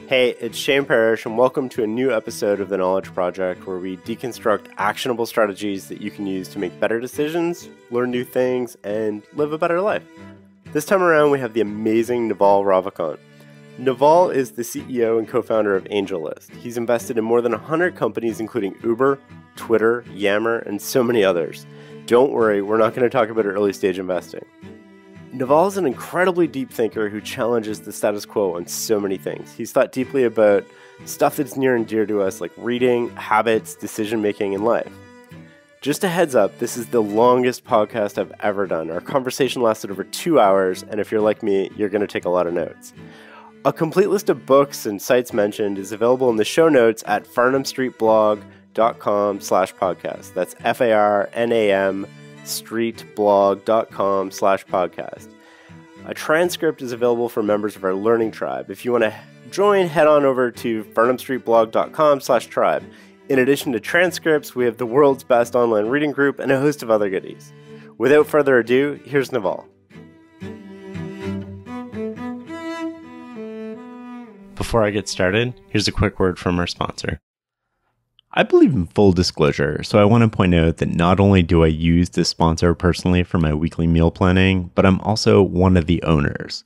Hey, it's Shane Parrish, and welcome to a new episode of The Knowledge Project, where we deconstruct actionable strategies that you can use to make better decisions, learn new things, and live a better life. This time around, we have the amazing Naval Ravikant. Naval is the CEO and co-founder of AngelList. He's invested in more than 100 companies, including Uber, Twitter, Yammer, and so many others. Don't worry, we're not going to talk about early-stage investing. Naval is an incredibly deep thinker who challenges the status quo on so many things. He's thought deeply about stuff that's near and dear to us, like reading, habits, decision-making, and life. Just a heads up, this is the longest podcast I've ever done. Our conversation lasted over 2 hours, and if you're like me, you're going to take a lot of notes. A complete list of books and sites mentioned is available in the show notes at farnamstreetblog.com/podcast. That's FARNAM streetblog.com/podcast. A transcript is available for members of our learning tribe. If you want to join, head on over to farnamstreetblog.com/tribe. In addition to transcripts, we have the world's best online reading group and a host of other goodies. Without further ado, here's Naval. Before I get started, here's a quick word from our sponsor. I believe in full disclosure, so I want to point out that not only do I use this sponsor personally for my weekly meal planning, but I'm also one of the owners.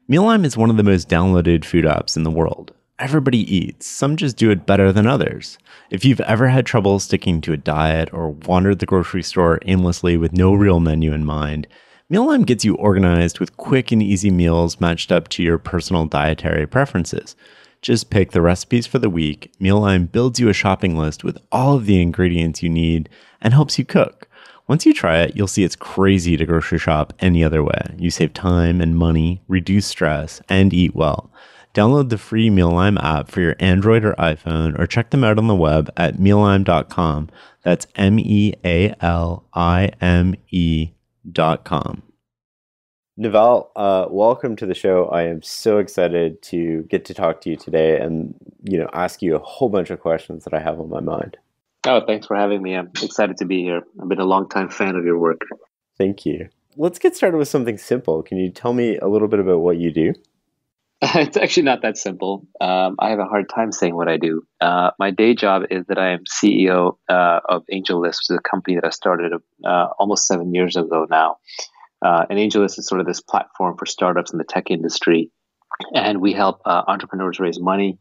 Mealime is one of the most downloaded food apps in the world. Everybody eats, some just do it better than others. If you've ever had trouble sticking to a diet or wandered the grocery store aimlessly with no real menu in mind, Mealime gets you organized with quick and easy meals matched up to your personal dietary preferences. Just pick the recipes for the week. Mealime builds you a shopping list with all of the ingredients you need and helps you cook. Once you try it, you'll see it's crazy to grocery shop any other way. You save time and money, reduce stress, and eat well. Download the free Mealime app for your Android or iPhone, or check them out on the web at mealime.com. That's MEALIME.com. Naval, welcome to the show. I am so excited to get to talk to you today and, ask you a whole bunch of questions that I have on my mind. Oh, thanks for having me. I'm excited to be here. I've been a longtime fan of your work. Thank you. Let's get started with something simple. Can you tell me a little bit about what you do? It's actually not that simple. I have a hard time saying what I do. My day job is that I am CEO of AngelList, which is a company that I started almost 7 years ago now. And AngelList is sort of this platform for startups in the tech industry. And we help entrepreneurs raise money.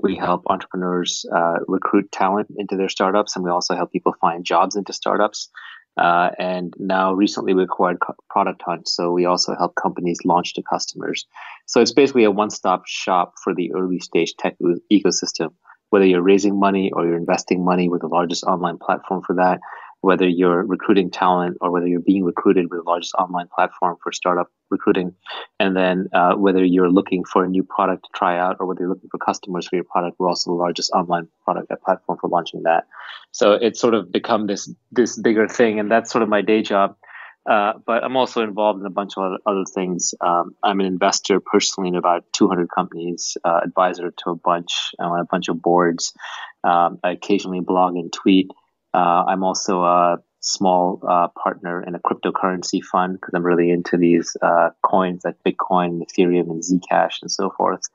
We help entrepreneurs recruit talent into their startups. And we also help people find jobs into startups. And now recently we acquired Product Hunt. So we also help companies launch to customers. So it's basically a one-stop shop for the early stage tech ecosystem. Whether you're raising money or you're investing money, with the largest online platform for that, whether you're recruiting talent or whether you're being recruited with the largest online platform for startup recruiting, and then whether you're looking for a new product to try out or whether you're looking for customers for your product, we're also the largest online product platform for launching that. So it's sort of become this bigger thing, and that's sort of my day job. But I'm also involved in a bunch of other things. I'm an investor personally in about 200 companies, advisor to a bunch. I'm on a bunch of boards. I occasionally blog and tweet. I'm also a small partner in a cryptocurrency fund because I'm really into these coins like Bitcoin, Ethereum, and Zcash and so forth.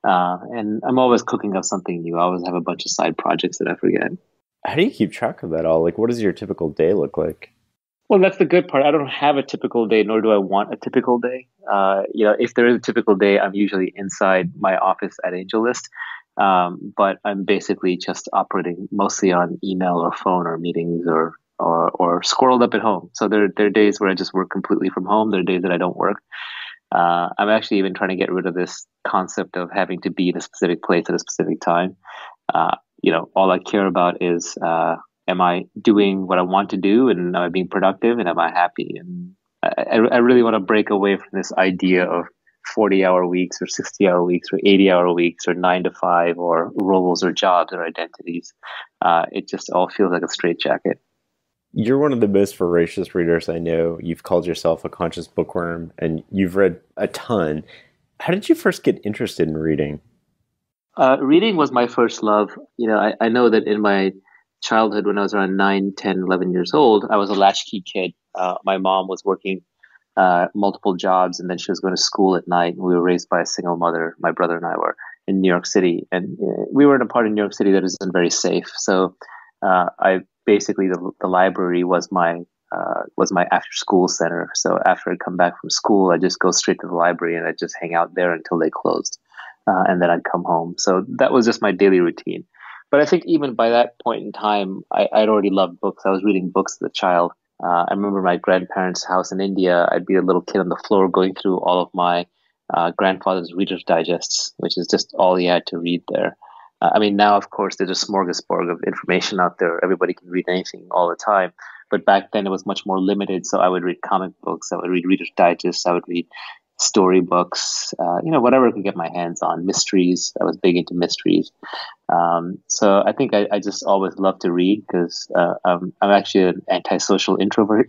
And I'm always cooking up something new. I always have a bunch of side projects that I forget. How do you keep track of that all? Like, what does your typical day look like? Well, that's the good part. I don't have a typical day, nor do I want a typical day. If there is a typical day, I'm usually inside my office at AngelList. But I'm basically just operating mostly on email or phone or meetings or squirreled up at home. So there are days where I just work completely from home. There are days that I don't work. I'm actually even trying to get rid of this concept of having to be in a specific place at a specific time. All I care about is, am I doing what I want to do, and am I being productive, and am I happy? And I really want to break away from this idea of 40-hour weeks or 60-hour weeks or 80-hour weeks or 9 to 5 or roles or jobs or identities. It just all feels like a straitjacket. You're one of the most voracious readers I know. You've called yourself a conscious bookworm, and you've read a ton. How did you first get interested in reading? Reading was my first love. I know that in my childhood, when I was around 9, 10, 11 years old, I was a latchkey kid. My mom was working multiple jobs, and then she was going to school at night. And we were raised by a single mother, my brother and I were. in New York City, and we were in a part of New York City that isn't very safe. So I basically the library was my after school center. So after I come back from school, I just go straight to the library and I just hang out there until they closed, and then I'd come home. So that was just my daily routine. But I think even by that point in time, I'd already loved books. I was reading books as a child. I remember my grandparents' house in India. I'd be a little kid on the floor going through all of my grandfather's Reader's Digests, which is just all he had to read there. I mean, now, of course, there's a smorgasbord of information out there. Everybody can read anything all the time. But back then, it was much more limited. So I would read comic books. I would read Reader's Digests. I would read storybooks, whatever I could get my hands on. Mysteries. I was big into mysteries. So I think I just always loved to read because I'm actually an antisocial introvert.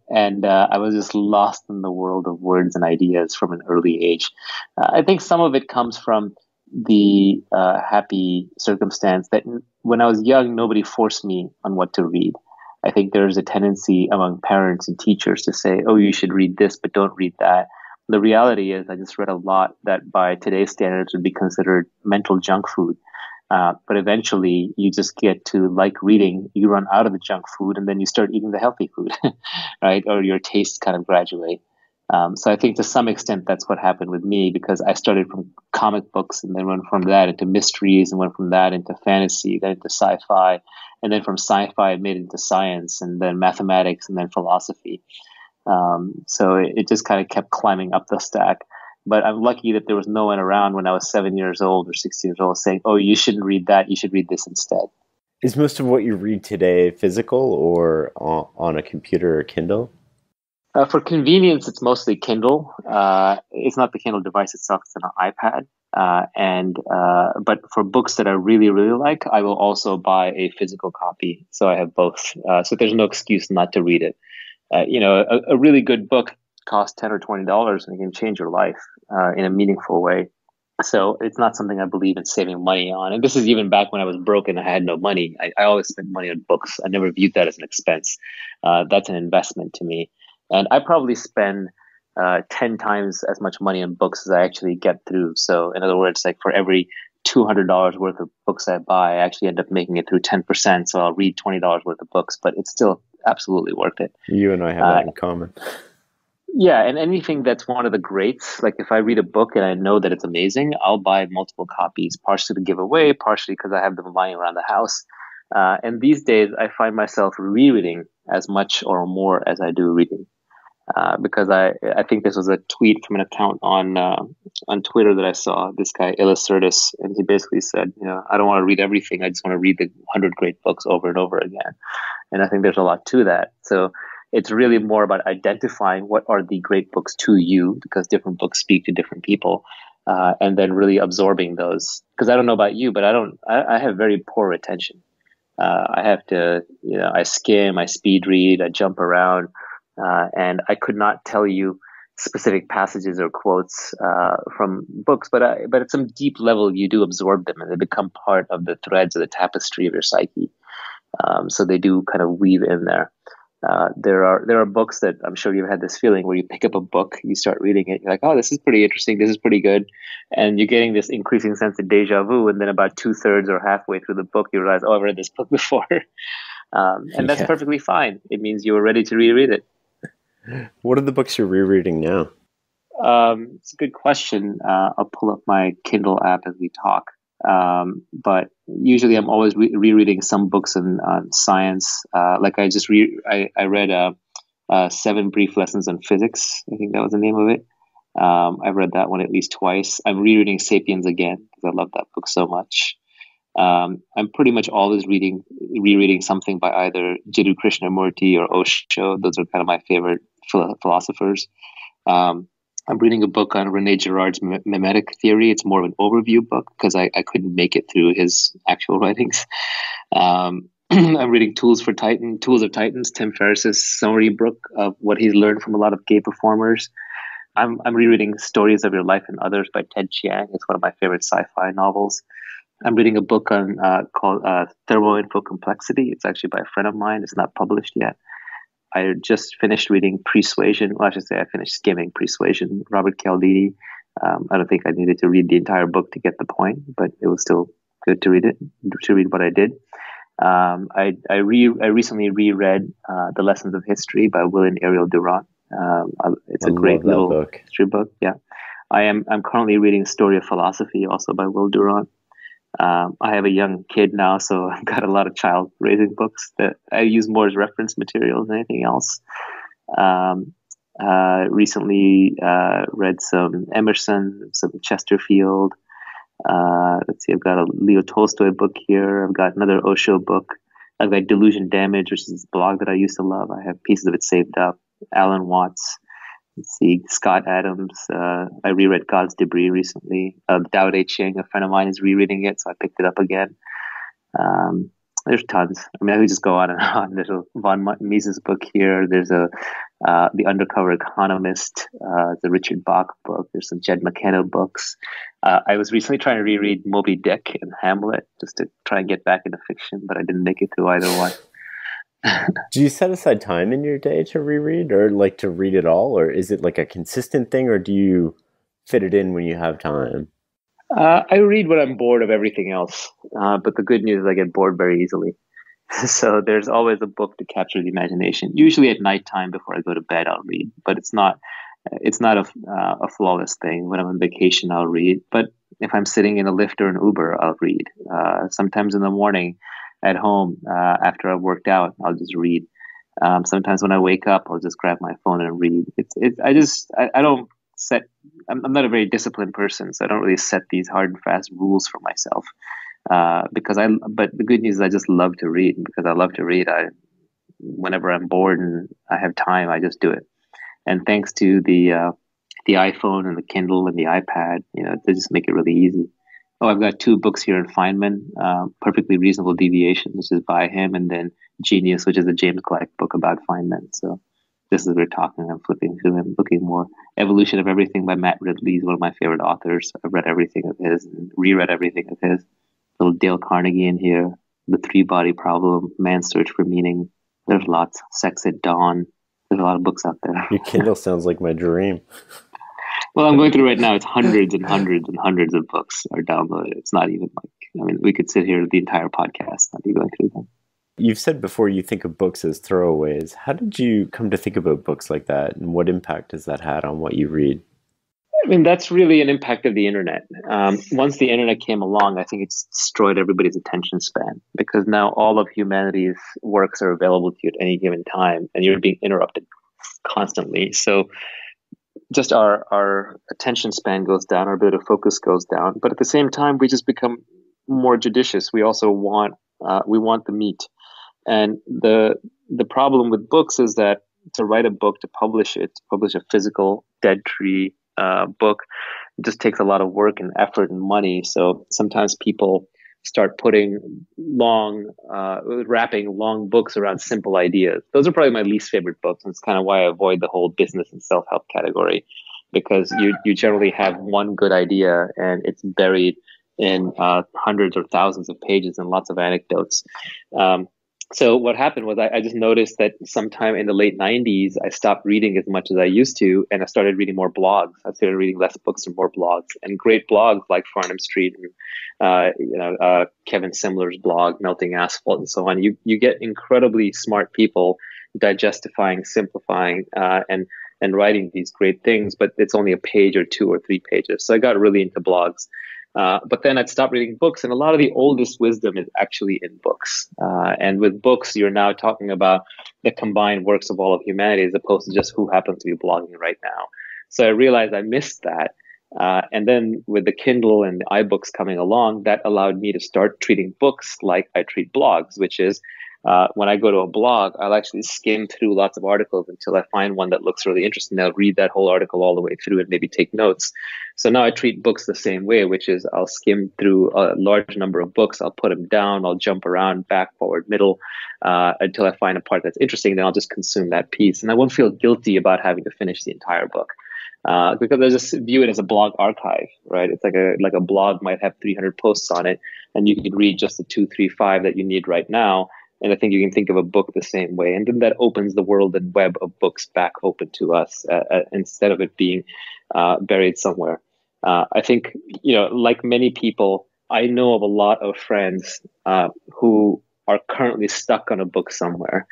And I was just lost in the world of words and ideas from an early age. I think some of it comes from the happy circumstance that when I was young, nobody forced me on what to read. I think there's a tendency among parents and teachers to say, oh, you should read this, but don't read that. The reality is I just read a lot that by today's standards would be considered mental junk food. But eventually you just get to like reading, you run out of the junk food and then you start eating the healthy food, right? Or your tastes kind of graduate. So I think to some extent that's what happened with me because I started from comic books and then went from that into mysteries and went from that into fantasy, then into sci-fi. And then from sci-fi, I made it into science and then mathematics and then philosophy. So it just kind of kept climbing up the stack. But I'm lucky that there was no one around when I was 7 years old or 6 years old saying, oh, you shouldn't read that. You should read this instead. Is most of what you read today physical or on a computer or Kindle? For convenience, it's mostly Kindle. It's not the Kindle device itself; it's an iPad. But for books that I really, really like, I will also buy a physical copy. So I have both. So there's no excuse not to read it. A really good book costs $10 or $20 and it can change your life in a meaningful way. So it's not something I believe in saving money on. And this is even back when I was broke and I had no money. I always spent money on books. I never viewed that as an expense. That's an investment to me. And I probably spend 10 times as much money on books as I actually get through. So in other words, like for every $200 worth of books I buy, I actually end up making it through 10%. So I'll read $20 worth of books, but it's still absolutely worth it. You and I have that in common. Yeah, and anything that's one of the greats, like if I read a book and I know that it's amazing, I'll buy multiple copies, partially to give away, partially because I have them lying around the house. And these days, I find myself rereading as much or more as I do reading. Because I think this was a tweet from an account on Twitter that I saw, this guy Illucertus, and he basically said, I don't want to read everything. I just want to read the 100 great books over and over again. And I think there's a lot to that. So it's really more about identifying what are the great books to you, because different books speak to different people, and then really absorbing those. Because I don't know about you, but I have very poor retention. I have to, I skim, I speed read, I jump around. And I could not tell you specific passages or quotes from books, but at some deep level, you do absorb them and they become part of the threads of the tapestry of your psyche. So they do kind of weave in there. There are books that I'm sure you've had this feeling where you pick up a book, you start reading it, you're like, oh, this is pretty interesting, this is pretty good. And you're getting this increasing sense of deja vu. And then about 2/3 or halfway through the book, you realize, oh, I've read this book before. And that's perfectly fine. It means you were ready to reread it. What are the books you're rereading now? It's a good question. I'll pull up my Kindle app as we talk. But usually I'm always rereading some books on science. Like I read 7 Brief Lessons on Physics. I think that was the name of it. I've read that one at least twice. I'm rereading Sapiens again because I love that book so much. I'm pretty much always rereading something by either Jiddu Krishnamurti or Osho. Those are kind of my favorite philosophers. I'm reading a book on Rene Girard's mimetic theory. It's more of an overview book because I couldn't make it through his actual writings. I'm reading Tools of Titans, Tim Ferriss's summary book of what he's learned from a lot of gay performers. I'm rereading Stories of Your Life and Others by Ted Chiang. It's one of my favorite sci-fi novels. I'm reading a book on called Thermo-Info-Complexity. It's actually by a friend of mine. It's not published yet. I just finished reading Persuasion. Well, I should say I finished skimming Persuasion, Robert Cialdini. I don't think I needed to read the entire book to get the point, but it was still good to read it, to read what I did. I recently reread The Lessons of History by Will and Ariel Durant. It's I a love great that little book. history book. Yeah, I'm currently reading Story of Philosophy, also by Will Durant. I have a young kid now, so I've got a lot of child raising books that I use more as reference material than anything else. Um, Recently read some Emerson, some Chesterfield. Let's see, I've got a Leo Tolstoy book here. I've got another Osho book. I've got Delusion Damage, which is this blog that I used to love. I have pieces of it saved up. Alan Watts. Let's see, Scott Adams. I reread God's Debris recently. Tao Te Ching, a friend of mine, is rereading it, so I picked it up again. Um, there's tons. I mean, I could just go on and on. There's a von Mises book here. There's a The Undercover Economist, the Richard Bach book. There's some Jed McKenna books. I was recently trying to reread Moby Dick and Hamlet just to try and get back into fiction, but I didn't make it through either one. Do you set aside time in your day to reread or like to read it all? Or is it like a consistent thing or do you fit it in when you have time? I read when I'm bored of everything else, but the good news is I get bored very easily. So there's always a book to capture the imagination. Usually at nighttime before I go to bed, I'll read, but it's not a flawless thing. When I'm on vacation, I'll read. But if I'm sitting in a Lyft or an Uber, I'll read. Sometimes in the morning at home, after I've worked out, I'll just read. Sometimes when I wake up, I'll just grab my phone and read. I don't set, I'm not a very disciplined person, so I don't really set these hard and fast rules for myself. But the good news is I just love to read. Because I love to read, whenever I'm bored and I have time, I just do it. And thanks to the iPhone and the Kindle and the iPad, they just make it really easy. Oh, I've got two books here in Feynman, Perfectly Reasonable Deviation, which is by him, and then Genius, which is a James Gleick book about Feynman. So just as we're talking, I'm flipping through and looking more. Evolution of Everything by Matt Ridley is one of my favorite authors. I've read everything of his and reread everything of his. Little Dale Carnegie in here, The Three-Body Problem, Man's Search for Meaning. There's lots. Sex at Dawn. There's a lot of books out there. Your Kindle sounds like my dream. Well, I'm going through right now. It's hundreds and hundreds and hundreds of books are downloaded. It's not even we could sit here the entire podcast, not be going through them. You've said before you think of books as throwaways. How did you come to think about books like that? And what impact has that had on what you read? I mean, that's really an impact of the internet. Once the internet came along, I think it's destroyed everybody's attention span because now all of humanity's works are available to you at any given time and you're being interrupted constantly. So just our attention span goes down, our ability to focus goes down. But at the same time, we just become more judicious. We also want the meat. And the problem with books is that to write a book, to publish a physical dead tree book, it just takes a lot of work and effort and money. So sometimes people start wrapping long books around simple ideas. Those are probably my least favorite books. And it's kind of why I avoid the whole business and self-help category, because you generally have one good idea and it's buried in hundreds or thousands of pages and lots of anecdotes. So what happened was I just noticed that sometime in the late 90s, I stopped reading as much as I used to, and I started reading more blogs. I started reading less books and more blogs, and great blogs like Farnham Street and Kevin Simler's blog, Melting Asphalt, and so on. You get incredibly smart people digestifying, simplifying, and writing these great things, but it's only a page or two or three pages. So I got really into blogs. But then I'd stop reading books, and a lot of the oldest wisdom is actually in books. And with books, you're now talking about the combined works of all of humanity as opposed to just who happens to be blogging right now. So I realized I missed that. And then with the Kindle and the iBooks coming along, that allowed me to start treating books like I treat blogs, which is when I go to a blog, I'll actually skim through lots of articles until I find one that looks really interesting. I'll read that whole article all the way through and maybe take notes. So now I treat books the same way, which is I'll skim through a large number of books. I'll put them down. I'll jump around, back, forward, middle, until I find a part that's interesting. Then I'll just consume that piece. And I won't feel guilty about having to finish the entire book. Because I just view it as a blog archive, right? It's like a blog might have 300 posts on it, and you can read just the 2, 3, 5 that you need right now. And I think you can think of a book the same way. And then that opens the world and web of books back open to us instead of it being buried somewhere. I think, like many people, I know of a lot of friends who are currently stuck on a book somewhere.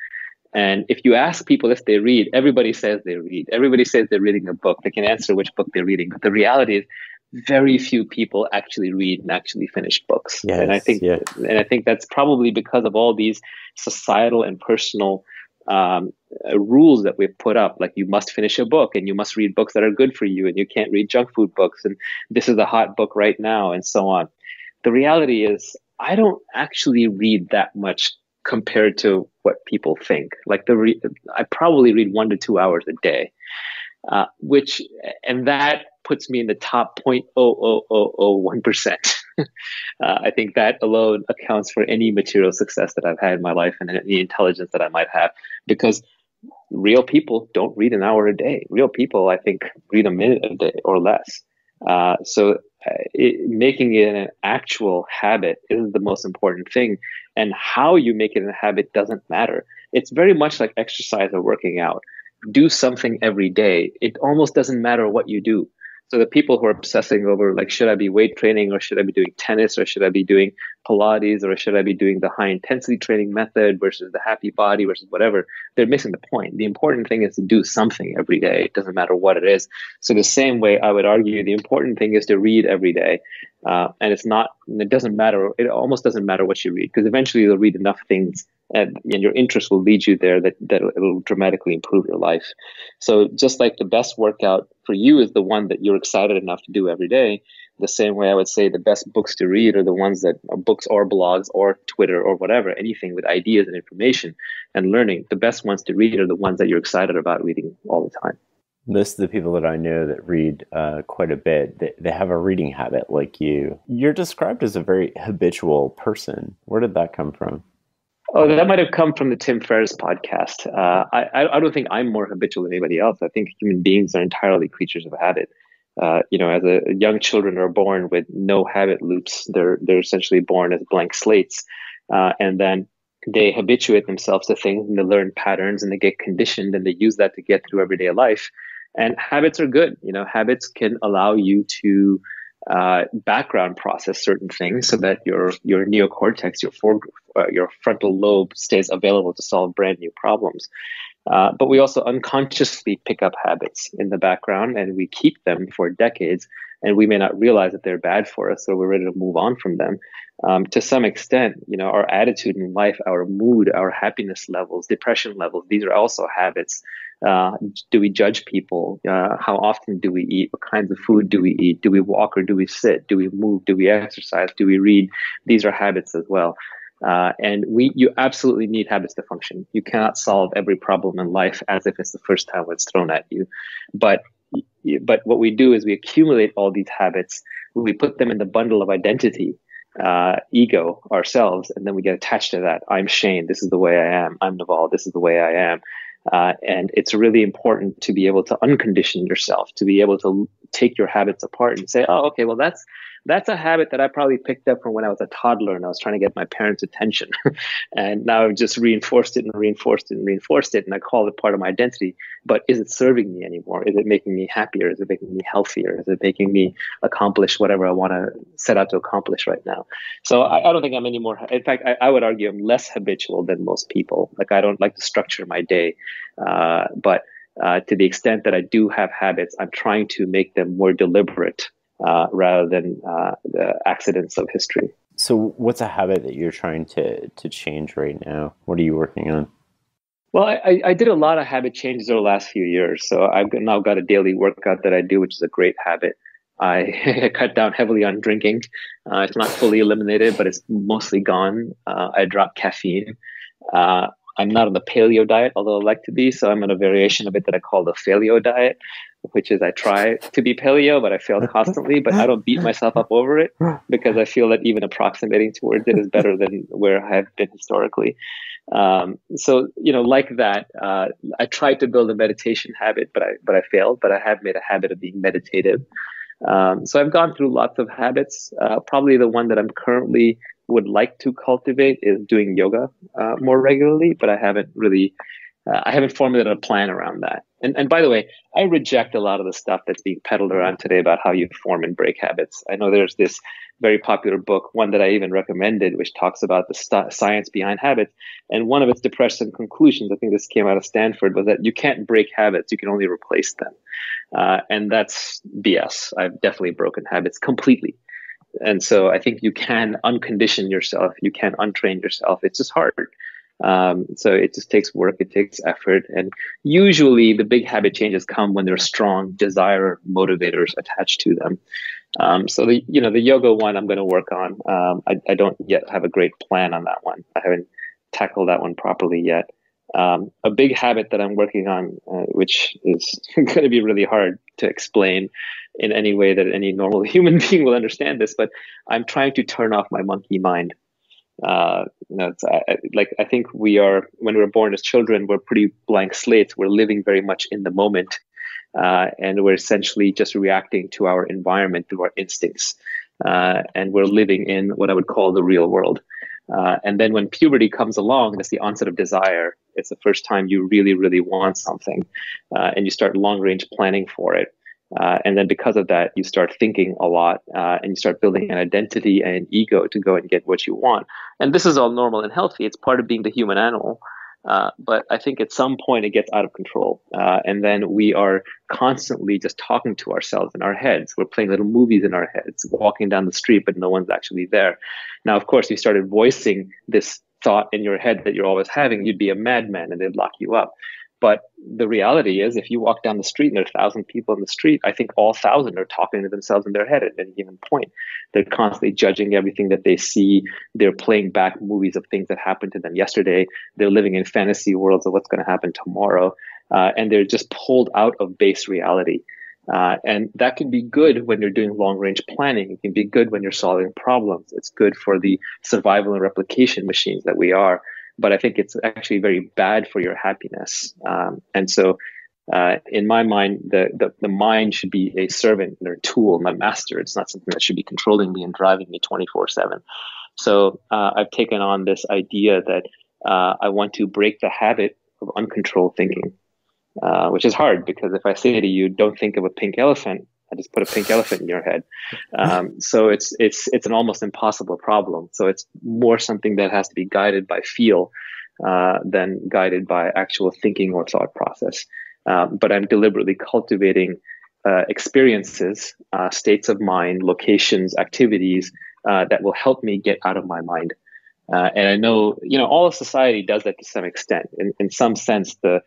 And if you ask people if they read, everybody says they read. Everybody says they're reading a book. They can answer which book they're reading. But the reality is, very few people actually read and actually finish books. Yes, yeah. And I think that's probably because of all these societal and personal rules that we've put up. Like, you must finish a book, and you must read books that are good for you, and you can't read junk food books, and this is a hot book right now, and so on. The reality is, I don't actually read that much compared to what people think. Like, I probably read 1 to 2 hours a day, and that puts me in the top 0.00001%. I think that alone accounts for any material success that I've had in my life and any intelligence that I might have, because real people don't read an hour a day. Real people, I think, read a minute a day or less. Making it an actual habit is the most important thing. And how you make it a habit doesn't matter. It's very much like exercise or working out. Do something every day. It almost doesn't matter what you do. So the people who are obsessing over, like, should I be weight training, or should I be doing tennis, or should I be doing Pilates, or should I be doing the high intensity training method versus the happy body versus whatever, they're missing the point. The important thing is to do something every day. It doesn't matter what it is. So the same way, I would argue the important thing is to read every day. And it doesn't matter. It almost doesn't matter what you read, because eventually you'll read enough things and your interest will lead you there that it'll dramatically improve your life. So just like the best workout for you is the one that you're excited enough to do every day, the same way I would say the best books to read are the ones that are books or blogs or Twitter or whatever, anything with ideas and information and learning. The best ones to read are the ones that you're excited about reading all the time. Most of the people that I know that read quite a bit, they have a reading habit like you. You're described as a very habitual person. Where did that come from? Oh, that might have come from the Tim Ferriss podcast. I don't think I'm more habitual than anybody else. I think human beings are entirely creatures of habit. As young children are born with no habit loops. They're essentially born as blank slates, and then they habituate themselves to things, and they learn patterns, and they get conditioned, and they use that to get through everyday life. And habits are good. Habits can allow you to background process certain things so that your neocortex, your frontal lobe, stays available to solve brand new problems. But we also unconsciously pick up habits in the background, and we keep them for decades, and we may not realize that they're bad for us, so we're ready to move on from them. To some extent, our attitude in life, our mood, our happiness levels, depression levels, these are also habits. Do we judge people? How often do we eat? What kinds of food do we eat? Do we walk or do we sit? Do we move? Do we exercise? Do we read? These are habits as well. And you absolutely need habits to function. You cannot solve every problem in life as if it's the first time it's thrown at you. But what we do is we accumulate all these habits. We put them in the bundle of identity, ego, ourselves, and then we get attached to that. I'm Shane. This is the way I am. I'm Naval. This is the way I am. And it's really important to be able to uncondition yourself, to be able to take your habits apart and say, oh, okay, well, that's a habit that I probably picked up from when I was a toddler and I was trying to get my parents' attention. And now I've just reinforced it and reinforced it and reinforced it. And I call it part of my identity. But is it serving me anymore? Is it making me happier? Is it making me healthier? Is it making me accomplish whatever I want to set out to accomplish right now? So I don't think I'm any more. In fact, I would argue I'm less habitual than most people. Like, I don't like to structure my day. But to the extent that I do have habits, I'm trying to make them more deliberate rather than the accidents of history. So what's a habit that you're trying to change right now? What are you working on? Well, I did a lot of habit changes over the last few years. So I've now got a daily workout that I do, which is a great habit. I cut down heavily on drinking. It's not fully eliminated, but it's mostly gone. I dropped caffeine. I'm not on the paleo diet, although I like to be. So I'm on a variation of it that I call the failio diet, which is I try to be paleo, but I fail constantly. But I don't beat myself up over it because I feel that even approximating towards it is better than where I have been historically. So, like that, I tried to build a meditation habit, but I failed. But I have made a habit of being meditative. So I've gone through lots of habits. Probably the one that I'm currently would like to cultivate is doing yoga more regularly, but I haven't really I haven't formulated a plan around that. And by the way, I reject a lot of the stuff that's being peddled around today about how you form and break habits. I know there's this very popular book, one that I even recommended, which talks about the science behind habits. And one of its depressing conclusions, I think this came out of Stanford, was that you can't break habits, you can only replace them. And that's BS. I've definitely broken habits completely. And so I think you can uncondition yourself, you can untrain yourself. It's just hard. So it just takes work, it takes effort. And usually the big habit changes come when there's strong desire motivators attached to them. So the yoga one I'm going to work on. I don't yet have a great plan on that one. I haven't tackled that one properly yet. A big habit that I'm working on, which is going to be really hard to explain in any way that any normal human being will understand this, but I'm trying to turn off my monkey mind. I think when we're born as children, we're pretty blank slates. We're living very much in the moment, and we're essentially just reacting to our environment through our instincts, and we're living in what I would call the real world. And then when puberty comes along, that's the onset of desire. It's the first time you really, really want something, and you start long range planning for it. And then because of that, you start thinking a lot, and you start building an identity and an ego to go and get what you want. And this is all normal and healthy. It's part of being the human animal. But I think at some point it gets out of control. And then we are constantly just talking to ourselves in our heads. We're playing little movies in our heads, walking down the street, but no one's actually there. Now, of course, if you started voicing this thought in your head that you're always having, you'd be a madman and they'd lock you up. But the reality is, if you walk down the street and there are 1,000 people in the street, I think all 1,000 are talking to themselves in their head at any given point. They're constantly judging everything that they see. They're playing back movies of things that happened to them yesterday. They're living in fantasy worlds of what's going to happen tomorrow. And they're just pulled out of base reality. And that can be good when you're doing long range planning. It can be good when you're solving problems. It's good for the survival and replication machines that we are. But I think it's actually very bad for your happiness. And so in my mind, the mind should be a servant or a tool, not a master. It's not something that should be controlling me and driving me 24/7. So I've taken on this idea that I want to break the habit of uncontrolled thinking, which is hard because if I say to you, don't think of a pink elephant, I just put a pink elephant in your head. So it's an almost impossible problem. So it's more something that has to be guided by feel than guided by actual thinking or thought process. But I'm deliberately cultivating experiences, states of mind, locations, activities that will help me get out of my mind. And I know, all of society does that to some extent. In some sense, the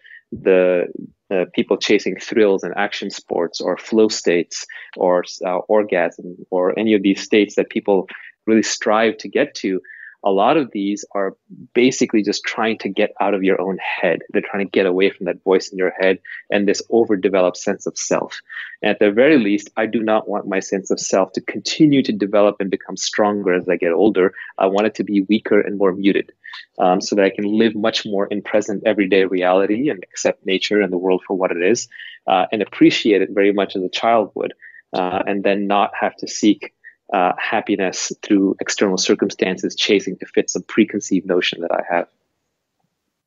people chasing thrills and action sports or flow states or orgasm or any of these states that people really strive to get to, a lot of these are basically just trying to get out of your own head. They're trying to get away from that voice in your head and this overdeveloped sense of self. And at the very least, I do not want my sense of self to continue to develop and become stronger as I get older. I want it to be weaker and more muted, so that I can live much more in present everyday reality and accept nature and the world for what it is, and appreciate it very much as a child would, and then not have to seek happiness through external circumstances, chasing to fit some preconceived notion that I have.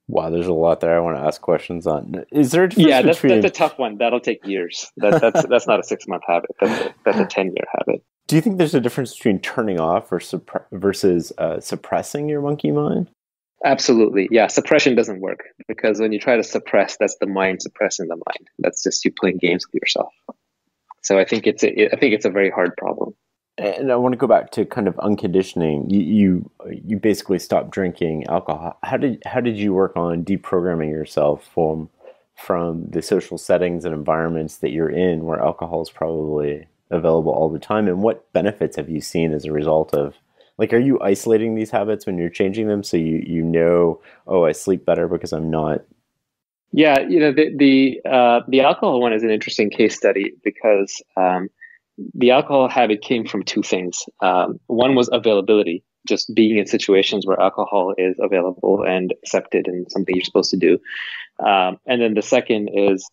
Wow, there's a lot there I want to ask questions on. Is there a difference that's between... a tough one. That'll take years. That's not a 6-month habit. That's a 10-year habit. Do you think there's a difference between turning off or versus suppressing your monkey mind? Absolutely. Yeah. Suppression doesn't work because when you try to suppress, that's the mind suppressing the mind. That's just you playing games with yourself. So I think it's a very hard problem. And I want to go back to kind of unconditioning. You basically stopped drinking alcohol. How did you work on deprogramming yourself from the social settings and environments that you're in where alcohol is probably available all the time? And what benefits have you seen as a result of, like, are you isolating these habits when you're changing them so you know, oh, I sleep better because I'm not? Yeah, the alcohol one is an interesting case study because the alcohol habit came from two things. One was availability, just being in situations where alcohol is available and accepted and something you're supposed to do. And then the second is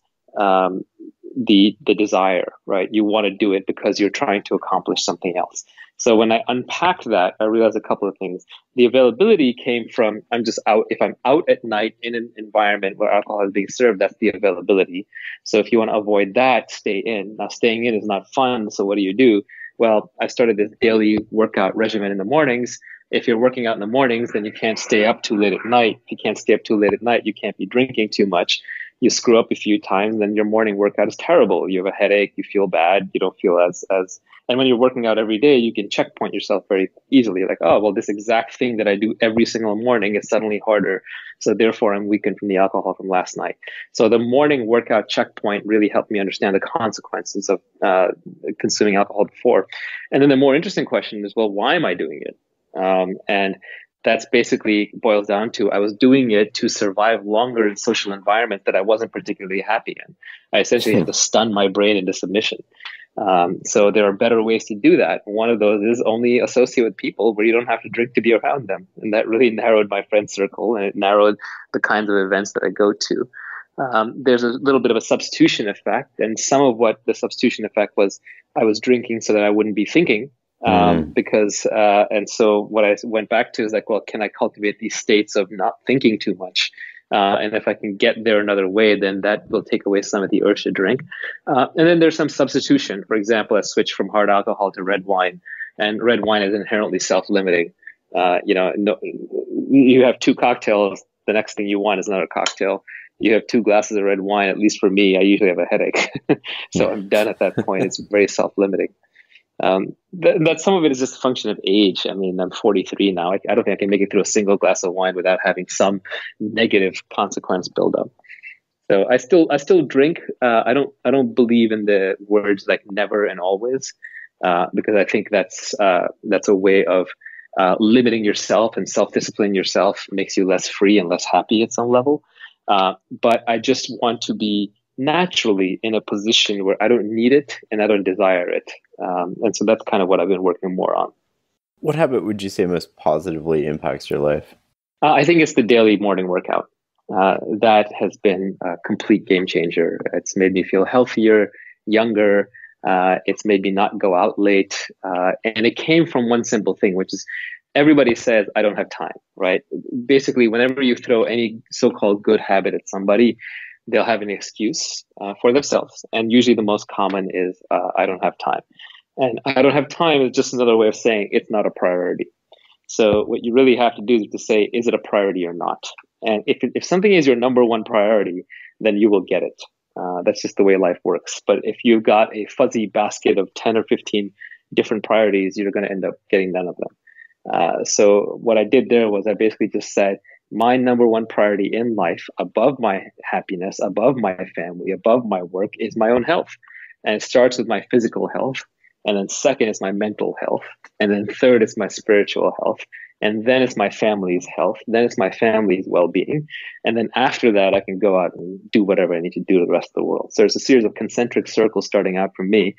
the desire, right? You want to do it because you're trying to accomplish something else. So when I unpacked that, I realized a couple of things. The availability came from, I'm just out. If I'm out at night in an environment where alcohol is being served, that's the availability. So if you want to avoid that, stay in. Now, staying in is not fun. So what do? Well, I started this daily workout regimen in the mornings. If you're working out in the mornings, then you can't stay up too late at night. If you can't stay up too late at night, you can't be drinking too much. You screw up a few times, then your morning workout is terrible. You have a headache, you feel bad, you don't feel as and when you're working out every day, you can checkpoint yourself very easily. Like, oh, well, this exact thing that I do every single morning is suddenly harder. So therefore, I'm weakened from the alcohol from last night. So the morning workout checkpoint really helped me understand the consequences of consuming alcohol before. And then the more interesting question is, well, why am I doing it? And that's basically boils down to I was doing it to survive longer in social environments that I wasn't particularly happy in. I essentially had to stun my brain into submission. So there are better ways to do that. One of those is only associate with people where you don't have to drink to be around them. And that really narrowed my friend circle, and it narrowed the kinds of events that I go to. There's a little bit of a substitution effect. And some of what the substitution effect was, I was drinking so that I wouldn't be thinking. And so what I went back to is like, well, can I cultivate these states of not thinking too much? And if I can get there another way, then that will take away some of the urge to drink. And then there's some substitution. For example, I switched from hard alcohol to red wine, and red wine is inherently self-limiting. You have two cocktails. The next thing you want is another cocktail. You have two glasses of red wine. At least for me, I usually have a headache. So I'm done at that point. It's very self-limiting. That some of it is just a function of age. I mean, I'm 43 now. I don't think I can make it through a single glass of wine without having some negative consequence build up. So I still drink. I don't believe in the words like never and always, because I think that's a way of limiting yourself, and self-disciplining yourself makes you less free and less happy at some level. But I just want to be naturally in a position where I don't need it and I don't desire it. And so that's kind of what I've been working more on. What habit would you say most positively impacts your life? I think it's the daily morning workout. That has been a complete game changer. It's made me feel healthier, younger. It's made me not go out late. And it came from one simple thing, which is everybody says, I don't have time, right? Basically, whenever you throw any so-called good habit at somebody, they'll have an excuse for themselves. And usually the most common is, I don't have time. And I don't have time is just another way of saying it's not a priority. So what you really have to do is to say, is it a priority or not? And if something is your number one priority, then you will get it. That's just the way life works. But if you've got a fuzzy basket of 10 or 15 different priorities, you're going to end up getting none of them. So what I did there was I basically just said, my number one priority in life, above my happiness, above my family, above my work, is my own health. And it starts with my physical health. And then second is my mental health. And then third is my spiritual health. And then it's my family's health. Then it's my family's well-being. And then after that, I can go out and do whatever I need to do to the rest of the world. So there's a series of concentric circles starting out for me.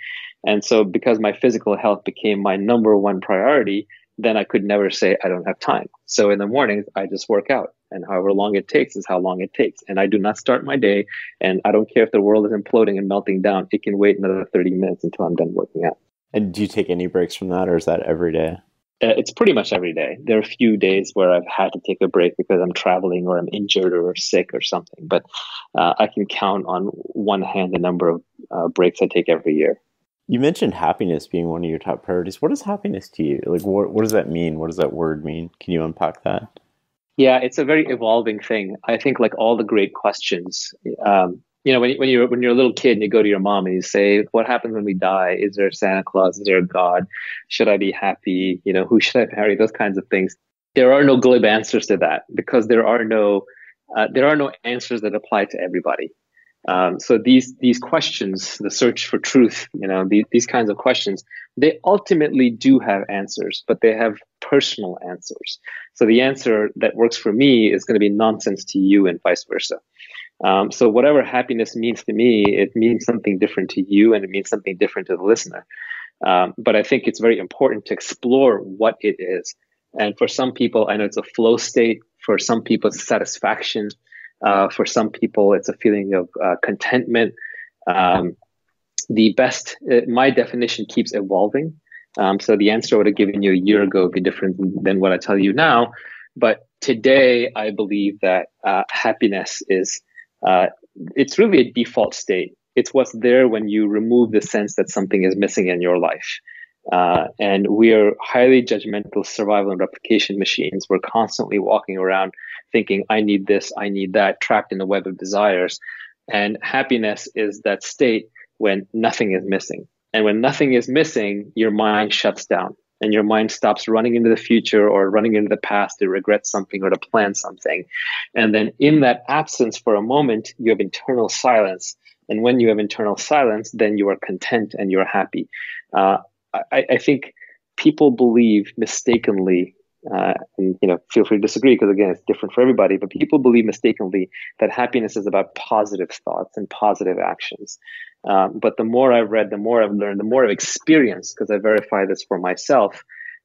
And so because my physical health became my number one priority, then I could never say I don't have time. So in the mornings, I just work out. And however long it takes is how long it takes. And I do not start my day. And I don't care if the world is imploding and melting down. It can wait another 30 minutes until I'm done working out. And do you take any breaks from that, or is that every day? It's pretty much every day. There are a few days where I've had to take a break because I'm traveling or I'm injured or sick or something. But I can count on one hand the number of breaks I take every year. You mentioned happiness being one of your top priorities. What is happiness to you? Like, what does that mean? What does that word mean? Can you unpack that? Yeah, it's a very evolving thing. I think like all the great questions, when you're a little kid and you go to your mom and you say, what happens when we die? Is there a Santa Claus? Is there a God? Should I be happy? Who should I marry? Those kinds of things. There are no glib answers to that because there are no answers that apply to everybody. So these questions, the search for truth, these kinds of questions, they ultimately do have answers, but they have personal answers. So the answer that works for me is going to be nonsense to you and vice versa. So whatever happiness means to me, it means something different to you and it means something different to the listener. But I think it's very important to explore what it is. And for some people, I know it's a flow state. For some people, it's satisfaction. For some people, it's a feeling of contentment. the best, my definition keeps evolving. So the answer I would have given you a year ago would be different than what I tell you now. But today, I believe that happiness is, it's really a default state. It's what's there when you remove the sense that something is missing in your life. And we are highly judgmental survival and replication machines. We're constantly walking around thinking, I need this, I need that, trapped in a web of desires. And happiness is that state when nothing is missing. And when nothing is missing, your mind shuts down and your mind stops running into the future or running into the past to regret something or to plan something. And then in that absence for a moment, you have internal silence. And when you have internal silence, then you are content and you're happy. I think people believe mistakenly, and feel free to disagree because again, it's different for everybody. But people believe mistakenly that happiness is about positive thoughts and positive actions. But the more I've read, the more I've learned, the more I've experienced, because I verify this for myself,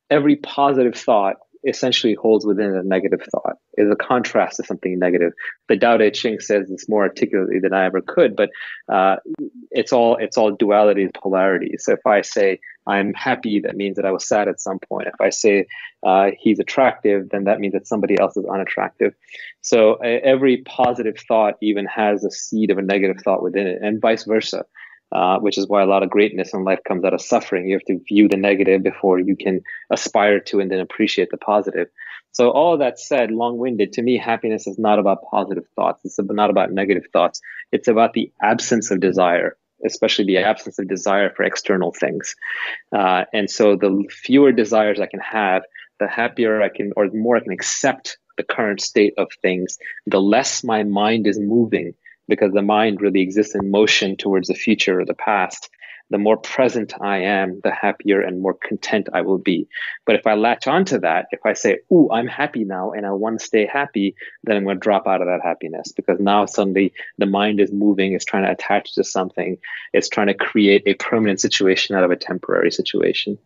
every positive thought essentially holds within a negative thought, is a contrast to something negative. The Tao Te Ching says this more articulately than I ever could, but it's all duality, polarity. So if I say I'm happy, that means that I was sad at some point. If I say he's attractive, then that means that somebody else is unattractive. So every positive thought even has a seed of a negative thought within it, and vice versa. Which is why a lot of greatness in life comes out of suffering. You have to view the negative before you can aspire to and then appreciate the positive. So all of that said, long-winded, to me, happiness is not about positive thoughts. It's not about negative thoughts. It's about the absence of desire, especially the absence of desire for external things. And so the fewer desires I can have, the happier I can, or the more I can accept the current state of things, the less my mind is moving, because the mind really exists in motion towards the future or the past. The more present I am, the happier and more content I will be. But if I latch onto that, if I say, ooh, I'm happy now and I want to stay happy, then I'm going to drop out of that happiness, because now suddenly the mind is moving, it's trying to attach to something, it's trying to create a permanent situation out of a temporary situation.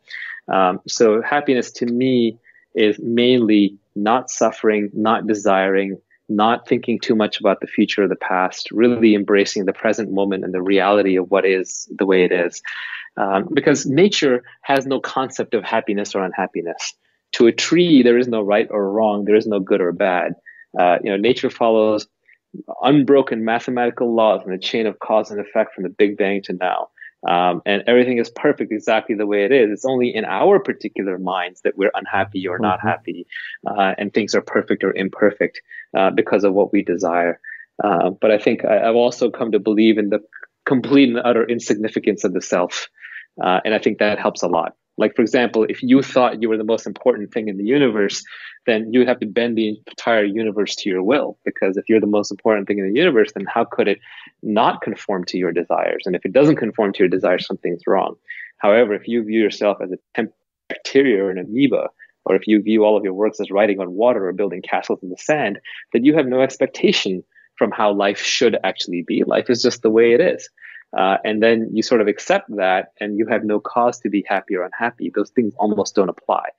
So happiness to me is mainly not suffering, not desiring, not thinking too much about the future or the past, really embracing the present moment and the reality of what is the way it is. Because nature has no concept of happiness or unhappiness. To a tree, there is no right or wrong. There is no good or bad. Nature follows unbroken mathematical laws in a chain of cause and effect from the Big Bang to now. And everything is perfect exactly the way it is. It's only in our particular minds that we're unhappy or not happy, and things are perfect or imperfect because of what we desire. But I think I've also come to believe in the complete and utter insignificance of the self. And I think that helps a lot. Like, for example, if you thought you were the most important thing in the universe, then you would have to bend the entire universe to your will. Because if you're the most important thing in the universe, then how could it not conform to your desires? And if it doesn't conform to your desires, something's wrong. However, if you view yourself as a bacteria or an amoeba, or if you view all of your works as writing on water or building castles in the sand, then you have no expectation from how life should actually be. Life is just the way it is. And then you sort of accept that, and you have no cause to be happy or unhappy. Those things almost don't apply.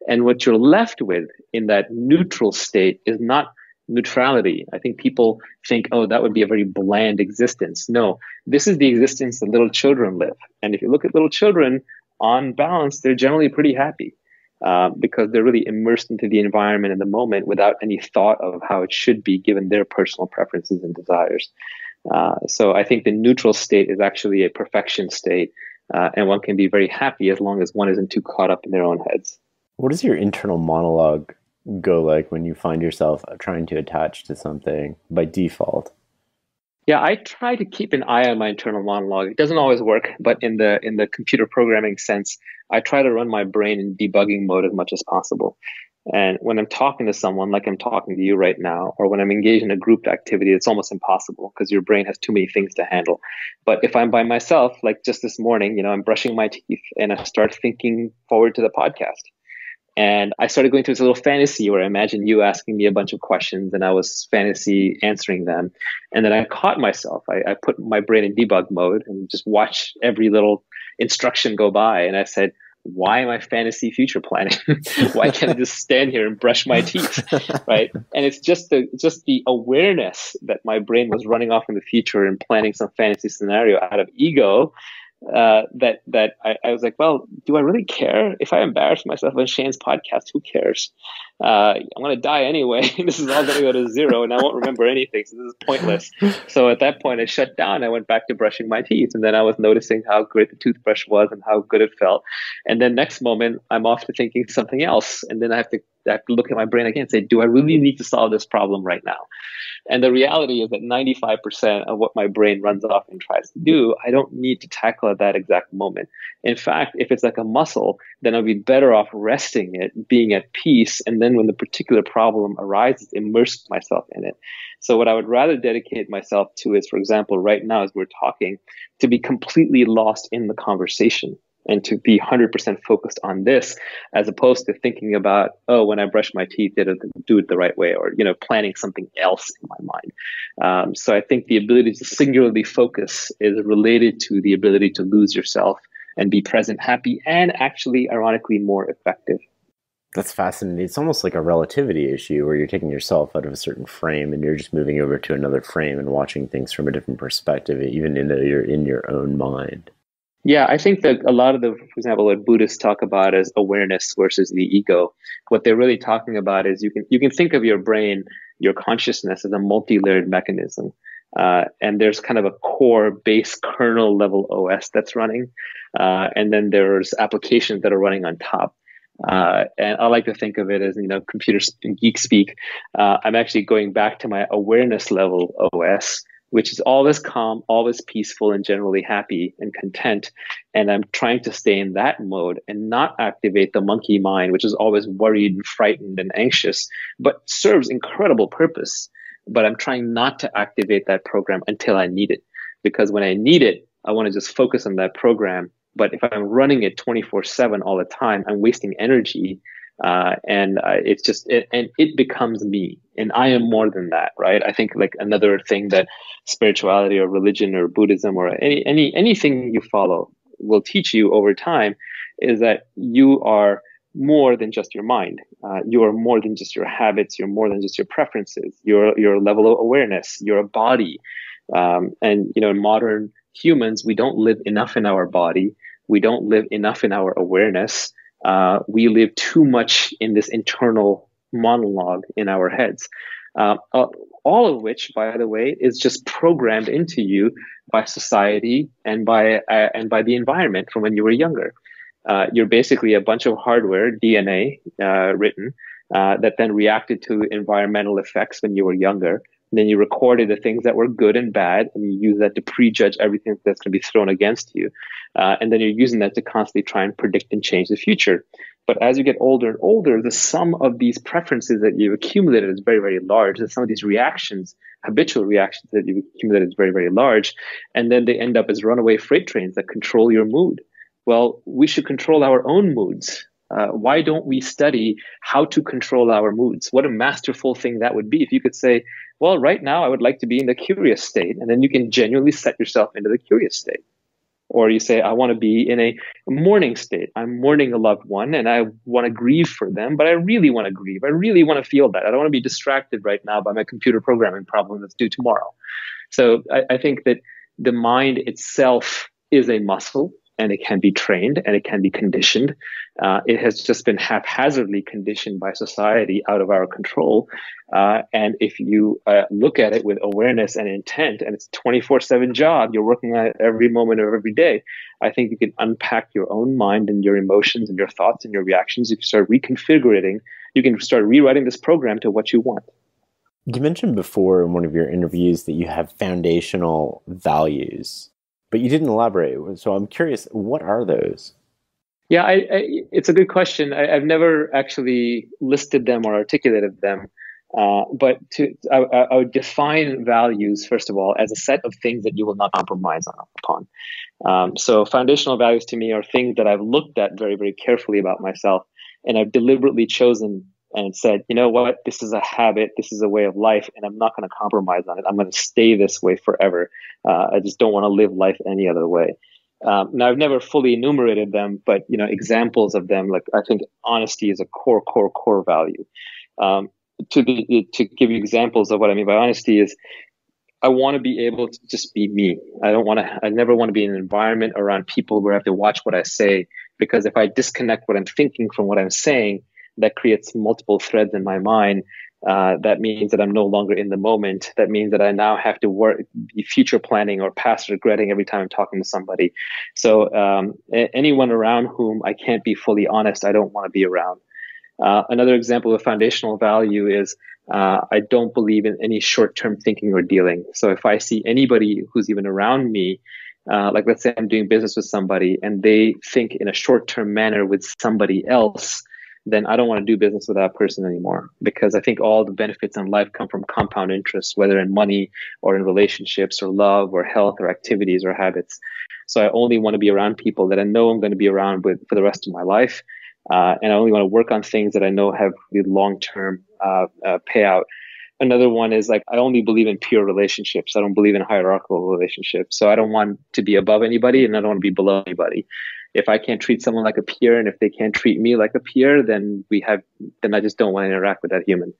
And what you're left with in that neutral state is not neutrality. I think people think, oh, that would be a very bland existence. No, this is the existence that little children live. And if you look at little children, on balance, they're generally pretty happy. Because they're really immersed into the environment in the moment without any thought of how it should be given their personal preferences and desires. So I think the neutral state is actually a perfection state, and one can be very happy as long as one isn't too caught up in their own heads. What does your internal monologue go like when you find yourself trying to attach to something by default? Yeah, I try to keep an eye on my internal monologue. It doesn't always work, but in the computer programming sense, I try to run my brain in debugging mode as much as possible. And when I'm talking to someone, like I'm talking to you right now, or when I'm engaged in a group activity, it's almost impossible because your brain has too many things to handle. But if I'm by myself, like just this morning, I'm brushing my teeth and I start thinking forward to the podcast. And I started going through this little fantasy where I imagined you asking me a bunch of questions and I was fantasy answering them. And then I caught myself. I put my brain in debug mode and just watch every little instruction go by. And I said, why am I fantasy future planning? Why can't I just stand here and brush my teeth? Right. And it's just the awareness that my brain was running off in the future and planning some fantasy scenario out of ego I was like, well, do I really care if I embarrass myself on Shane's podcast? Who cares? I'm going to die anyway. This is all going to go to zero, and I won't remember anything. So this is pointless. So at that point, I shut down. I went back to brushing my teeth, and then I was noticing how great the toothbrush was and how good it felt. And then next moment, I'm off to thinking something else, and then I have to look at my brain again and say, do I really need to solve this problem right now? And the reality is that 95% of what my brain runs off and tries to do, I don't need to tackle at that exact moment. In fact, if it's like a muscle, then I'll be better off resting it, being at peace, and then when the particular problem arises, immerse myself in it. So what I would rather dedicate myself to is, for example, right now as we're talking, to be completely lost in the conversation and to be 100% focused on this, as opposed to thinking about, oh, when I brush my teeth, did I do it the right way, or planning something else in my mind. So I think the ability to singularly focus is related to the ability to lose yourself and be present, happy, and actually, ironically, more effective. That's fascinating. It's almost like a relativity issue where you're taking yourself out of a certain frame and you're just moving over to another frame and watching things from a different perspective, even you're in your own mind. Yeah, I think that a lot of for example, what Buddhists talk about as awareness versus the ego, what they're really talking about is you can think of your brain, your consciousness as a multi-layered mechanism. And there's kind of a core base kernel level OS that's running. And then there's applications that are running on top. And I like to think of it as, computer geek speak. I'm actually going back to my awareness level OS, which is always calm, always peaceful, and generally happy and content. And I'm trying to stay in that mode and not activate the monkey mind, which is always worried and frightened and anxious, but serves incredible purpose. But I'm trying not to activate that program until I need it. Because when I need it, I want to just focus on that program. But if I'm running it 24/7 all the time, I'm wasting energy. It's just, and it becomes me, and I am more than that, right? I think like another thing that spirituality or religion or Buddhism or anything you follow will teach you over time is that you are more than just your mind. You are more than just your habits. You're more than just your preferences. Your level of awareness. You're a body. And modern humans, we don't live enough in our body. We don't live enough in our awareness. We live too much in this internal monologue in our heads. All of which, by the way, is just programmed into you by society and by the environment from when you were younger. You're basically a bunch of hardware, DNA, written, that then reacted to environmental effects when you were younger. And then you recorded the things that were good and bad, and you use that to prejudge everything that's going to be thrown against you. And then you're using that to constantly try and predict and change the future. But as you get older and older, the sum of these preferences that you've accumulated is very, very large. And some of these reactions, habitual reactions that you've accumulated is very, very large. And then they end up as runaway freight trains that control your mood. Well, we should control our own moods. Why don't we study how to control our moods? What a masterful thing that would be if you could say, well, right now I would like to be in the curious state. And then you can genuinely set yourself into the curious state. Or you say, I want to be in a mourning state. I'm mourning a loved one and I want to grieve for them, but I really want to grieve. I really want to feel that. I don't want to be distracted right now by my computer programming problem that's due tomorrow. So I think that the mind itself is a muscle, and it can be trained and it can be conditioned. It has just been haphazardly conditioned by society out of our control. And if you look at it with awareness and intent, and it's a 24/7 job, you're working on it every moment of every day, I think you can unpack your own mind and your emotions and your thoughts and your reactions. You can start reconfiguring. You can start rewriting this program to what you want. You mentioned before in one of your interviews that you have foundational values, but you didn't elaborate. So I'm curious, what are those? Yeah, it's a good question. I've never actually listed them or articulated them. But I would define values, first of all, as a set of things that you will not compromise upon. So foundational values to me are things that I've looked at very, very carefully about myself, and I've deliberately chosen and said, you know what, this is a habit, this is a way of life, and I'm not going to compromise on it. I'm going to stay this way forever. I just don't want to live life any other way. Now, I've never fully enumerated them, but examples of them, like I think honesty is a core value. To give you examples of what I mean by honesty is I want to be able to just be me. I never want to be in an environment around people where I have to watch what I say, because if I disconnect what I'm thinking from what I'm saying, that creates multiple threads in my mind. That means that I'm no longer in the moment. That means that I now have to be future planning or past regretting every time I'm talking to somebody. So anyone around whom I can't be fully honest, I don't want to be around. Another example of foundational value is I don't believe in any short-term thinking or dealing. So if I see anybody who's even around me, like let's say I'm doing business with somebody and they think in a short-term manner with somebody else, then I don't want to do business with that person anymore, because I think all the benefits in life come from compound interest, whether in money or in relationships or love or health or activities or habits. So I only want to be around people that I know I'm going to be around with for the rest of my life. And I only want to work on things that I know have the long-term payout. Another one is like, I only believe in pure relationships. I don't believe in hierarchical relationships. So I don't want to be above anybody and I don't want to be below anybody. If I can't treat someone like a peer and if they can't treat me like a peer, then I just don't want to interact with that human.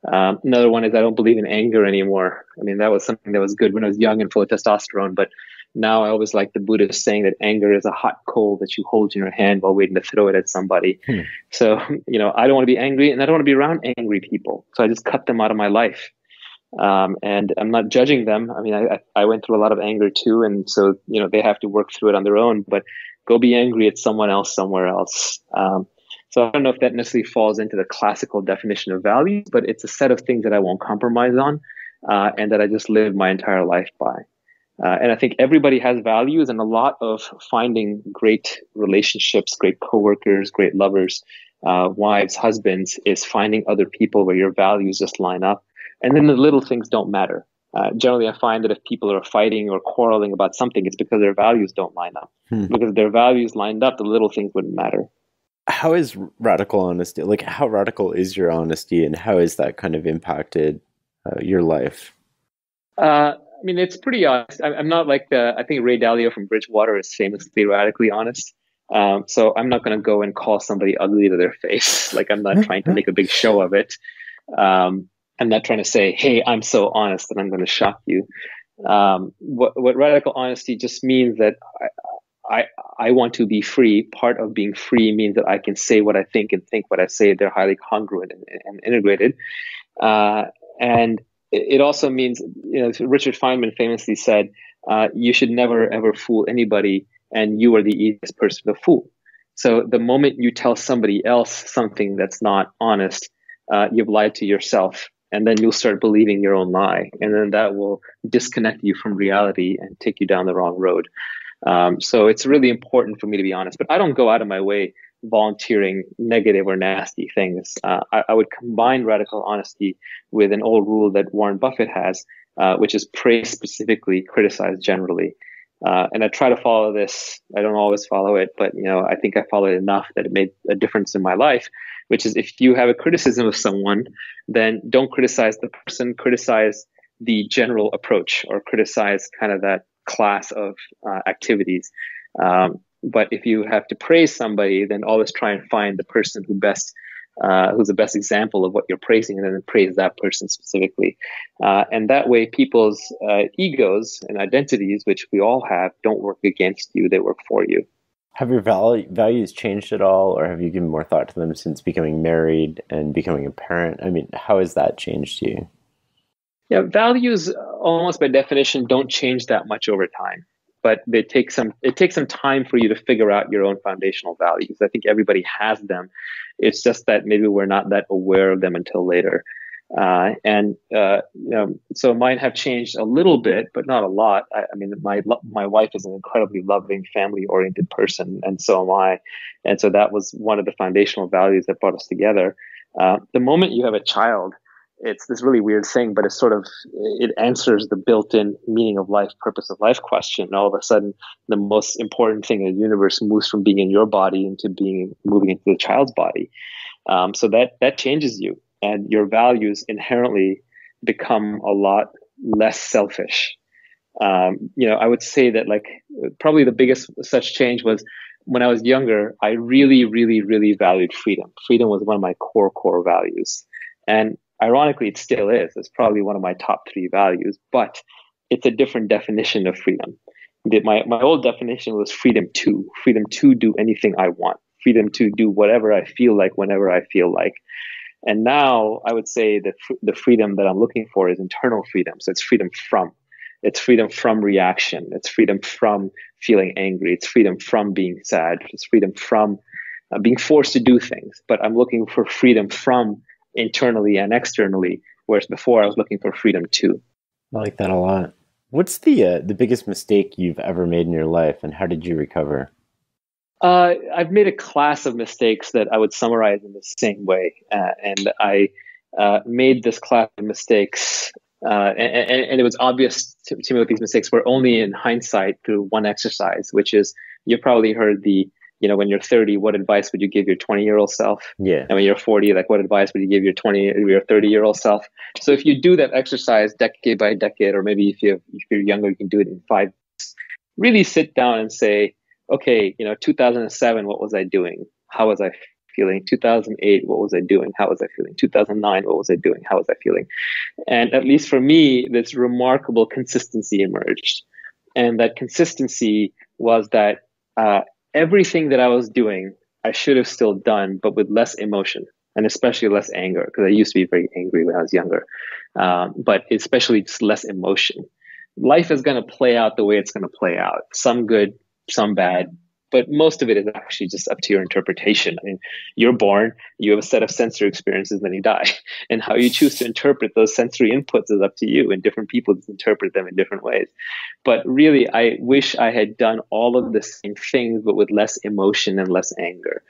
Another one is I don't believe in anger anymore. I mean, that was something that was good when I was young and full of testosterone, but now I always like the Buddhist saying that anger is a hot coal that you hold in your hand while waiting to throw it at somebody. So, I don't want to be angry and I don't want to be around angry people. So I just cut them out of my life. And I'm not judging them. I mean, I went through a lot of anger too. And so, they have to work through it on their own, but go be angry at someone else somewhere else. So I don't know if that necessarily falls into the classical definition of values, but it's a set of things that I won't compromise on, and that I just live my entire life by. And I think everybody has values, and a lot of finding great relationships, great coworkers, great lovers, wives, husbands, is finding other people where your values just line up. And then the little things don't matter. Generally, I find that if people are fighting or quarreling about something, it's because their values don't line up. Because if their values lined up, the little things wouldn't matter. How is radical honesty? Like, how radical is your honesty, and how has that kind of impacted your life? I mean, it's pretty honest. I'm not like I think Ray Dalio from Bridgewater is famously radically honest. So I'm not going to go and call somebody ugly to their face. Like, I'm not trying to make a big show of it. I'm not trying to say, hey, I'm so honest that I'm going to shock you. What radical honesty just means that I want to be free. Part of being free means that I can say what I think and think what I say. They're highly congruent and integrated. And it also means, Richard Feynman famously said, you should never, ever fool anybody, and you are the easiest person to fool. So the moment you tell somebody else something that's not honest, you've lied to yourself. And then you'll start believing your own lie. And then that will disconnect you from reality and take you down the wrong road. So it's really important for me to be honest, but I don't go out of my way volunteering negative or nasty things. I would combine radical honesty with an old rule that Warren Buffett has, which is praise specifically, criticize generally. And I try to follow this. I don't always follow it, but I think I follow it enough that it made a difference in my life, which is if you have a criticism of someone, then don't criticize the person, criticize the general approach, or criticize kind of that class of activities. But if you have to praise somebody, then always try and find the person who's the best example of what you're praising, and then praise that person specifically. And that way, people's egos and identities, which we all have, don't work against you; they work for you. Have your values changed at all, or have you given more thought to them since becoming married and becoming a parent? I mean, how has that changed you? Yeah, values almost by definition don't change that much over time, but it takes some time for you to figure out your own foundational values. I think everybody has them. It's just that maybe we're not that aware of them until later. So mine have changed a little bit, but not a lot. I mean, my wife is an incredibly loving, family-oriented person, and so am I. And so that was one of the foundational values that brought us together. The moment you have a child, it's this really weird thing, but it answers the built-in meaning of life, purpose of life question. And all of a sudden, the most important thing in the universe moves from being in your body into moving into the child's body. So that changes you, and your values inherently become a lot less selfish. I would say that probably the biggest such change was when I was younger. I really, really, really valued freedom. Freedom was one of my core values, and Ironically, it still is. It's probably one of my top three values, but it's a different definition of freedom. My old definition was freedom to do anything I want, freedom to do whatever I feel like whenever I feel like. And now I would say that the freedom that I'm looking for is internal freedom. So it's freedom from. It's freedom from reaction. It's freedom from feeling angry. It's freedom from being sad. It's freedom from being forced to do things. But I'm looking for freedom from internally and externally, whereas before I was looking for freedom to. I like that a lot. What's the biggest mistake you've ever made in your life, and how did you recover? I've made a class of mistakes that I would summarize in the same way. And I made this class of mistakes, and it was obvious to me what these mistakes were only in hindsight through one exercise, which is, you've probably heard when you're 30, what advice would you give your 20-year-old self? Yeah. And when you're 40, like, what advice would you give your 30-year-old self? So if you do that exercise decade by decade, or maybe if you're younger, you can do it in 5 years, really sit down and say, okay, 2007, what was I doing? How was I feeling? 2008, what was I doing? How was I feeling? 2009, what was I doing? How was I feeling? And at least for me, this remarkable consistency emerged. And that consistency was that everything that I was doing, I should have still done, but with less emotion, and especially less anger, because I used to be very angry when I was younger, but especially just less emotion. Life is going to play out the way it's going to play out. Some good, some bad, but most of it is actually just up to your interpretation. I mean, you're born, you have a set of sensory experiences, then you die. And how you choose to interpret those sensory inputs is up to you, and different people just interpret them in different ways. But really, I wish I had done all of the same things, but with less emotion and less anger.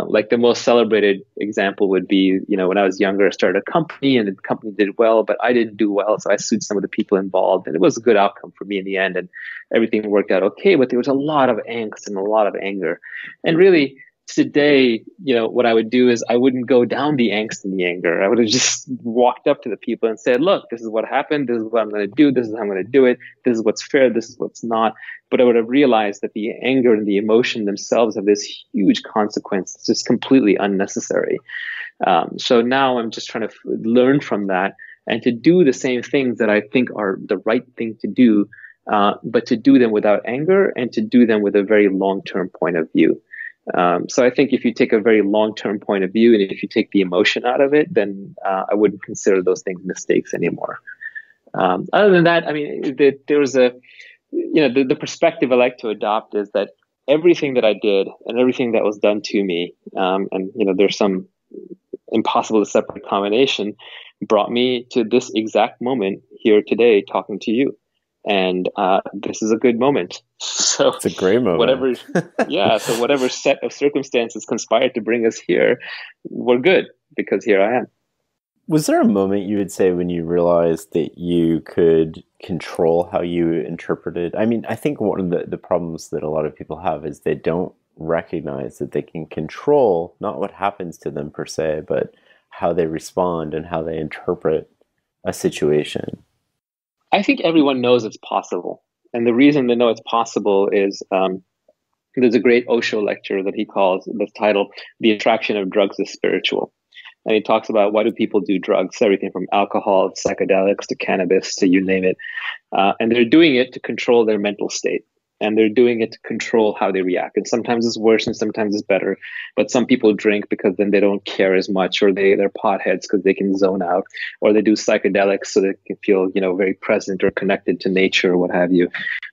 Like the most celebrated example would be, when I was younger, I started a company and the company did well, but I didn't do well. So I sued some of the people involved, and it was a good outcome for me in the end. And everything worked out okay, but there was a lot of angst and a lot of anger. And really, today, what I would do is I wouldn't go down the angst and the anger. I would have just walked up to the people and said, look, this is what happened. This is what I'm going to do. This is how I'm going to do it. This is what's fair. This is what's not. But I would have realized that the anger and the emotion themselves have this huge consequence. It's just completely unnecessary. So now I'm just trying to learn from that and to do the same things that I think are the right thing to do, but to do them without anger and to do them with a very long-term point of view. So I think if you take a very long-term point of view and if you take the emotion out of it, then I wouldn't consider those things mistakes anymore. Other than that, I mean, there was the perspective I like to adopt is that everything that I did and everything that was done to me, and there's some impossible to separate combination, brought me to this exact moment here today talking to you. And this is a good moment. So it's a great moment. So whatever set of circumstances conspired to bring us here, we're good because here I am. Was there a moment you would say when you realized that you could control how you interpreted? I mean, I think one of the problems that a lot of people have is they don't recognize that they can control not what happens to them per se, but how they respond and how they interpret a situation. I think everyone knows it's possible. And the reason they know it's possible is there's a great Osho lecture that he calls the title, The Attraction of Drugs is Spiritual. And he talks about why do people do drugs, everything from alcohol, psychedelics, to cannabis, to you name it. And they're doing it to control their mental state. And they're doing it to control how they react. And sometimes it's worse and sometimes it's better. But some people drink because then they don't care as much, or they're potheads because they can zone out, or they do psychedelics so they can feel, very present or connected to nature or what have you.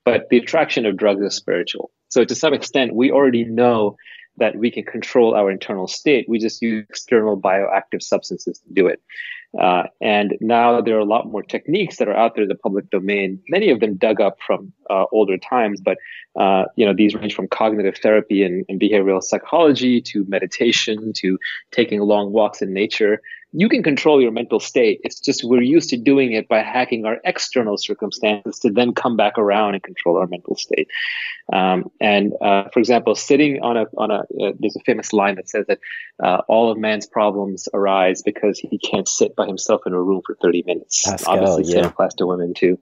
But the attraction of drugs is spiritual. So to some extent, we already know that we can control our internal state. We just use external bioactive substances to do it. And now there are a lot more techniques that are out there in the public domain, many of them dug up from older times, but these range from cognitive therapy and behavioral psychology to meditation to taking long walks in nature. You can control your mental state. It's just we're used to doing it by hacking our external circumstances to then come back around and control our mental state. For example, sitting on a there's a famous line that says that all of man's problems arise because he can't sit by himself in a room for 30 minutes. Pascal, obviously, same applies to women too.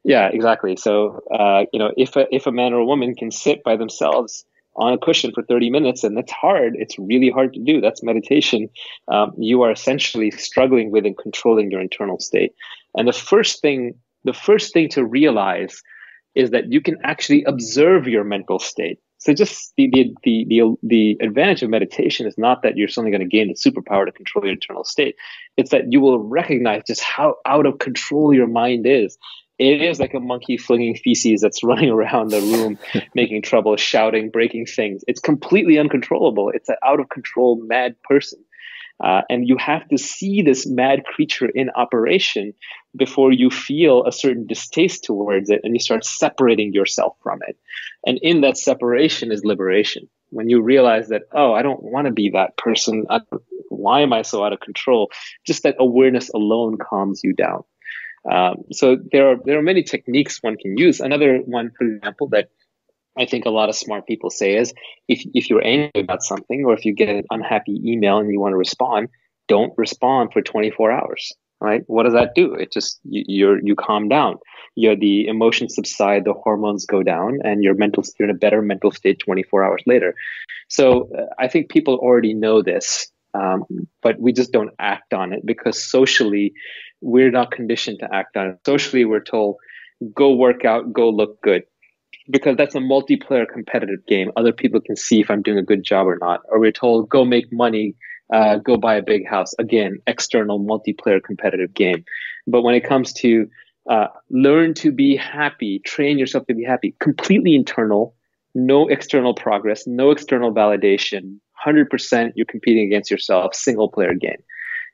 Yeah, exactly. So, if a man or a woman can sit by themselves on a cushion for 30 minutes. And that's hard. It's really hard to do. That's meditation. You are essentially struggling with and controlling your internal state. And the first thing to realize is that you can actually observe your mental state. So just the advantage of meditation is not that you're suddenly going to gain the superpower to control your internal state. It's that you will recognize just how out of control your mind is. It is like a monkey flinging feces that's running around the room, making trouble, shouting, breaking things. It's completely uncontrollable. It's an out of control, mad person. And you have to see this mad creature in operation before you feel a certain distaste towards it and you start separating yourself from it. And in that separation is liberation. When you realize that, oh, I don't want to be that person. Why am I so out of control? Just that awareness alone calms you down. So there are many techniques one can use. Another one, for example, that I think a lot of smart people say is if you're angry about something or if you get an unhappy email and you want to respond, don't respond for 24 hours, right? What does that do? It just, you calm down. The emotions subside, the hormones go down, and you're in a better mental state 24 hours later. So I think people already know this, but we just don't act on it because socially we're not conditioned to act on it. Socially, we're told, go work out, go look good. Because that's a multiplayer competitive game. Other people can see if I'm doing a good job or not. Or we're told, go make money, go buy a big house. Again, external multiplayer competitive game. But when it comes to learn to be happy, train yourself to be happy, completely internal, no external progress, no external validation, 100% you're competing against yourself, single player game.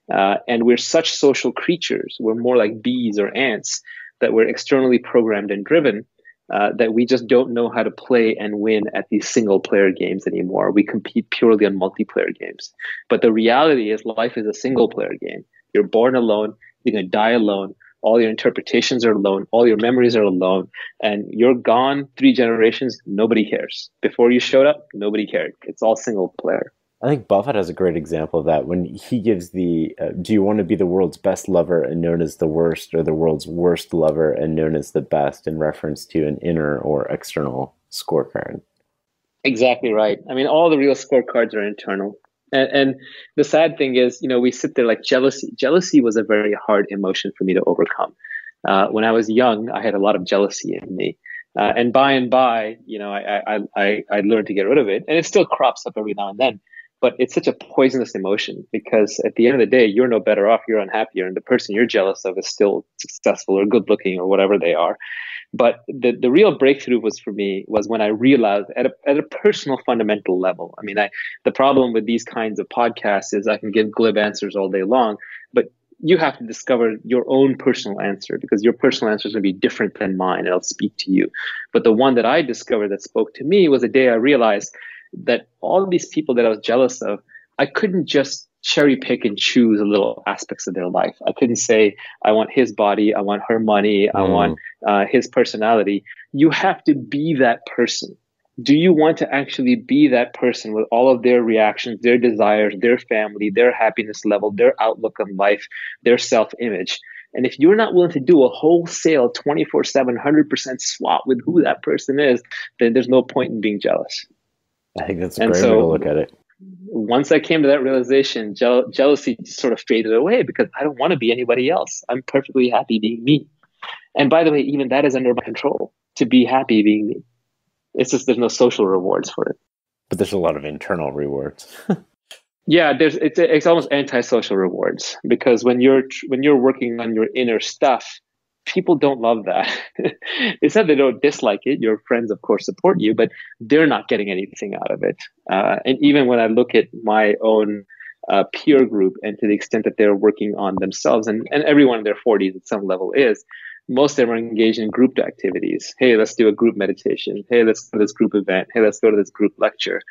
And we're such social creatures. We're more like bees or ants that we're externally programmed and driven. That we just don't know how to play and win at these single player games anymore. We compete purely on multiplayer games. But the reality is life is a single player game. You're born alone. You're going to die alone. All your interpretations are alone. All your memories are alone. And you're gone 3 generations. Nobody cares. Before you showed up, nobody cared. It's all single player. I think Buffett has a great example of that when he gives the, do you want to be the world's best lover and known as the worst, or the world's worst lover and known as the best, in reference to an inner or external scorecard? Exactly right. I mean, all the real scorecards are internal. And the sad thing is, we sit there like jealousy. Jealousy was a very hard emotion for me to overcome. When I was young, I had a lot of jealousy in me. And by, I learned to get rid of it. And it still crops up every now and then. But it's such a poisonous emotion because at the end of the day, you're no better off. You're unhappier. And the person you're jealous of is still successful or good looking or whatever they are. But the real breakthrough for me was when I realized at a personal fundamental level. I mean, the problem with these kinds of podcasts is I can give glib answers all day long, but you have to discover your own personal answer because your personal answer is going to be different than mine. And it'll speak to you. But the one that I discovered that spoke to me was the day I realized that all of these people that I was jealous of, I couldn't just cherry pick and choose little aspects of their life. I couldn't say, I want his body, I want her money, I want his personality. You have to be that person. Do you want to actually be that person with all of their reactions, their desires, their family, their happiness level, their outlook on life, their self-image? And if you're not willing to do a wholesale 24/7, 100% swap with who that person is, then there's no point in being jealous. I think that's a great way to look at it. Once I came to that realization, jealousy sort of faded away because I don't want to be anybody else. I'm perfectly happy being me. And by the way, even that is under my control, to be happy being me. It's just there's no social rewards for it. But there's a lot of internal rewards. Yeah, it's almost antisocial rewards because when you're working on your inner stuff, people don't love that. It's not they don't dislike it. Your friends, of course, support you, but they're not getting anything out of it. And even when I look at my own peer group and to the extent that they're working on themselves, and everyone in their 40s at some level is, most of them are engaged in group activities. Hey, let's do a group meditation. Hey, let's go to this group event. Hey, let's go to this group lecture.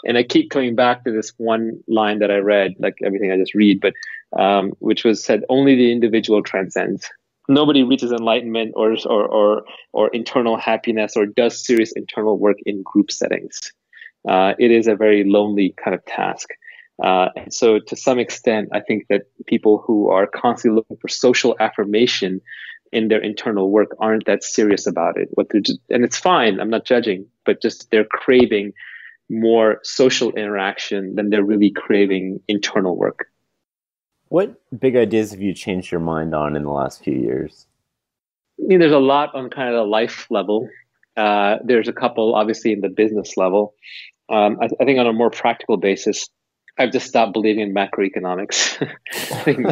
And I keep coming back to this one line that I read, like everything I just read, but which was said, only the individual transcends. Nobody reaches enlightenment or internal happiness or does serious internal work in group settings. It is a very lonely kind of task. And so to some extent, I think that people who are constantly looking for social affirmation in their internal work aren't that serious about it. And it's fine. I'm not judging, but just they're craving more social interaction than they're really craving internal work. What big ideas have you changed your mind on in the last few years? I mean, there's a lot on kind of the life level. There's a couple, obviously, in the business level. I think on a more practical basis, I've just stopped believing in macroeconomics. I think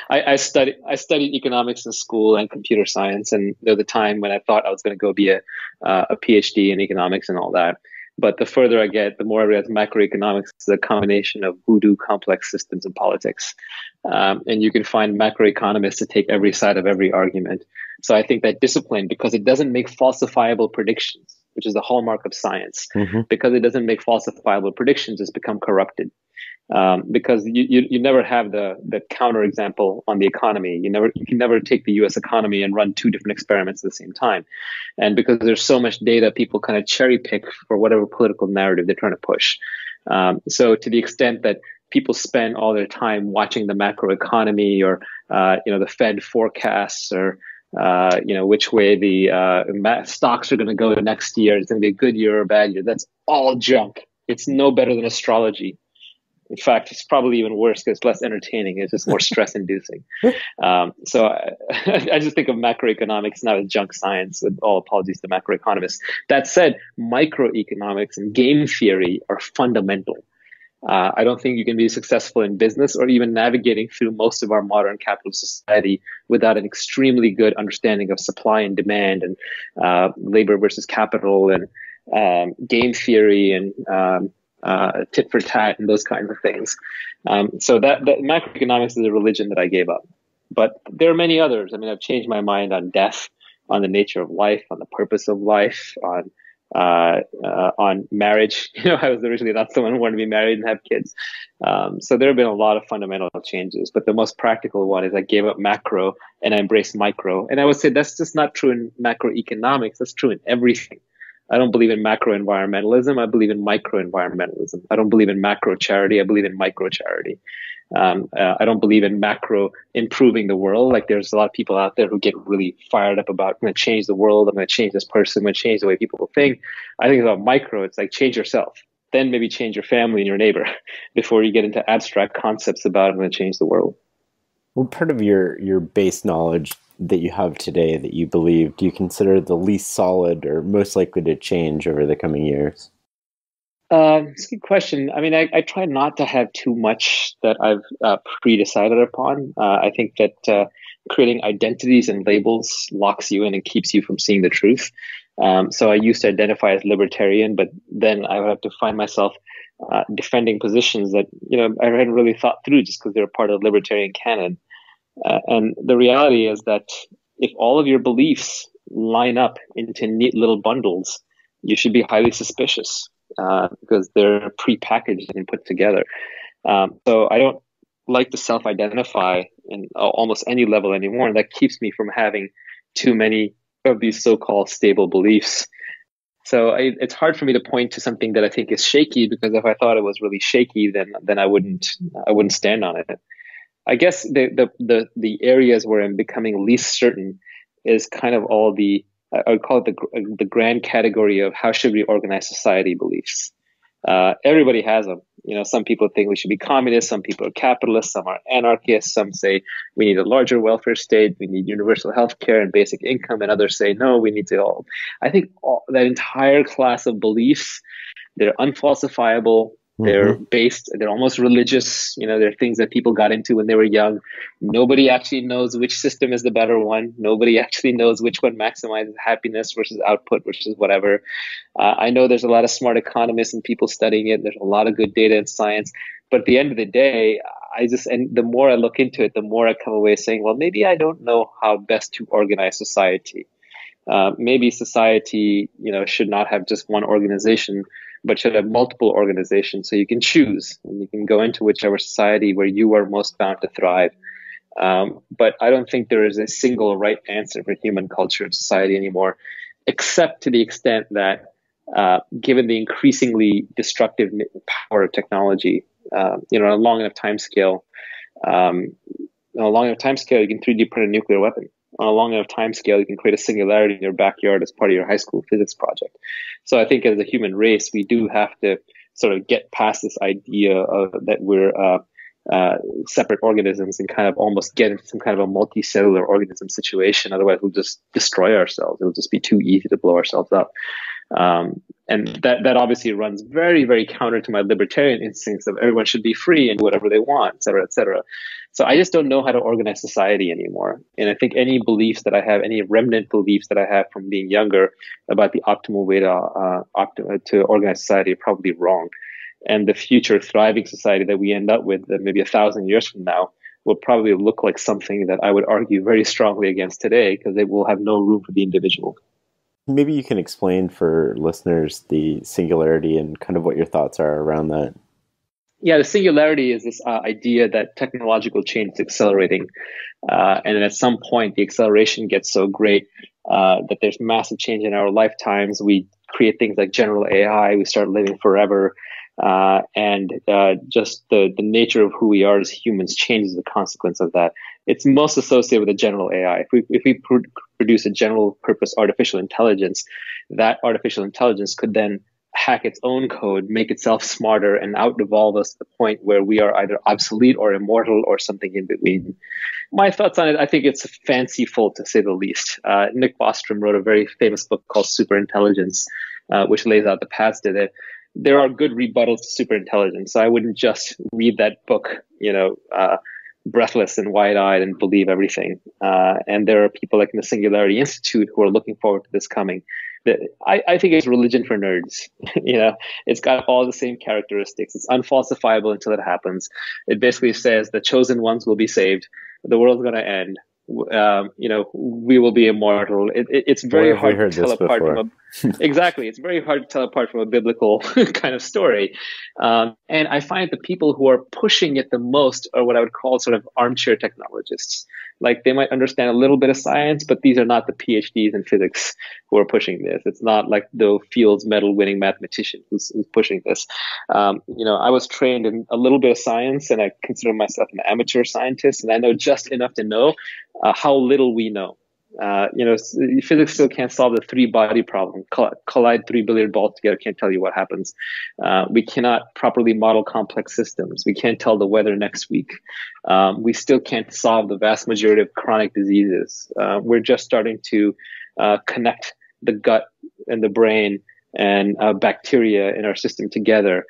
I studied economics in school and computer science, and there was a time when I thought I was going to go be a PhD in economics and all that. But the further I get, the more I realize macroeconomics is a combination of voodoo complex systems and politics. And you can find macroeconomists to take every side of every argument. So I think that discipline, because it doesn't make falsifiable predictions, which is the hallmark of science, because it doesn't make falsifiable predictions, it's become corrupted. Because you never have the counterexample on the economy. You can never take the U.S. economy and run two different experiments at the same time. And because there's so much data, people kind of cherry pick for whatever political narrative they're trying to push. So to the extent that people spend all their time watching the macroeconomy or the Fed forecasts or which way the stocks are going to go next year, it's going to be a good year or a bad year, that's all junk. It's no better than astrology. In fact, it's probably even worse because it's less entertaining. It's just more stress-inducing. So I just think of macroeconomics not as junk science, with all apologies to macroeconomists. That said, microeconomics and game theory are fundamental. I don't think you can be successful in business or even navigating through most of our modern capitalist society without an extremely good understanding of supply and demand and labor versus capital and game theory and tit for tat and those kinds of things. So that macroeconomics is a religion that I gave up. But there are many others. I mean, I've changed my mind on death, on the nature of life, on the purpose of life, on marriage. I was originally not someone who wanted to be married and have kids. So there have been a lot of fundamental changes. But the most practical one is I gave up macro and I embraced micro. And I would say that's just not true in macroeconomics. That's true in everything. I don't believe in macro environmentalism. I believe in micro environmentalism. I don't believe in macro charity. I believe in micro charity. I don't believe in macro improving the world. Like there's a lot of people out there who get really fired up about, I'm going to change the world. I'm going to change this person. I'm going to change the way people think. I think about micro. It's like change yourself, then maybe change your family and your neighbor before you get into abstract concepts about I'm going to change the world. What part of your base knowledge that you have today that you believe do you consider the least solid or most likely to change over the coming years? It's a good question. I mean, I try not to have too much that I've pre-decided upon. I think that creating identities and labels locks you in and keeps you from seeing the truth. So I used to identify as libertarian, but then I would have to find myself defending positions that I hadn't really thought through just because they're part of the libertarian canon. And the reality is that if all of your beliefs line up into neat little bundles, you should be highly suspicious because they're prepackaged and put together. So I don't like to self-identify in almost any level anymore, and that keeps me from having too many of these so-called stable beliefs. So it's hard for me to point to something that I think is shaky, because if I thought it was really shaky, then I wouldn't stand on it. I guess the areas where I'm becoming least certain is kind of all I would call it the grand category of how should we organize society beliefs. Everybody has them. Some people think we should be communists. Some people are capitalists. Some are anarchists. Some say we need a larger welfare state. We need universal health care and basic income. And others say, no, we need to all. I think that entire class of beliefs, they're unfalsifiable. They're based, they're almost religious. They're things that people got into when they were young. Nobody actually knows which system is the better one. Nobody actually knows which one maximizes happiness versus output versus whatever. I know there's a lot of smart economists and people studying it. There's a lot of good data and science. But at the end of the day, and the more I look into it, the more I come away saying, well, maybe I don't know how best to organize society. Maybe society, should not have just one organization, but should have multiple organizations, so you can choose and you can go into whichever society where you are most bound to thrive. But I don't think there is a single right answer for human culture and society anymore, except to the extent that given the increasingly destructive power of technology, on a long enough time scale, you can 3D print a nuclear weapon. on a long enough time scale, you can create a singularity in your backyard as part of your high school physics project. So I think as a human race, we do have to sort of get past this idea of that we're separate organisms and kind of almost get into some kind of a multicellular organism situation. Otherwise, we'll just destroy ourselves. It'll just be too easy to blow ourselves up. And that obviously runs very, very counter to my libertarian instincts of everyone should be free and do whatever they want, et cetera, et cetera. So I just don't know how to organize society anymore. And I think any beliefs that I have, any remnant beliefs that I have from being younger about the optimal way to organize society are probably wrong. And the future thriving society that we end up with maybe 1,000 years from now will probably look like something that I would argue very strongly against today, because it will have no room for the individual. Maybe you can explain for listeners the singularity and kind of what your thoughts are around that. Yeah, the singularity is this idea that technological change is accelerating. And then at some point, the acceleration gets so great that there's massive change in our lifetimes. We create things like general AI. We start living forever. And just the nature of who we are as humans changes as a consequence of that. It's most associated with a general AI. If we produce a general purpose artificial intelligence, that artificial intelligence could then hack its own code, make itself smarter, and out-evolve us to the point where we are either obsolete or immortal or something in between. My thoughts on it, I think it's fanciful to say the least. Nick Bostrom wrote a very famous book called Superintelligence, which lays out the paths to it. There are good rebuttals to superintelligence. So I wouldn't just read that book, breathless and wide-eyed and believe everything. And there are people like in the Singularity Institute who are looking forward to this coming. I think it's religion for nerds. It's got all the same characteristics. It's unfalsifiable until it happens. It basically says the chosen ones will be saved. The world's going to end. We will be immortal. It's very hard to tell apart from exactly. It's very hard to tell apart from a biblical kind of story. And I find the people who are pushing it the most are what I would call sort of armchair technologists. Like they might understand a little bit of science, but these are not the PhDs in physics who are pushing this. It's not like the Fields Medal winning mathematician who's pushing this. I was trained in a little bit of science, and I consider myself an amateur scientist, and I know just enough to know how little we know. Physics still can't solve the three-body problem. Collide 3 billion balls together, can't tell you what happens. We cannot properly model complex systems. We can't tell the weather next week. We still can't solve the vast majority of chronic diseases. We're just starting to connect the gut and the brain and bacteria in our system together.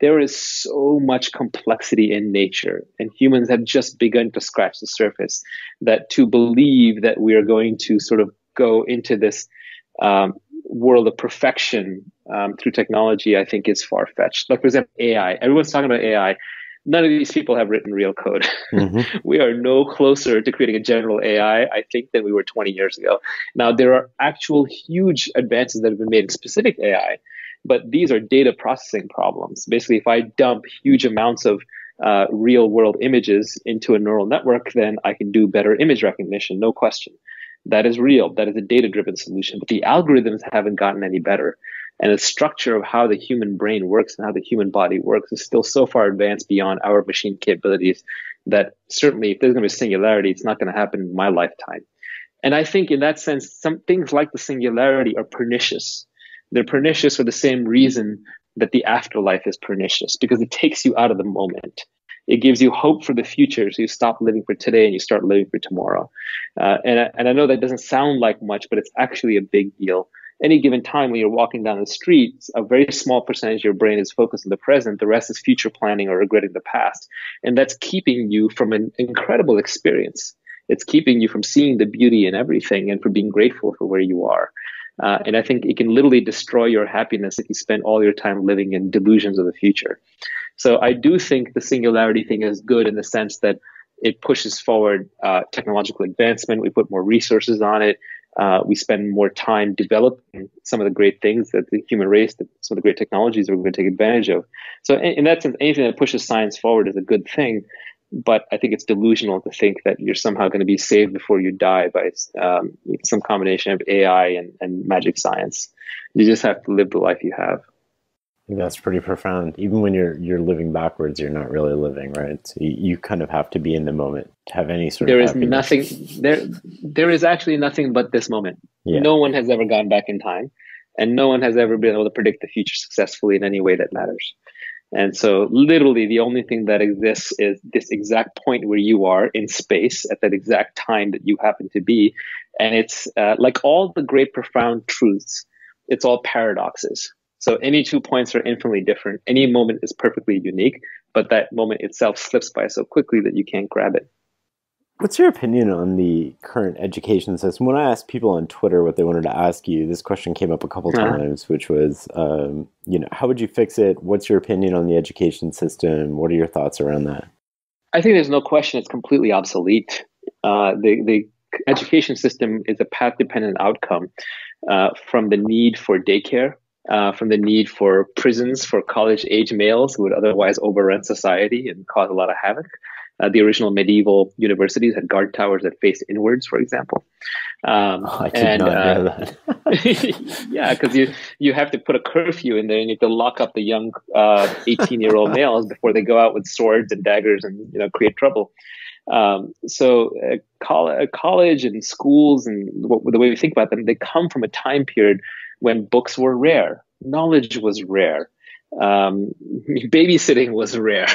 There is so much complexity in nature, and humans have just begun to scratch the surface. That to believe that we are going to sort of go into this world of perfection through technology, I think is far-fetched. Like, for example, AI. Everyone's talking about AI. None of these people have written real code. Mm-hmm. We are no closer to creating a general AI, I think, than we were 20 years ago. Now, there are actual huge advances that have been made in specific AI, but these are data processing problems. Basically, if I dump huge amounts of real world images into a neural network, then I can do better image recognition, no question. That is real. That is a data-driven solution. But the algorithms haven't gotten any better. And the structure of how the human brain works and how the human body works is still so far advanced beyond our machine capabilities that certainly if there's going to be a singularity, it's not going to happen in my lifetime. And I think in that sense, some things like the singularity are pernicious. They're pernicious for the same reason that the afterlife is pernicious, because it takes you out of the moment. It gives you hope for the future, so you stop living for today and you start living for tomorrow. And I know that doesn't sound like much, but it's actually a big deal. Any given time when you're walking down the street, a very small percentage of your brain is focused on the present. The rest is future planning or regretting the past. And that's keeping you from an incredible experience. It's keeping you from seeing the beauty in everything and from being grateful for where you are. And I think it can literally destroy your happiness if you spend all your time living in delusions of the future. So I do think the singularity thing is good in the sense that it pushes forward technological advancement. We put more resources on it. We spend more time developing some of the great things that the human race, some of the great technologies that we're going to take advantage of. So in that sense, anything that pushes science forward is a good thing. But I think it's delusional to think that you're somehow going to be saved before you die by some combination of AI and magic science. You just have to live the life you have. That's pretty profound. Even when you're living backwards, you're not really living, right? So you kind of have to be in the moment to have any sort of There is happiness. nothing there is actually nothing but this moment. Yeah. No one has ever gone back in time, and no one has ever been able to predict the future successfully in any way that matters. And so literally the only thing that exists is this exact point where you are in space at that exact time that you happen to be. And it's like all the great profound truths, it's all paradoxes. So any 2 points are infinitely different. Any moment is perfectly unique, but that moment itself slips by so quickly that you can't grab it. What's your opinion on the current education system? When I asked people on Twitter what they wanted to ask you, this question came up a couple Uh, times, which was, how would you fix it? What's your opinion on the education system? What are your thoughts around that? I think there's no question it's completely obsolete. The education system is a path dependent outcome from the need for daycare, from the need for prisons for college age males who would otherwise overrun society and cause a lot of havoc. The original medieval universities had guard towers that faced inwards, for example. Oh, I did And not know that. yeah, because you have to put a curfew in there, and you have to lock up the young 18-year-old males before they go out with swords and daggers and create trouble. College and schools and the way we think about them, they come from a time period when books were rare, knowledge was rare, babysitting was rare,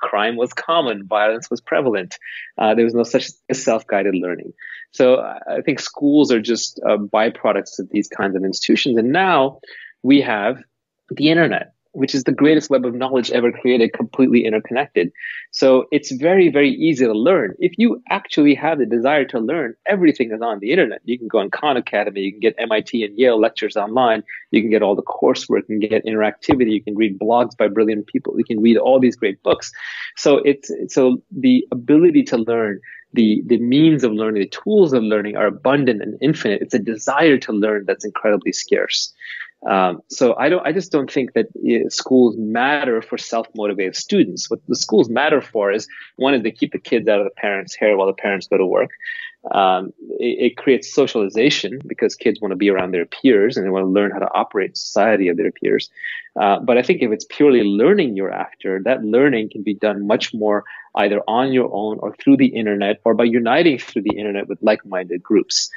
crime was common, violence was prevalent. There was no such thing as self-guided learning. So I think schools are just byproducts of these kinds of institutions. And now we have the internet, which is the greatest web of knowledge ever created, completely interconnected. So it's very, very easy to learn. If you actually have the desire to learn, everything is on the internet. You can go on Khan Academy, you can get MIT and Yale lectures online, you can get all the coursework, you can get interactivity, you can read blogs by brilliant people, you can read all these great books. So the ability to learn, the means of learning, the tools of learning are abundant and infinite. It's a desire to learn that's incredibly scarce. So I just don't think that schools matter for self-motivated students. What the schools matter for is, one is they keep the kids out of the parents' hair while the parents go to work. It creates socialization because kids want to be around their peers and they want to learn how to operate in society of their peers. But I think if it's purely learning you're after, that learning can be done much more either on your own or through the internet or by uniting through the internet with like-minded groups.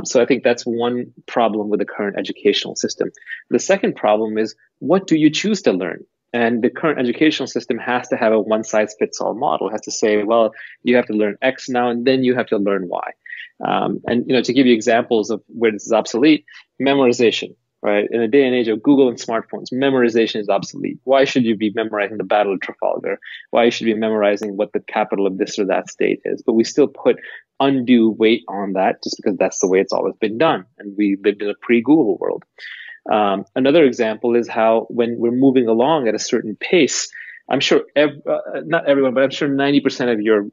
So I think that's one problem with the current educational system. The second problem is, what do you choose to learn? And the current educational system has to have a one-size-fits-all model. It has to say, well, you have to learn X now, and then you have to learn Y. And to give you examples of where this is obsolete, memorization. Right. In the day and age of Google and smartphones, memorization is obsolete. Why should you be memorizing the Battle of Trafalgar? Why should you be memorizing what the capital of this or that state is? But we still put undue weight on that just because that's the way it's always been done. And we lived in a pre-Google world. Another example is how when we're moving along at a certain pace, I'm sure not everyone, but I'm sure 90% of your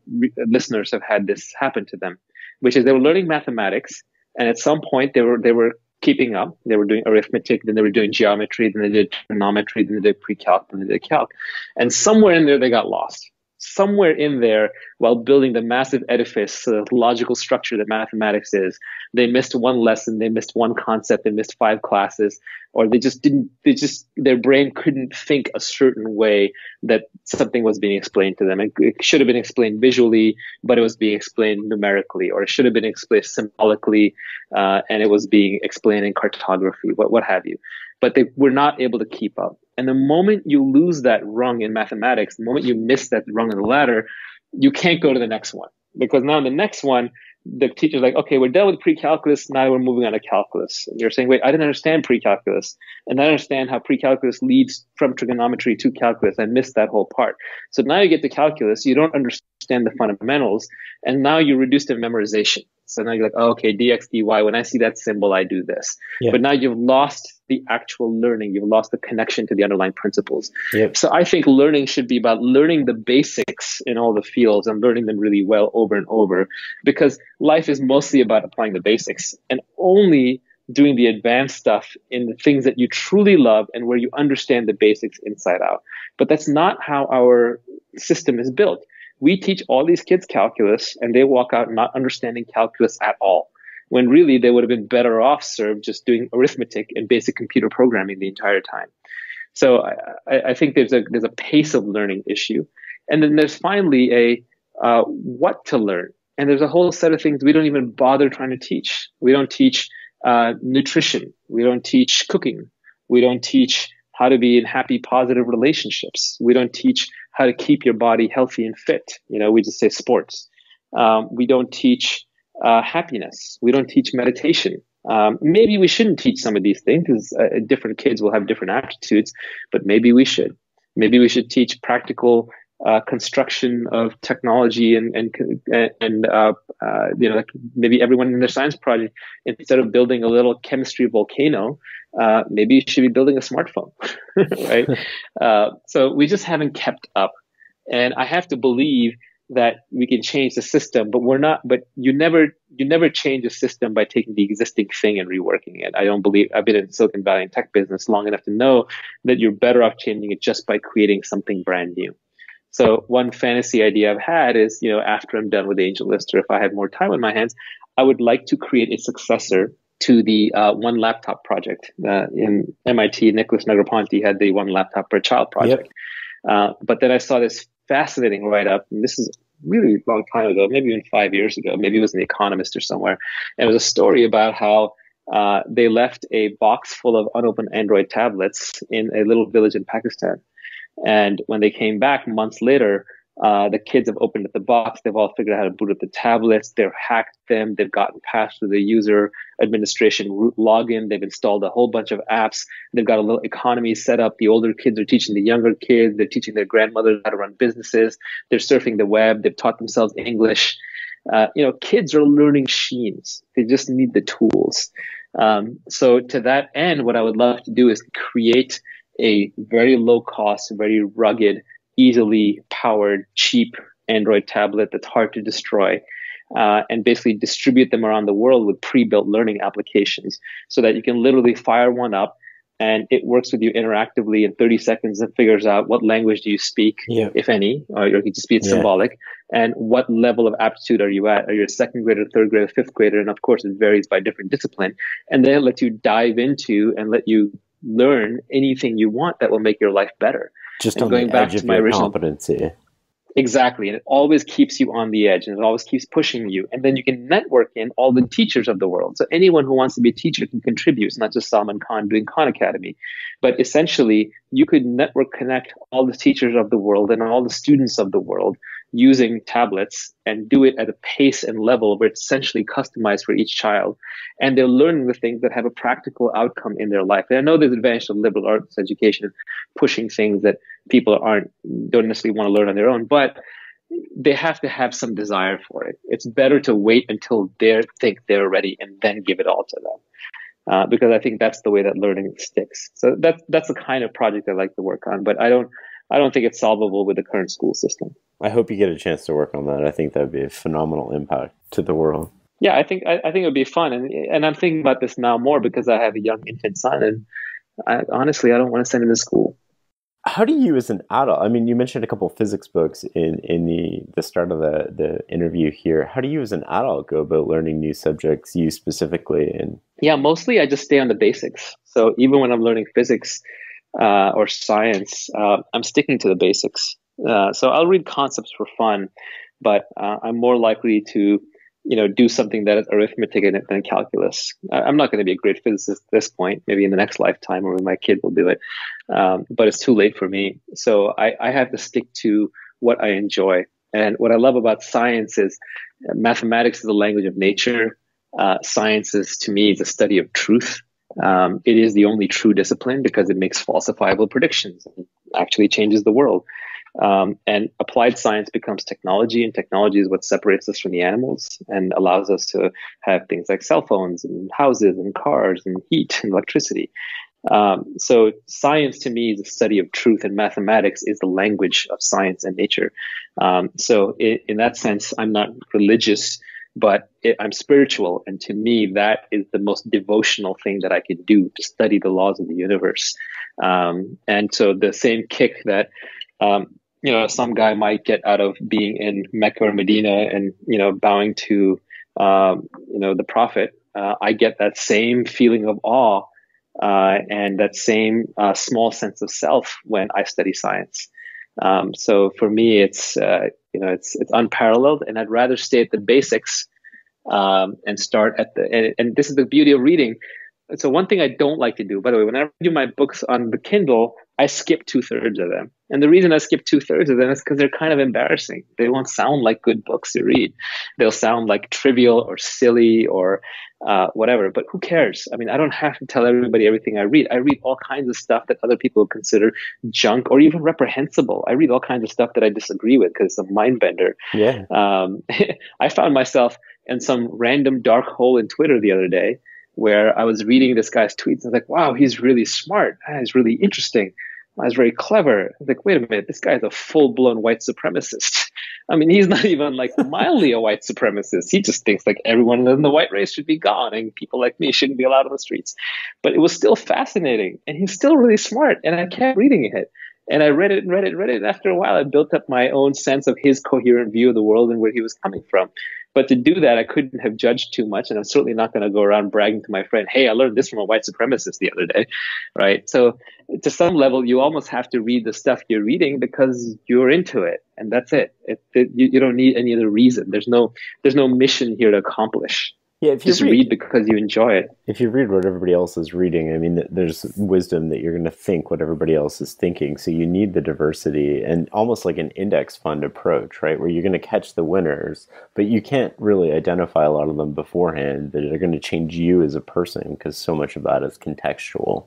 listeners have had this happen to them, which is they were learning mathematics, and at some point they were keeping up. They were doing arithmetic, then they were doing geometry, then they did trigonometry, then they did pre-calc, then they did calc. And somewhere in there, they got lost. Somewhere in there, while building the massive edifice, the logical structure that mathematics is, they missed one lesson, they missed one concept, they missed 5 classes, or their brain couldn't think a certain way that something was being explained to them. It should have been explained visually, but it was being explained numerically, or it should have been explained symbolically, and it was being explained in cartography, what have you. But they were not able to keep up. And the moment you lose that rung in mathematics, the moment you miss that rung in the ladder, you can't go to the next one. Because now in the next one, the teacher's like, okay, we're done with pre-calculus, now we're moving on to calculus. And you're saying, wait, I didn't understand pre-calculus. And I understand how pre-calculus leads from trigonometry to calculus. I missed that whole part. So now you get to calculus, you don't understand the fundamentals, and now you reduce to memorization. So now you're like, oh, okay, dx, dy, when I see that symbol, I do this. Yeah. But now you've lost the actual learning. You've lost the connection to the underlying principles. Yep. So I think learning should be about learning the basics in all the fields and learning them really well over and over, because life is mostly about applying the basics and only doing the advanced stuff in the things that you truly love and where you understand the basics inside out. But that's not how our system is built. We teach all these kids calculus and they walk out not understanding calculus at all, when really they would have been better off served just doing arithmetic and basic computer programming the entire time. So I think there's a pace of learning issue, and then there's finally a what to learn, and there's a whole set of things we don't even bother trying to teach. We don't teach nutrition. We don't teach cooking. We don't teach how to be in happy, positive relationships. We don't teach how to keep your body healthy and fit. We just say sports. We don't teach happiness. We don't teach meditation. Maybe we shouldn't teach some of these things because different kids will have different aptitudes, but maybe we should. Maybe we should teach practical construction of technology like maybe everyone in their science project, instead of building a little chemistry volcano, maybe you should be building a smartphone, right? So we just haven't kept up, and I have to believe that we can change the system, but we're not. But you never change a system by taking the existing thing and reworking it. I don't believe. I've been in Silicon Valley and tech business long enough to know that you're better off changing it just by creating something brand new. So one fantasy idea I've had is, after I'm done with AngelList, or if I have more time on my hands, I would like to create a successor to the one laptop project. In MIT, Nicholas Negroponte had the one laptop per child project. Yep. But then I saw this fascinating write-up, and this is really a long time ago, maybe even 5 years ago. Maybe it was in The Economist or somewhere. And it was a story about how they left a box full of unopened Android tablets in a little village in Pakistan. And when they came back months later, the kids have opened up the box. They've all figured out how to boot up the tablets. They've hacked them. They've gotten past the user administration root login. They've installed a whole bunch of apps. They've got a little economy set up. The older kids are teaching the younger kids. They're teaching their grandmothers how to run businesses. They're surfing the web. They've taught themselves English. Kids are learning machines. They just need the tools. So to that end, what I would love to do is create a very low cost, very rugged, easily powered, cheap Android tablet that's hard to destroy, and basically distribute them around the world with pre-built learning applications so that you can literally fire one up and it works with you interactively in 30 seconds and figures out what language do you speak, if any, or you can just be symbolic, and what level of aptitude are you at? Are you a second grader, third grader, fifth grader? And of course, it varies by different discipline. And then it lets you dive into and let you learn anything you want that will make your life better. Just and on going the back edge to of my your original competency. Exactly. And it always keeps you on the edge, and it always keeps pushing you. And then you can network in all the teachers of the world. So anyone who wants to be a teacher can contribute. It's not just Salman Khan doing Khan Academy, but essentially you could network connect all the teachers of the world and all the students of the world using tablets and do it at a pace and level where it's essentially customized for each child. And they're learning the things that have a practical outcome in their life. And I know there's advantage of liberal arts education, pushing things that people don't necessarily want to learn on their own, but they have to have some desire for it. It's better to wait until they think they're ready and then give it all to them. Because I think that's the way that learning sticks. So that's the kind of project I like to work on, but I don't think it's solvable with the current school system. I hope you get a chance to work on that. I think that'd be a phenomenal impact to the world. Yeah, I think it would be fun, and I'm thinking about this now more because I have a young infant son, and honestly, I don't want to send him to school. How do you, as an adult, I mean, you mentioned a couple of physics books in the start of the interview here. How do you, as an adult, go about learning new subjects, you specifically? Yeah, mostly I just stay on the basics. So even when I'm learning physics or science, I'm sticking to the basics. So I'll read concepts for fun, but I'm more likely to do something that is arithmetic than calculus. I'm not going to be a great physicist at this point, maybe in the next lifetime or when my kid will do it. But it's too late for me. So I have to stick to what I enjoy. And what I love about science is mathematics is the language of nature. Science is, to me, the study of truth. It is the only true discipline because it makes falsifiable predictions and actually changes the world. And applied science becomes technology, and technology is what separates us from the animals and allows us to have things like cell phones and houses and cars and heat and electricity. So science to me is the study of truth, and mathematics is the language of science and nature. So in that sense, I'm not religious, but I'm spiritual. And to me, that is the most devotional thing that I could do, to study the laws of the universe. And so the same kick that some guy might get out of being in Mecca or Medina and, bowing to, the prophet. I get that same feeling of awe and that same small sense of self when I study science. So for me, it's unparalleled, and I'd rather stay at the basics and start at and this is the beauty of reading. So one thing I don't like to do, by the way, when I do my books on the Kindle, I skip 2/3 of them. And the reason I skip 2/3 of them is because they're kind of embarrassing. They won't sound like good books to read. They'll sound like trivial or silly or whatever. But who cares? I mean, I don't have to tell everybody everything I read. I read all kinds of stuff that other people consider junk or even reprehensible. I read all kinds of stuff that I disagree with because it's a mind bender. Yeah. I found myself in some random dark hole in Twitter the other day where I was reading this guy's tweets. And I was like, wow, he's really smart. He's really interesting. He's very clever. I was like, wait a minute, this guy is a full-blown white supremacist. I mean, he's not even like mildly a white supremacist. He just thinks like everyone in the white race should be gone and people like me shouldn't be allowed on the streets. But it was still fascinating, and he's still really smart, and I kept reading it. And I read it and read it and read it. And after a while, I built up my own sense of his coherent view of the world and where he was coming from. But to do that, I couldn't have judged too much. And I'm certainly not going to go around bragging to my friend, hey, I learned this from a white supremacist the other day, right? So to some level, you almost have to read the stuff you're reading because you're into it. And that's it. You don't need any other reason. There's no mission here to accomplish. Yeah, if you just read because you enjoy it. If you read what everybody else is reading, I mean, there's wisdom that you're going to think what everybody else is thinking. So you need the diversity and almost like an index fund approach, right? Where you're going to catch the winners, but you can't really identify a lot of them beforehand that are going to change you as a person because so much of that is contextual.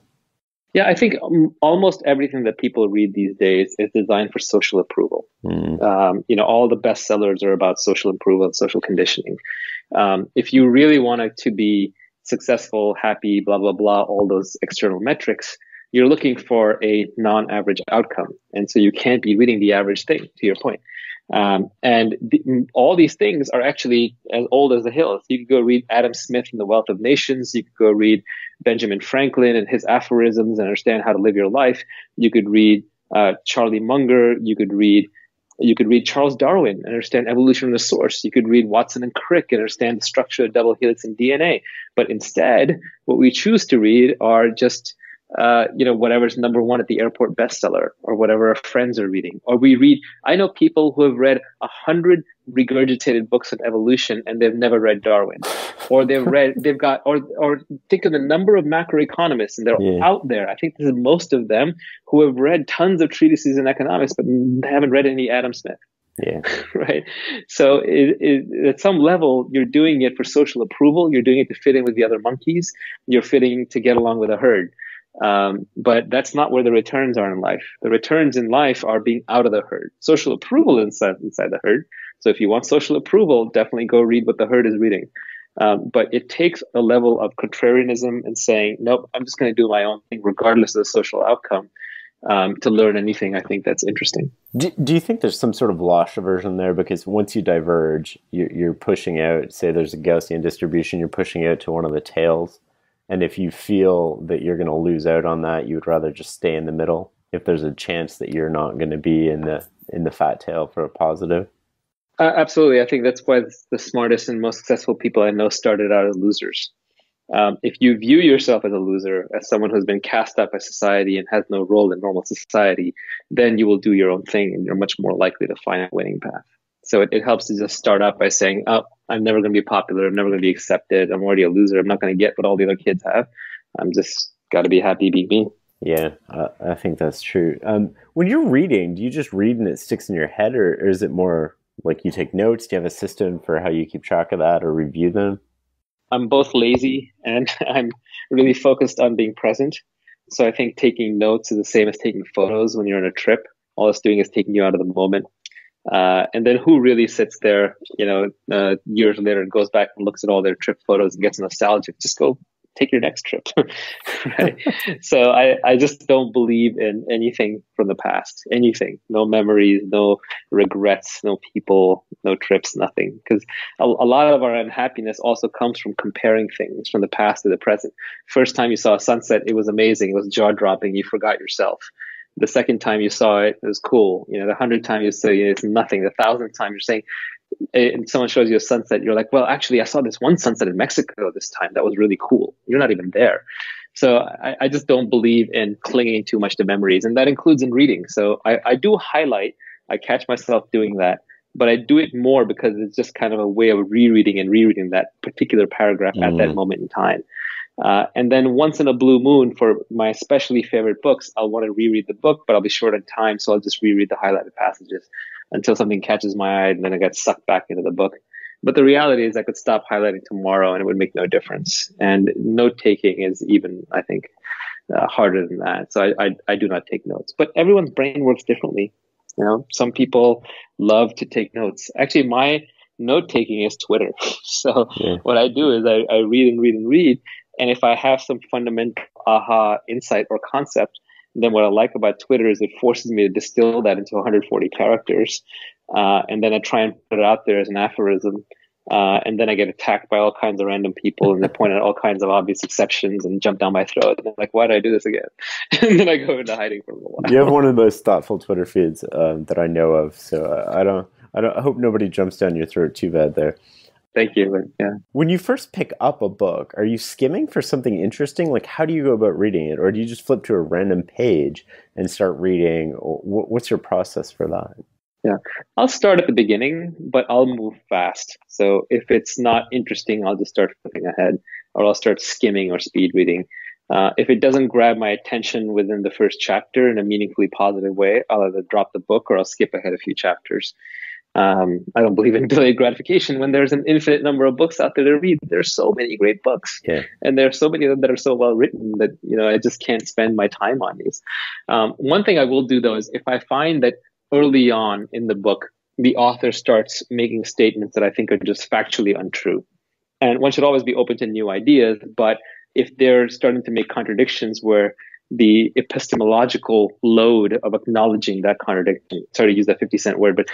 Yeah, I think almost everything that people read these days is designed for social approval. All the bestsellers are about social approval and social conditioning. If you really wanted to be successful, happy, blah, blah, blah, all those external metrics, you're looking for a non-average outcome. And so you can't be reading the average thing, to your point. All these things are actually as old as the hills. You could go read Adam Smith and The Wealth of Nations. You could go read Benjamin Franklin and his aphorisms and understand how to live your life. You could read Charlie Munger. You could read Charles Darwin and understand evolution from the source. You could read Watson and Crick and understand the structure of double helix in DNA. But instead, what we choose to read are just whatever's number one at the airport bestseller or whatever our friends are reading. Or I know people who have read 100 regurgitated books on evolution and they've never read Darwin. Or or think of the number of macroeconomists, and they're out there. I think this is most of them who have read tons of treatises in economics, but haven't read any Adam Smith. Yeah. Right. So at some level, you're doing it for social approval. You're doing it to fit in with the other monkeys. You're fitting to get along with a herd. But that's not where the returns are in life. The returns in life are being out of the herd. Social approval inside the herd. So if you want social approval, definitely go read what the herd is reading. But it takes a level of contrarianism and saying, nope, I'm just going to do my own thing regardless of the social outcome to learn anything I think that's interesting. Do you think there's some sort of loss aversion there? Because once you diverge, you're pushing out, say there's a Gaussian distribution, you're pushing out to one of the tails. And if you feel that you're going to lose out on that, you would rather just stay in the middle if there's a chance that you're not going to be in the fat tail for a positive. Absolutely. I think that's why the smartest and most successful people I know started out as losers. If you view yourself as a loser, as someone who's been cast out by society and has no role in normal society, then you will do your own thing and you're much more likely to find a winning path. So it helps to just start out by saying, oh, I'm never going to be popular. I'm never going to be accepted. I'm already a loser. I'm not going to get what all the other kids have. I'm just got to be happy being me. Yeah, I think that's true. When you're reading, do you just read and it sticks in your head, or is it more like you take notes? Do you have a system for how you keep track of that or review them? I'm both lazy and I'm really focused on being present. So I think taking notes is the same as taking photos when you're on a trip. All it's doing is taking you out of the moment. And then who really sits there, years later and goes back and looks at all their trip photos and gets nostalgic? Just go take your next trip. Right? So I just don't believe in anything from the past, anything, no memories, no regrets, no people, no trips, nothing. Because a lot of our unhappiness also comes from comparing things from the past to the present. First time you saw a sunset, it was amazing. It was jaw dropping. You forgot yourself. The second time you saw it, it was cool. The 100th time you saw it, it's nothing. The 1,000th time you're saying, and someone shows you a sunset, you're like, well, actually, I saw this one sunset in Mexico this time. That was really cool. You're not even there. So I just don't believe in clinging too much to memories, and that includes in reading. So I do highlight. I catch myself doing that, but I do it more because it's just kind of a way of rereading that particular paragraph at that moment in time. And then once in a blue moon, for my especially favorite books, I'll want to reread the book, but I'll be short on time, so I'll just reread the highlighted passages until something catches my eye, and then I get sucked back into the book. But the reality is I could stop highlighting tomorrow and it would make no difference. And note taking is even, I think, harder than that. So I do not take notes. But everyone's brain works differently. You know, some people love to take notes. Actually, my note taking is Twitter. So what I do is I read and read and read. And if I have some fundamental aha insight or concept, then what I like about Twitter is it forces me to distill that into 140 characters. And then I try and put it out there as an aphorism. And then I get attacked by all kinds of random people, and they point out all kinds of obvious exceptions and jump down my throat. And I'm like, why did I do this again? And then I go into hiding for a little while. You have one of the most thoughtful Twitter feeds that I know of. So I hope nobody jumps down your throat too bad there. Thank you. But yeah. When you first pick up a book, are you skimming for something interesting? Like, how do you go about reading it? Or do you just flip to a random page and start reading? Or what's your process for that? Yeah, I'll start at the beginning, but I'll move fast. So if it's not interesting, I'll just start flipping ahead, or I'll start skimming or speed reading. If it doesn't grab my attention within the first chapter in a meaningfully positive way, I'll either drop the book or I'll skip ahead a few chapters. I don't believe in delayed gratification when there's an infinite number of books out there to read. There's so many great books, and there are so many of them that are so well written that, you know, I just can't spend my time on these. One thing I will do though is if I find that early on in the book, the author starts making statements that I think are just factually untrue. And one should always be open to new ideas, but if they're starting to make contradictions where the epistemological load of acknowledging that contradiction, sorry to use that 50-cent word, but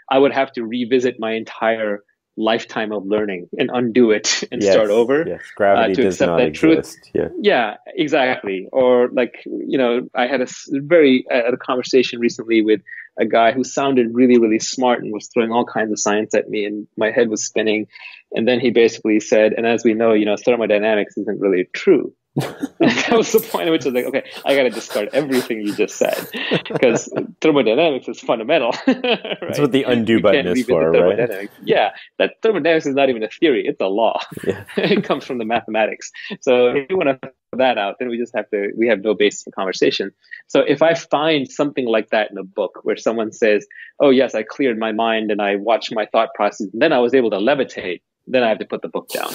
I would have to revisit my entire lifetime of learning and undo it and start over. Yes, gravity to does accept not that exist. Truth. Yeah, exactly. Or like, you know, I had a conversation recently with a guy who sounded really, really smart and was throwing all kinds of science at me, and my head was spinning. And then he basically said, and as we know, you know, thermodynamics isn't really true. And that was the point at which I was like, okay, I got to discard everything you just said, because thermodynamics is fundamental. Right? That's what the undo button is for, right? Yeah, that thermodynamics is not even a theory; it's a law. Yeah. It comes from the mathematics. So if you want to throw that out, then we have no basis for conversation. So if I find something like that in a book where someone says, "Oh yes, I cleared my mind and I watched my thought process, and then I was able to levitate," then I have to put the book down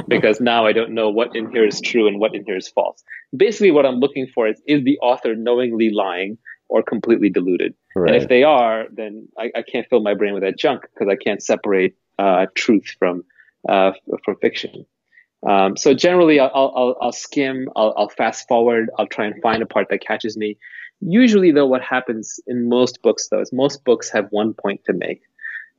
because now I don't know what in here is true and what in here is false. Basically, what I'm looking for is the author knowingly lying or completely deluded? Right. And if they are, then I can't fill my brain with that junk because I can't separate truth from fiction. So generally, I'll skim, I'll fast forward, I'll try and find a part that catches me. Usually, though, what happens in most books, though, is most books have one point to make.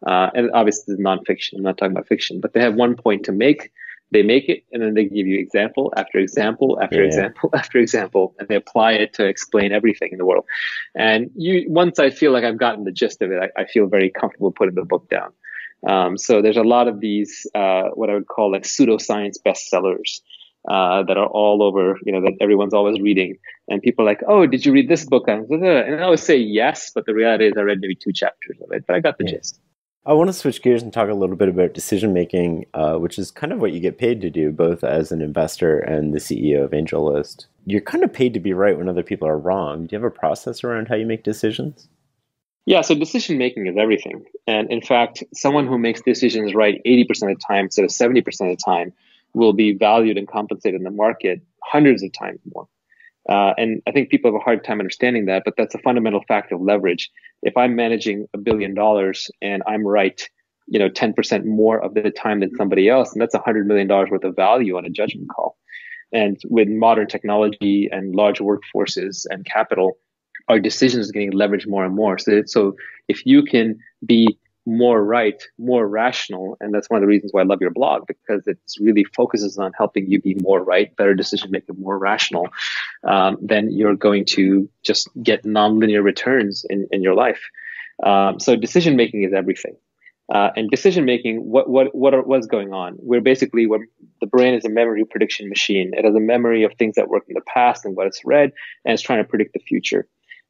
And obviously, this is nonfiction. I'm not talking about fiction, but they have one point to make. They make it, and then they give you example after example after example after example, and they apply it to explain everything in the world. And once I feel like I've gotten the gist of it, I feel very comfortable putting the book down. So there's a lot of these, what I would call like pseudoscience bestsellers that are all over, you know, that everyone's always reading. And people are like, "Oh, did you read this book?" And I always say yes, but the reality is I read maybe 2 chapters of it, but I got the gist. I want to switch gears and talk a little bit about decision making, which is kind of what you get paid to do, both as an investor and the CEO of AngelList. You're kind of paid to be right when other people are wrong. Do you have a process around how you make decisions? Yeah, so decision making is everything. And in fact, someone who makes decisions right 80% of the time instead of 70% of the time will be valued and compensated in the market hundreds of times more. And I think people have a hard time understanding that, but that's a fundamental fact of leverage. If I'm managing $1 billion and I'm right, 10% more of the time than somebody else, and that's $100 million worth of value on a judgment call. And with modern technology and large workforces and capital, our decisions are getting leveraged more and more. So if you can be more right, more rational, and that's one of the reasons why I love your blog, because it really focuses on helping you be more right, better decision making, more rational, then you're going to just get nonlinear returns in your life. So decision making is everything. And decision making, what's going on? The brain is a memory prediction machine. It has a memory of things that worked in the past and what it's read, and it's trying to predict the future.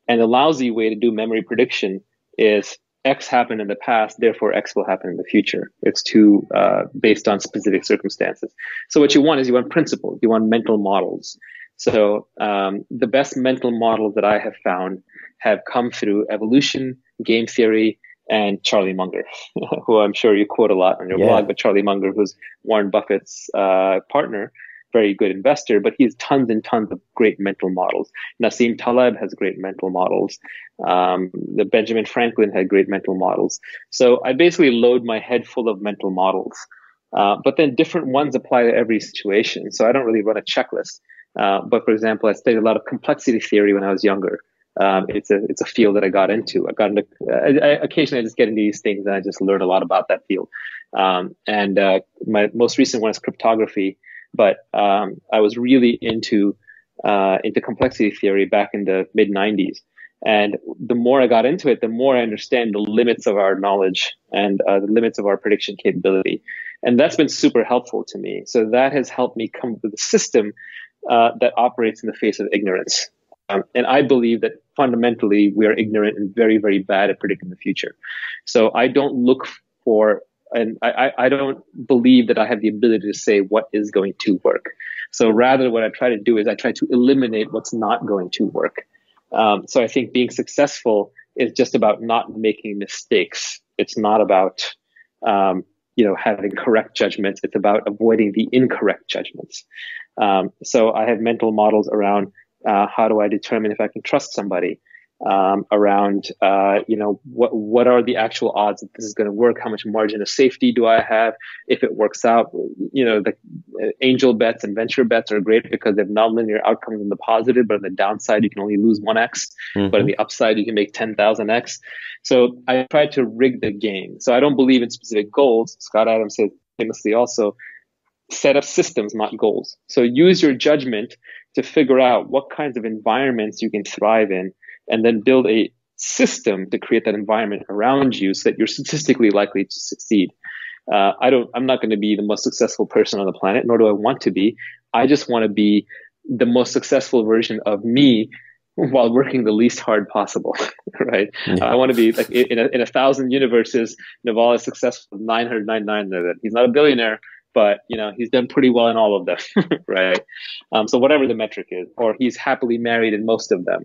And the lousy way to do memory prediction is X happened in the past, therefore X will happen in the future. It's too based on specific circumstances. So what you want principles. You want mental models. So the best mental models that I have found have come through evolution, game theory, and Charlie Munger, who I'm sure you quote a lot on your blog. But Charlie Munger, who's Warren Buffett's partner, very good investor, but he has tons and tons of great mental models. Nassim Taleb has great mental models. The Benjamin Franklin had great mental models. So I basically load my head full of mental models, but then different ones apply to every situation. So I don't really run a checklist. But for example, I studied a lot of complexity theory when I was younger. It's a field that I got into. Occasionally I just get into these things and I just learn a lot about that field. My most recent one is cryptography. But I was really into complexity theory back in the mid 90s. And the more I got into it, the more I understand the limits of our knowledge and the limits of our prediction capability. And that's been super helpful to me. So that has helped me come up with a system that operates in the face of ignorance. And I believe that fundamentally we are ignorant and very, very bad at predicting the future. So I don't look for and I don't believe that I have the ability to say what is going to work. So rather what I try to do is I try to eliminate what's not going to work. So I think being successful is just about not making mistakes. It's not about, having correct judgments. It's about avoiding the incorrect judgments. So I have mental models around how do I determine if I can trust somebody? Around, what are the actual odds that this is going to work? How much margin of safety do I have? If it works out, the angel bets and venture bets are great because they have nonlinear outcomes in the positive, but on the downside, you can only lose 1x, but on the upside, you can make 10,000x. So I try to rig the game. So I don't believe in specific goals. Scott Adams said famously also, set up systems, not goals. So use your judgment to figure out what kinds of environments you can thrive in, and then build a system to create that environment around you so that you're statistically likely to succeed. I'm not going to be the most successful person on the planet, nor do I want to be. I just want to be the most successful version of me while working the least hard possible, right? Yeah. I want to be like in 1,000 universes, Naval is successful 999 of it. He's not a billionaire, but he's done pretty well in all of them, right? So whatever the metric is, or he's happily married in most of them.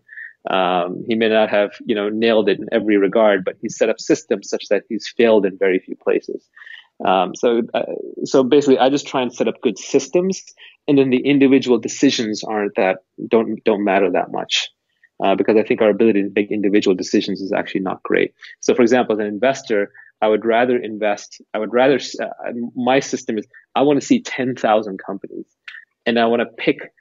He may not have, nailed it in every regard, but he's set up systems such that he's failed in very few places. So basically, I just try and set up good systems, and then the individual decisions don't matter that much, because I think our ability to make individual decisions is actually not great. So, for example, as an investor, I would rather my system is I want to see 10,000 companies, and I want to pick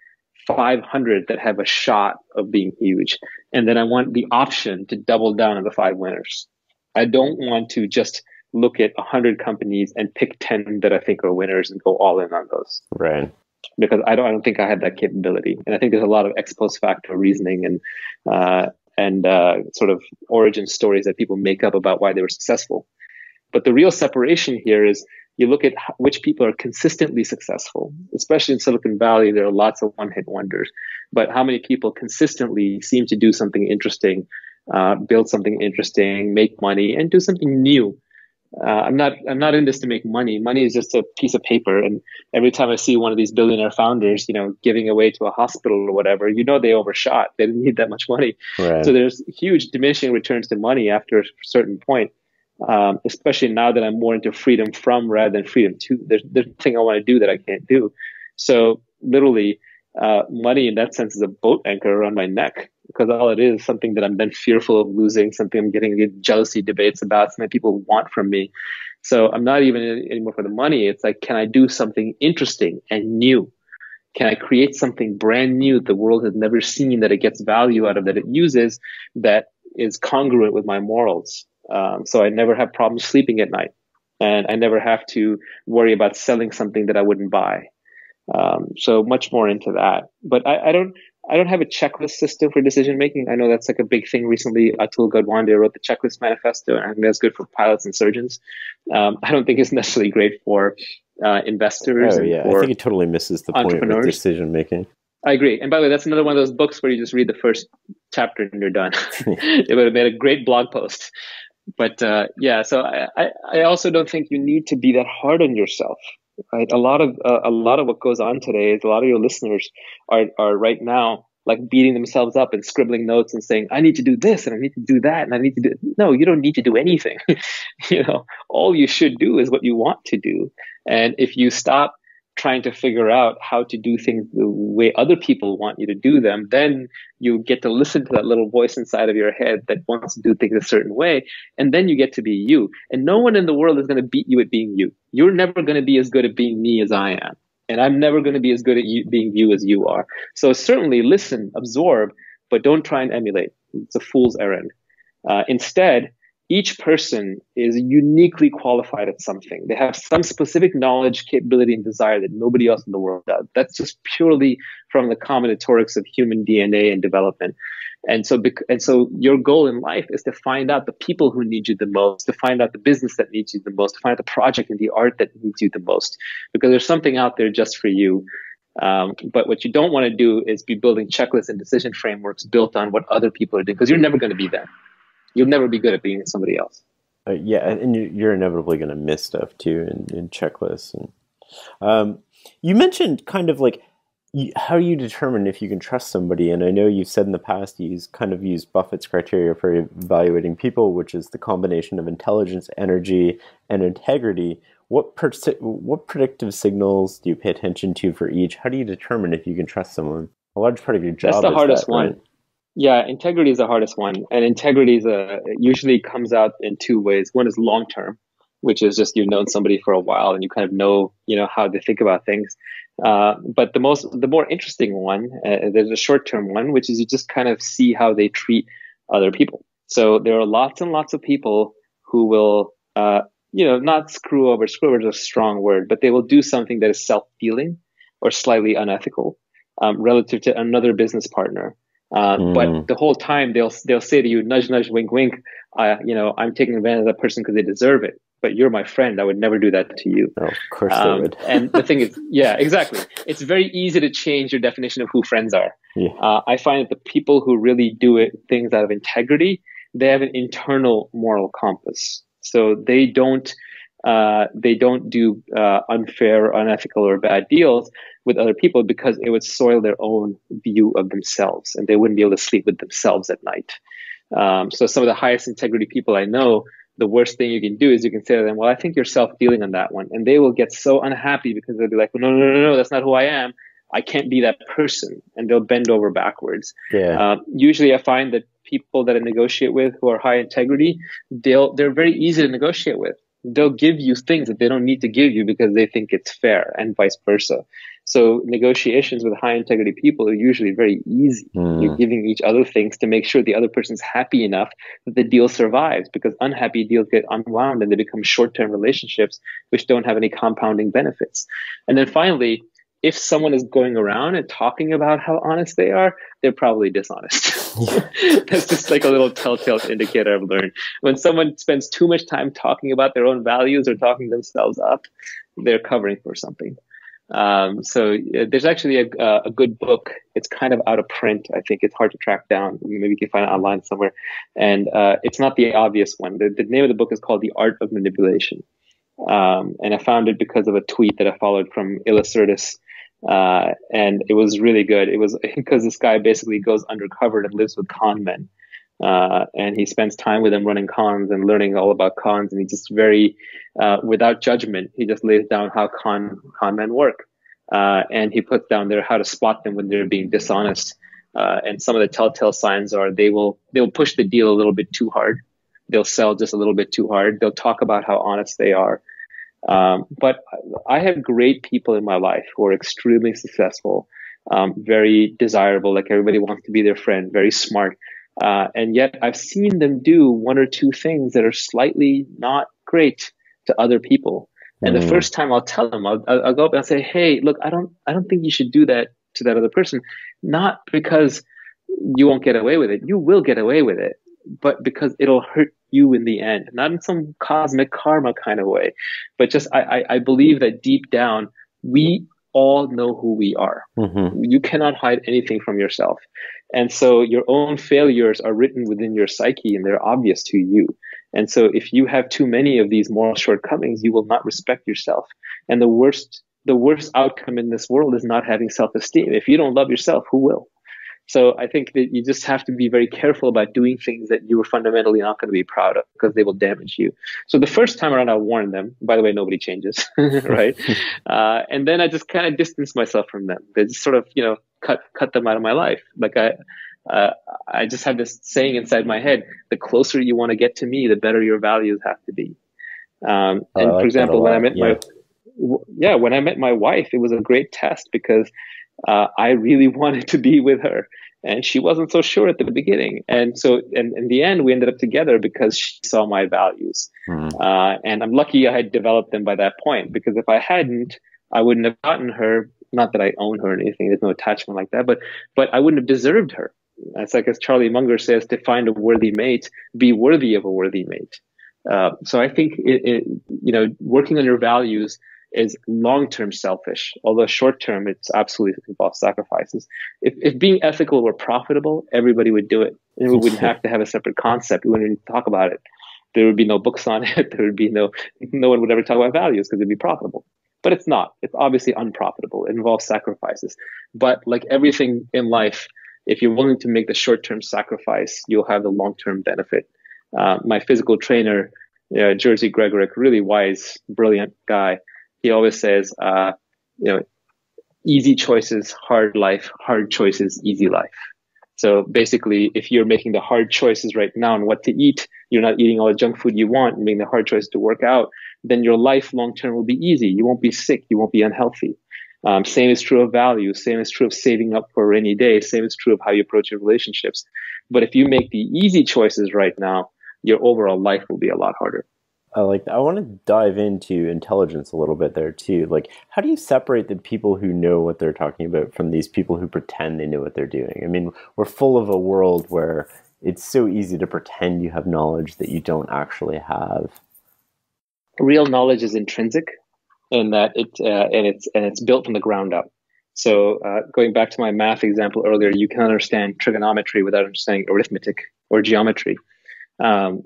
500 that have a shot of being huge. And then I want the option to double down on the 5 winners. I don't want to just look at 100 companies and pick 10 that I think are winners and go all in on those. Right. Because I don't think I have that capability. And I think there's a lot of ex post facto reasoning and sort of origin stories that people make up about why they were successful. But the real separation here is you look at which people are consistently successful, especially in Silicon Valley. There are lots of one-hit wonders, but how many people consistently seem to do something interesting, build something interesting, make money, and do something new? I'm not in this to make money. Money is just a piece of paper. And every time I see one of these billionaire founders, giving away to a hospital or whatever, they overshot. They didn't need that much money. Right. So there's huge diminishing returns to money after a certain point. Especially now that I'm more into freedom from rather than freedom to. There's nothing I want to do that I can't do. So literally, money in that sense is a boat anchor around my neck, because all it is something that I'm then fearful of losing, something I'm getting jealousy debates about, something people want from me. So I'm not even anymore for the money. It's like, can I do something interesting and new? Can I create something brand new that the world has never seen, that it gets value out of, that it uses, that is congruent with my morals? So I never have problems sleeping at night, and I never have to worry about selling something that I wouldn't buy. So much more into that. But I don't I don't have a checklist system for decision making. I know that's like a big thing recently. Atul Gadwande wrote the checklist manifesto, and I think that's good for pilots and surgeons. I don't think it's necessarily great for investors Oh and yeah, I think for it totally misses the point with entrepreneurs. decision making. I agree. And by the way, that's another one of those books where you just read the first chapter and you're done. It would have made a great blog post. But yeah, so I also don't think you need to be that hard on yourself. Right? A lot of what goes on today is a lot of your listeners are right now like beating themselves up and scribbling notes and saying, I need to do this and I need to do that and I need to do. No, you don't need to do anything. All you should do is what you want to do. And if you stop trying to figure out how to do things the way other people want you to do them, then you get to listen to that little voice inside of your head that wants to do things a certain way. And then you get to be you. And no one in the world is going to beat you at being you. You're never going to be as good at being me as I am. And I'm never going to be as good at being you as you are. So certainly listen, absorb, but don't try and emulate. It's a fool's errand. Instead, each person is uniquely qualified at something. They have some specific knowledge, capability, and desire that nobody else in the world does. That's just purely from the combinatorics of human DNA and development. And so your goal in life is to find out the people who need you the most, to find out the business that needs you the most, to find out the project and the art that needs you the most, because there's something out there just for you. But what you don't want to do is be building checklists and decision frameworks built on what other people are doing, because you're never going to be them. You'll never be good at being somebody else. Yeah, and you're inevitably going to miss stuff too in checklists. And you mentioned kind of like how do you determine if you can trust somebody? And I know you've said in the past you kind of use Buffett's criteria for evaluating people, which is the combination of intelligence, energy, and integrity. What predictive signals do you pay attention to for each? How do you determine if you can trust someone? A large part of your job. That's the hardest one. Right? Yeah, integrity is the hardest one, and integrity is usually comes out in two ways. One is long term, which is just you've known somebody for a while and you kind of know how they think about things. But the more interesting one, there's a short term one, which is you just kind of see how they treat other people. So there are lots and lots of people who will, not screw over. Screw over is a strong word, but they will do something that is self-dealing or slightly unethical relative to another business partner. But the whole time they'll say to you, nudge, nudge, wink, wink, I'm taking advantage of that person because they deserve it. But you're my friend. I would never do that to you. Oh, of course they would. And the thing is, yeah, exactly. It's very easy to change your definition of who friends are. Yeah. I find that the people who really do things out of integrity, they have an internal moral compass. So they don't do unfair, unethical, or bad deals with other people because it would soil their own view of themselves, and they wouldn't be able to sleep with themselves at night. So some of the highest integrity people I know, the worst thing you can do is you can say to them, well, I think you're self-dealing on that one. And they will get so unhappy because they'll be like, well, no, that's not who I am. I can't be that person. And they'll bend over backwards. Yeah. Usually I find that people that I negotiate with who are high integrity, they're very easy to negotiate with. They'll give you things that they don't need to give you because they think it's fair, and vice versa. So negotiations with high integrity people are usually very easy. You're giving each other things to make sure the other person's happy enough that the deal survives, because unhappy deals get unwound and they become short-term relationships which don't have any compounding benefits. And then finally, if someone is going around and talking about how honest they are, they're probably dishonest. That's just like a little telltale indicator I've learned. When someone spends too much time talking about their own values or talking themselves up, they're covering for something. So there's actually a good book. It's kind of out of print. I think it's hard to track down. Maybe you can find it online somewhere. And it's not the obvious one. The name of the book is called The Art of Manipulation. And I found it because of a tweet that I followed from Illustratus. And it was really good. It was because this guy basically goes undercover and lives with con men. And he spends time with them running cons and learning all about cons. And he just very, without judgment, he just lays down how con men work. And he puts down there how to spot them when they're being dishonest. And some of the telltale signs are they'll push the deal a little bit too hard. They'll sell just a little bit too hard. They'll talk about how honest they are. But I have great people in my life who are extremely successful, very desirable, like everybody wants to be their friend, very smart. And yet I've seen them do one or two things that are slightly not great to other people. And the first time I'll tell them, I'll go up and I'll say, hey, look, I don't think you should do that to that other person, not because you won't get away with it. You will get away with it, but because it'll hurt you in the end, not in some cosmic karma kind of way, but just I believe that deep down, we all know who we are. Mm-hmm. You cannot hide anything from yourself. And so your own failures are written within your psyche and they're obvious to you. And so if you have too many of these moral shortcomings, you will not respect yourself. And the worst outcome in this world is not having self-esteem. If you don't love yourself, who will? So I think that you just have to be very careful about doing things that you are fundamentally not going to be proud of because they will damage you. So the first time around, I warned them. By the way, nobody changes, right? And then I just kind of distanced myself from them. They just sort of, cut them out of my life. Like I just have this saying inside my head: the closer you want to get to me, the better your values have to be. And like for example, when I met yeah. when I met my wife, it was a great test because I really wanted to be with her, and she wasn't so sure at the beginning. And so, and in the end, we ended up together because she saw my values. And I'm lucky I had developed them by that point, because if I hadn't, I wouldn't have gotten her. Not that I own her or anything. There's no attachment like that, but I wouldn't have deserved her. It's like, as Charlie Munger says, to find a worthy mate, be worthy of a worthy mate. So I think working on your values is long-term selfish, although short-term it's absolutely involves sacrifices. If being ethical were profitable, everybody would do it, and we wouldn't have to have a separate concept. We wouldn't even talk about it. There would be no books on it. There would be no one would ever talk about values because it'd be profitable. But it's not. It's obviously unprofitable. It involves sacrifices. But like everything in life, if you're willing to make the short-term sacrifice, you'll have the long-term benefit. My physical trainer, Jerzy Gregorek, really wise, brilliant guy. He always says, easy choices, hard life, hard choices, easy life. So basically, if you're making the hard choices right now on what to eat, you're not eating all the junk food you want, and making the hard choice to work out, then your life long-term will be easy. You won't be sick. You won't be unhealthy. Same is true of values. Same is true of saving up for a rainy day. Same is true of how you approach your relationships. But if you make the easy choices right now, your overall life will be a lot harder. I want to dive into intelligence a little bit there too. Like, how do you separate the people who know what they're talking about from these people who pretend they know what they're doing? I mean, we're full of a world where it's so easy to pretend you have knowledge that you don't actually have. Real knowledge is intrinsic, in that it's built from the ground up. So going back to my math example earlier, you can understand trigonometry without understanding arithmetic or geometry.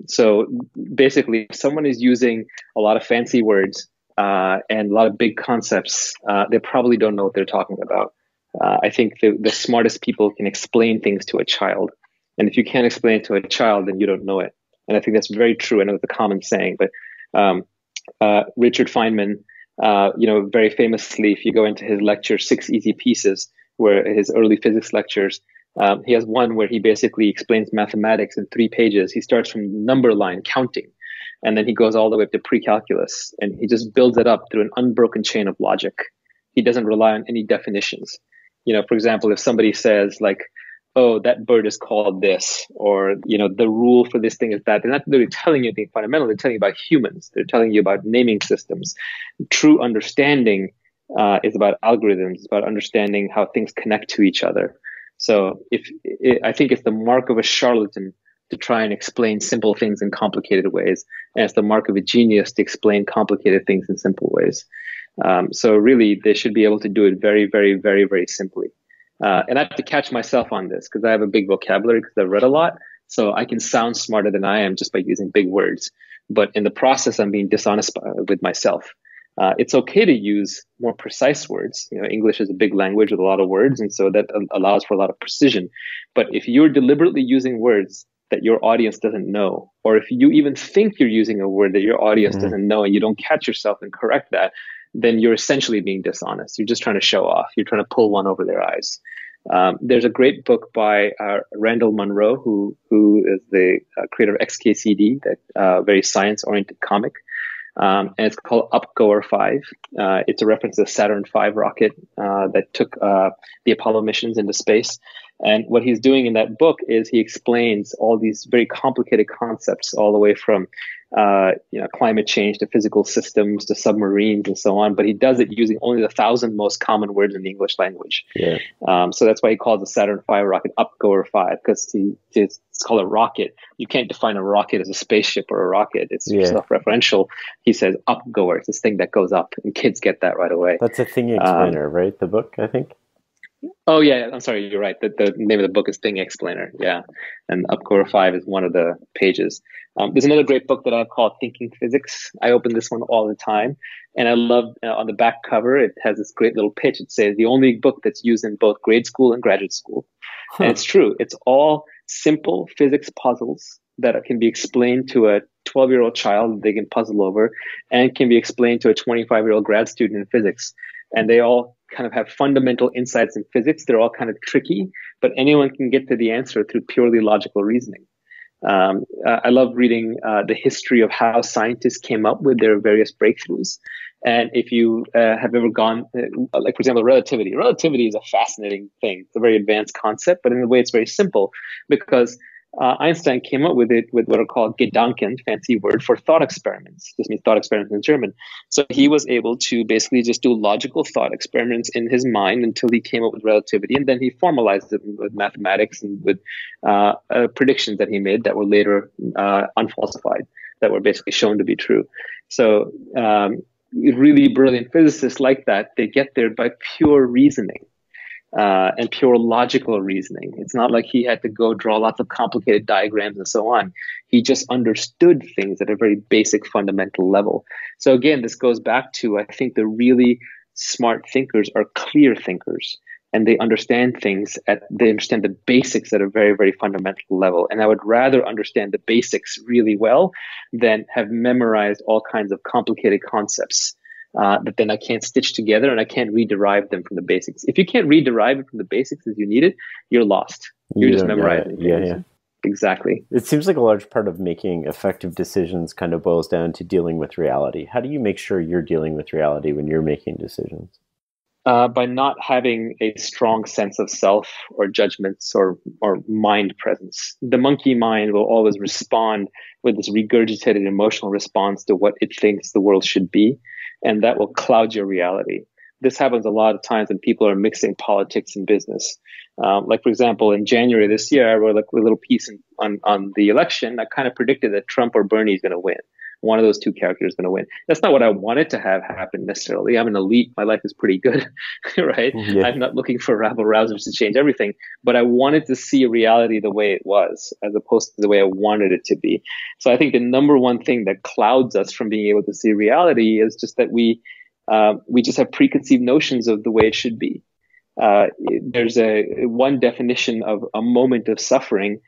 So basically, if someone is using a lot of fancy words and a lot of big concepts, they probably don't know what they're talking about. I think the smartest people can explain things to a child. And if you can't explain it to a child, then you don't know it. And I think that's very true. I know it's a common saying, but Richard Feynman, very famously, if you go into his lecture, 6 Easy Pieces, where his early physics lectures, he has one where he basically explains mathematics in 3 pages. He starts from number line counting, and then he goes all the way up to pre-calculus, and he just builds it up through an unbroken chain of logic. He doesn't rely on any definitions. For example, if somebody says like, oh, that bird is called this, or, the rule for this thing is that, they're not really telling you anything fundamental. They're telling you about humans. They're telling you about naming systems. True understanding is about algorithms. It's about understanding how things connect to each other. So I think it's the mark of a charlatan to try and explain simple things in complicated ways. And it's the mark of a genius to explain complicated things in simple ways. So really, they should be able to do it very, very, very, very simply. And I have to catch myself on this because I have a big vocabulary because I've read a lot. So I can sound smarter than I am just by using big words. But in the process, I'm being dishonest with myself. It's okay to use more precise words. English is a big language with a lot of words, and so that allows for a lot of precision. But if you're deliberately using words that your audience doesn't know, or if you even think you're using a word that your audience doesn't know and you don't catch yourself and correct that, then you're essentially being dishonest. You're just trying to show off. You're trying to pull one over their eyes. There's a great book by Randall Munroe, who is the creator of XKCD, that very science-oriented comic. And it's called Upgoer 5. It's a reference to the Saturn V rocket that took the Apollo missions into space. And what he's doing in that book is he explains all these very complicated concepts, all the way from climate change to physical systems to submarines and so on. But he does it using only the 1,000 most common words in the English language. Yeah. So that's why he calls the Saturn V rocket Upgoer 5, because it's called a rocket. You can't define a rocket as a spaceship or a rocket. It's self-referential. He says Upgoer. It's this thing that goes up, and kids get that right away. That's a Thing Explainer, right? The book, I think. Oh yeah, I'm sorry, you're right. The name of the book is Thing Explainer. Yeah, and Upgoer 5 is one of the pages. There's another great book that I have called Thinking Physics. I open this one all the time, and I love on the back cover it has this great little pitch. It says the only book that's used in both grade school and graduate school, and it's true. It's all simple physics puzzles that can be explained to a 12-year-old child that they can puzzle over, and can be explained to a 25-year-old grad student in physics. And they all kind of have fundamental insights in physics. They're all kind of tricky, but anyone can get to the answer through purely logical reasoning. I love reading the history of how scientists came up with their various breakthroughs. And if you have ever gone, like, for example, relativity. Relativity is a fascinating thing. It's a very advanced concept, but in a way it's very simple, because Einstein came up with it with what are called Gedanken, fancy word for thought experiments. This means thought experiments in German. So he was able to basically just do logical thought experiments in his mind until he came up with relativity. And then he formalized it with mathematics and with predictions that he made that were later unfalsified, that were basically shown to be true. So really brilliant physicists like that, they get there by pure reasoning. And pure logical reasoning. It's not like he had to go draw lots of complicated diagrams and so on. He just understood things at a very basic fundamental level. So again, this goes back to, I think the really smart thinkers are clear thinkers, and they understand things they understand the basics at a very, very fundamental level. And I would rather understand the basics really well than have memorized all kinds of complicated concepts that then I can't stitch together, and I can't rederive them from the basics. If you can't rederive it from the basics as you need it, you're lost. You're just memorizing. Yeah. Exactly. It seems like a large part of making effective decisions kind of boils down to dealing with reality. How do you make sure you're dealing with reality when you're making decisions? By not having a strong sense of self or judgments or mind presence. The monkey mind will always respond with this regurgitated emotional response to what it thinks the world should be, and that will cloud your reality. This happens a lot of times when people are mixing politics and business. Like, for example, in January this year, I wrote a little piece on the election. I kind of predicted that Trump or Bernie is going to win. One of those two characters is going to win. That's not what I wanted to have happen necessarily. I'm an elite. My life is pretty good, right? Yeah. I'm not looking for rabble rousers to change everything, but I wanted to see reality the way it was, as opposed to the way I wanted it to be. So I think the number one thing that clouds us from being able to see reality is just that we just have preconceived notions of the way it should be. There's one definition of a moment of suffering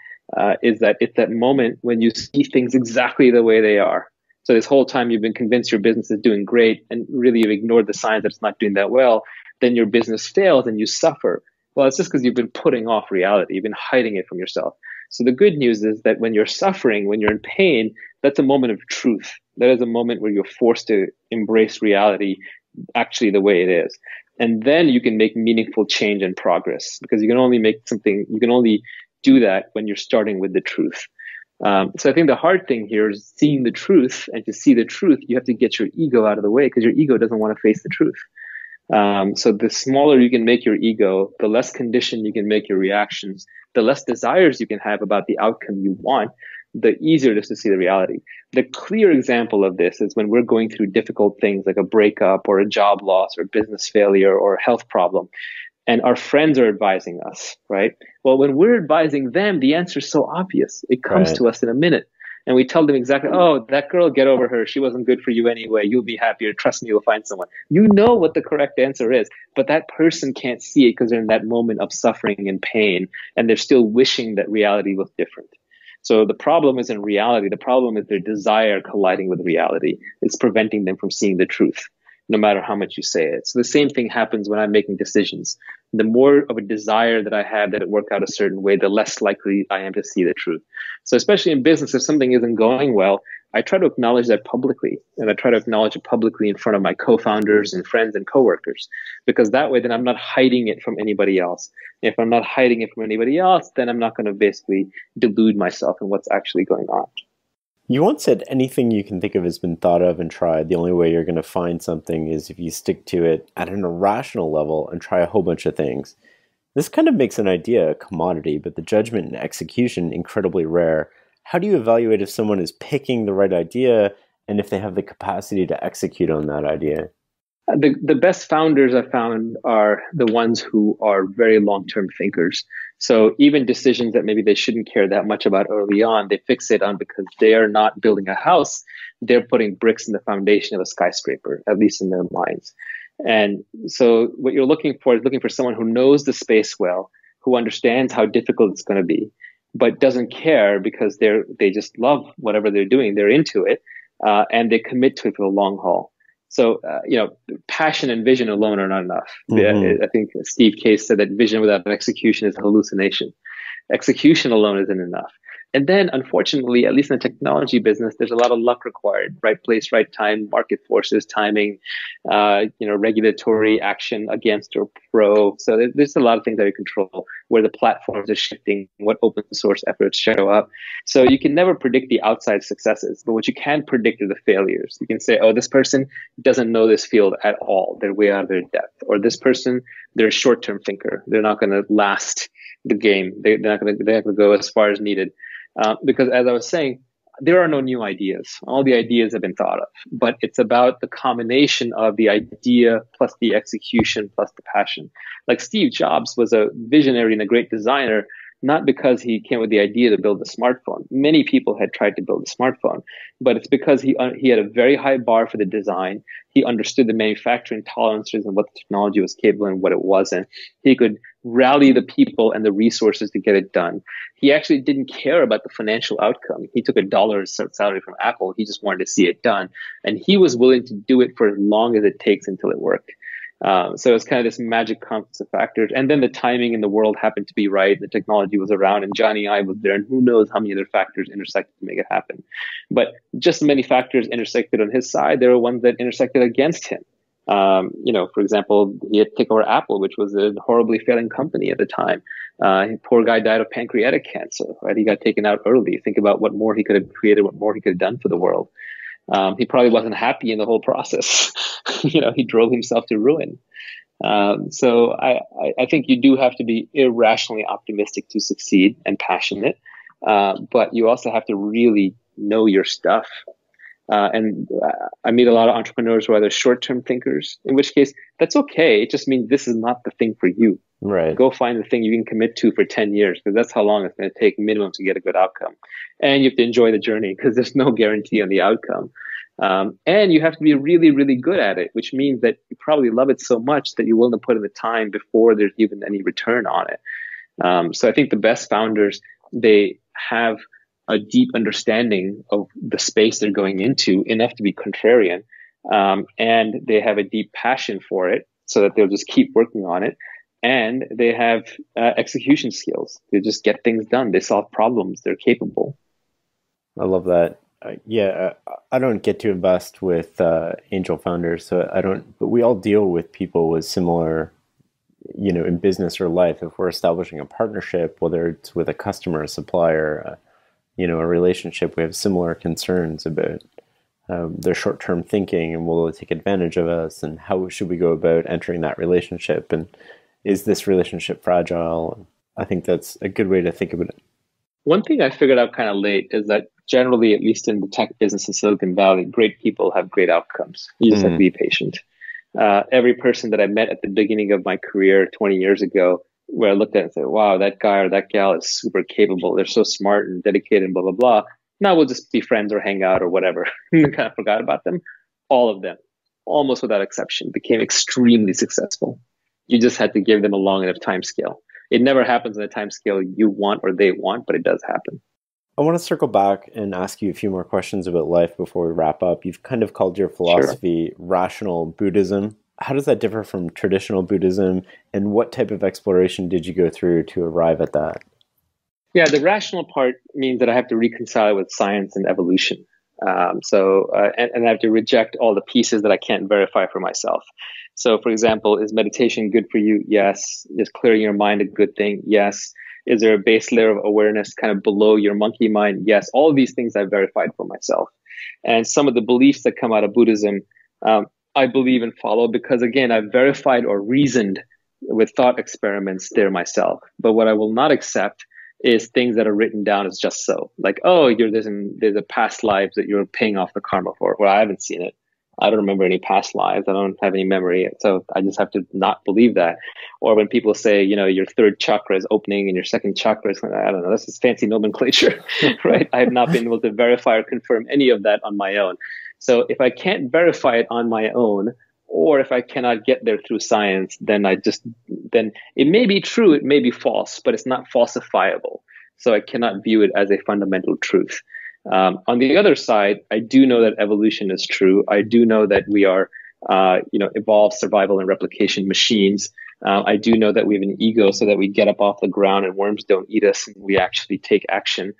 is that it's that moment when you see things exactly the way they are. So this whole time you've been convinced your business is doing great, and really you've ignored the signs that it's not doing that well. Then your business fails and you suffer. Well, it's just because you've been putting off reality. You've been hiding it from yourself. So the good news is that when you're suffering, when you're in pain, that's a moment of truth. That is a moment where you're forced to embrace reality actually the way it is. And then you can make meaningful change and progress, because you can only do that when you're starting with the truth. So I think the hard thing here is seeing the truth, and to see the truth, you have to get your ego out of the way, because your ego doesn't want to face the truth. So the smaller you can make your ego, the less conditioned you can make your reactions, the less desires you can have about the outcome you want, the easier it is to see the reality. The clear example of this is when we're going through difficult things like a breakup or a job loss or business failure or a health problem, and our friends are advising us, right? Well, when we're advising them, the answer is so obvious. It comes to us in a minute. And we tell them exactly, oh, that girl, get over her. She wasn't good for you anyway. You'll be happier. Trust me, you'll find someone. You know what the correct answer is, but that person can't see it because they're in that moment of suffering and pain, and they're still wishing that reality was different. So the problem isn't reality. The problem is their desire colliding with reality. It's preventing them from seeing the truth, no matter how much you say it. So the same thing happens when I'm making decisions. The more of a desire that I have that it work out a certain way, the less likely I am to see the truth. So especially in business, if something isn't going well, I try to acknowledge that publicly. And I try to acknowledge it publicly in front of my co-founders and friends and coworkers, because that way then I'm not hiding it from anybody else. If I'm not hiding it from anybody else, then I'm not going to basically delude myself in what's actually going on. You once said anything you can think of has been thought of and tried. The only way you're going to find something is if you stick to it at an irrational level and try a whole bunch of things. This kind of makes an idea a commodity, but the judgment and execution incredibly rare. How do you evaluate if someone is picking the right idea and if they have the capacity to execute on that idea? The best founders I found are the ones who are very long-term thinkers. So even decisions that maybe they shouldn't care that much about early on, they fixate on because they are not building a house. They're putting bricks in the foundation of a skyscraper, at least in their minds. And so what you're looking for is looking for someone who knows the space well, who understands how difficult it's going to be, but doesn't care because they just love whatever they're doing. They're into it, and they commit to it for the long haul. So, passion and vision alone are not enough. Mm-hmm. I think Steve Case said that vision without execution is a hallucination. Execution alone isn't enough. And then, unfortunately, at least in the technology business, there's a lot of luck required. Right place, right time, market forces, timing, regulatory action against or pro. So there's a lot of things that you control, where the platforms are shifting, what open source efforts show up. So you can never predict the outside successes, but what you can predict are the failures. You can say, oh, this person doesn't know this field at all. They're way out of their depth. Or this person, they're a short-term thinker. They're not going to last the game. They're not going to go as far as needed. Because as I was saying, there are no new ideas. All the ideas have been thought of, but it's about the combination of the idea plus the execution plus the passion. Like Steve Jobs was a visionary and a great designer, not because he came with the idea to build a smartphone. Many people had tried to build a smartphone, but it's because he had a very high bar for the design. He understood the manufacturing tolerances and what the technology was capable and what it wasn't. He could rally the people and the resources to get it done. He actually didn't care about the financial outcome. He took $1 salary from Apple. He just wanted to see it done. And he was willing to do it for as long as it takes until it worked. So it's kind of this magic confluence of factors. And then the timing in the world happened to be right. The technology was around and Johnny Ive was there. And who knows how many other factors intersected to make it happen. But just as many factors intersected on his side, there were ones that intersected against him. For example, he had to take over Apple, which was a horribly failing company at the time. Poor guy died of pancreatic cancer, right? He got taken out early. Think about what more he could have created, what more he could have done for the world. He probably wasn't happy in the whole process. He drove himself to ruin. So I think you do have to be irrationally optimistic to succeed and passionate. But you also have to really know your stuff. And I meet a lot of entrepreneurs who are either short-term thinkers, in which case that's okay. It just means this is not the thing for you. Right. Go find the thing you can commit to for 10 years, because that's how long it's going to take minimum to get a good outcome. And you have to enjoy the journey because there's no guarantee on the outcome. And you have to be really, really good at it, which means that you probably love it so much that you're willing to put in the time before there's even any return on it. So I think the best founders, they have a deep understanding of the space they're going into, enough to be contrarian. And they have a deep passion for it so that they'll just keep working on it. And they have execution skills. They just get things done. They solve problems. They're capable. I love that. I don't get to invest with angel founders, so I don't, but we all deal with people with similar, in business or life. If we're establishing a partnership, whether it's with a customer, a supplier, a relationship, we have similar concerns about their short-term thinking and will they take advantage of us, and how should we go about entering that relationship, and is this relationship fragile? I think that's a good way to think about it. One thing I figured out kind of late is that generally, at least in the tech business in Silicon Valley, great people have great outcomes. You just have to be patient. Every person that I met at the beginning of my career 20 years ago, where I looked at it and said, wow, that guy or that gal is super capable. They're so smart and dedicated and blah, blah, blah. Now we'll just be friends or hang out or whatever. I kind of forgot about them. All of them, almost without exception, became extremely successful. You just had to give them a long enough time scale. It never happens in the time scale you want or they want, but it does happen. I want to circle back and ask you a few more questions about life before we wrap up. You've kind of called your philosophy rational Buddhism. How does that differ from traditional Buddhism, and what type of exploration did you go through to arrive at that? Yeah, the rational part means that I have to reconcile with science and evolution. And I have to reject all the pieces that I can't verify for myself. So, for example, is meditation good for you? Yes. Is clearing your mind a good thing? Yes. Is there a base layer of awareness kind of below your monkey mind? Yes, all of these things I've verified for myself. And some of the beliefs that come out of Buddhism, I believe and follow because, again, I've verified or reasoned with thought experiments there myself. But what I will not accept is things that are written down as just so. Like, oh, there's a past lives that you're paying off the karma for. Well, I haven't seen it. I don't remember any past lives. I don't have any memory. So I just have to not believe that. Or when people say, your third chakra is opening and your second chakra is, I don't know, this is fancy nomenclature, right? I have not been able to verify or confirm any of that on my own. So if I can't verify it on my own, or if I cannot get there through science, then it may be true, it may be false, but it's not falsifiable. So I cannot view it as a fundamental truth. On the other side, I do know that evolution is true. I do know that we are, evolved survival and replication machines. I do know that we have an ego so that we get up off the ground and worms don't eat us and we actually take action.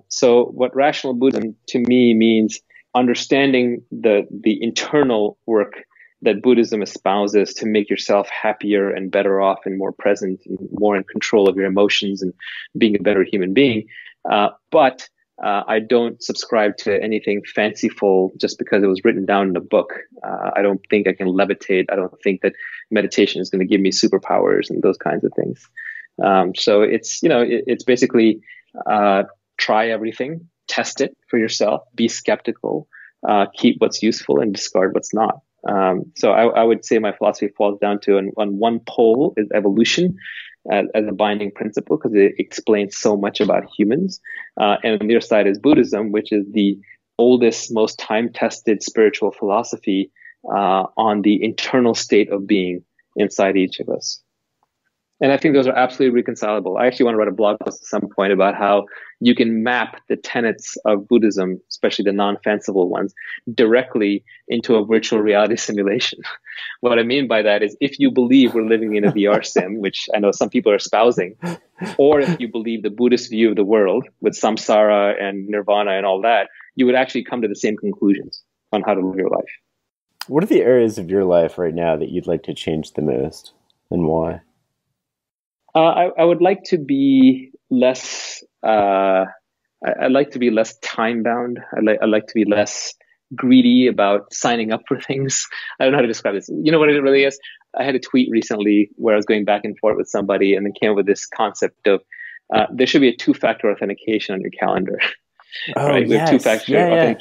So what rational Buddhism to me means understanding the internal work that Buddhism espouses to make yourself happier and better off and more present and more in control of your emotions and being a better human being. But I don't subscribe to anything fanciful just because it was written down in a book. I don't think I can levitate. I don't think that meditation is going to give me superpowers and those kinds of things. So it's basically try everything, test it for yourself, be skeptical, keep what's useful and discard what's not. So I would say my philosophy falls down to on one pole is evolution as a binding principle because it explains so much about humans. And on the other side is Buddhism, which is the oldest, most time-tested spiritual philosophy on the internal state of being inside each of us. And I think those are absolutely reconcilable. I actually want to write a blog post at some point about how you can map the tenets of Buddhism, especially the non-fanciful ones, directly into a virtual reality simulation. What I mean by that is if you believe we're living in a VR sim, which I know some people are espousing, or if you believe the Buddhist view of the world with samsara and nirvana and all that, you would actually come to the same conclusions on how to live your life. What are the areas of your life right now that you'd like to change the most and why? I would like to be less. I'd like to be less time bound. I'd like to be less greedy about signing up for things. I don't know how to describe this. You know what it really is? I had a tweet recently where I was going back and forth with somebody, and then came up with this concept of there should be a 2-factor authentication on your calendar. Oh, right? yes. With 2-factor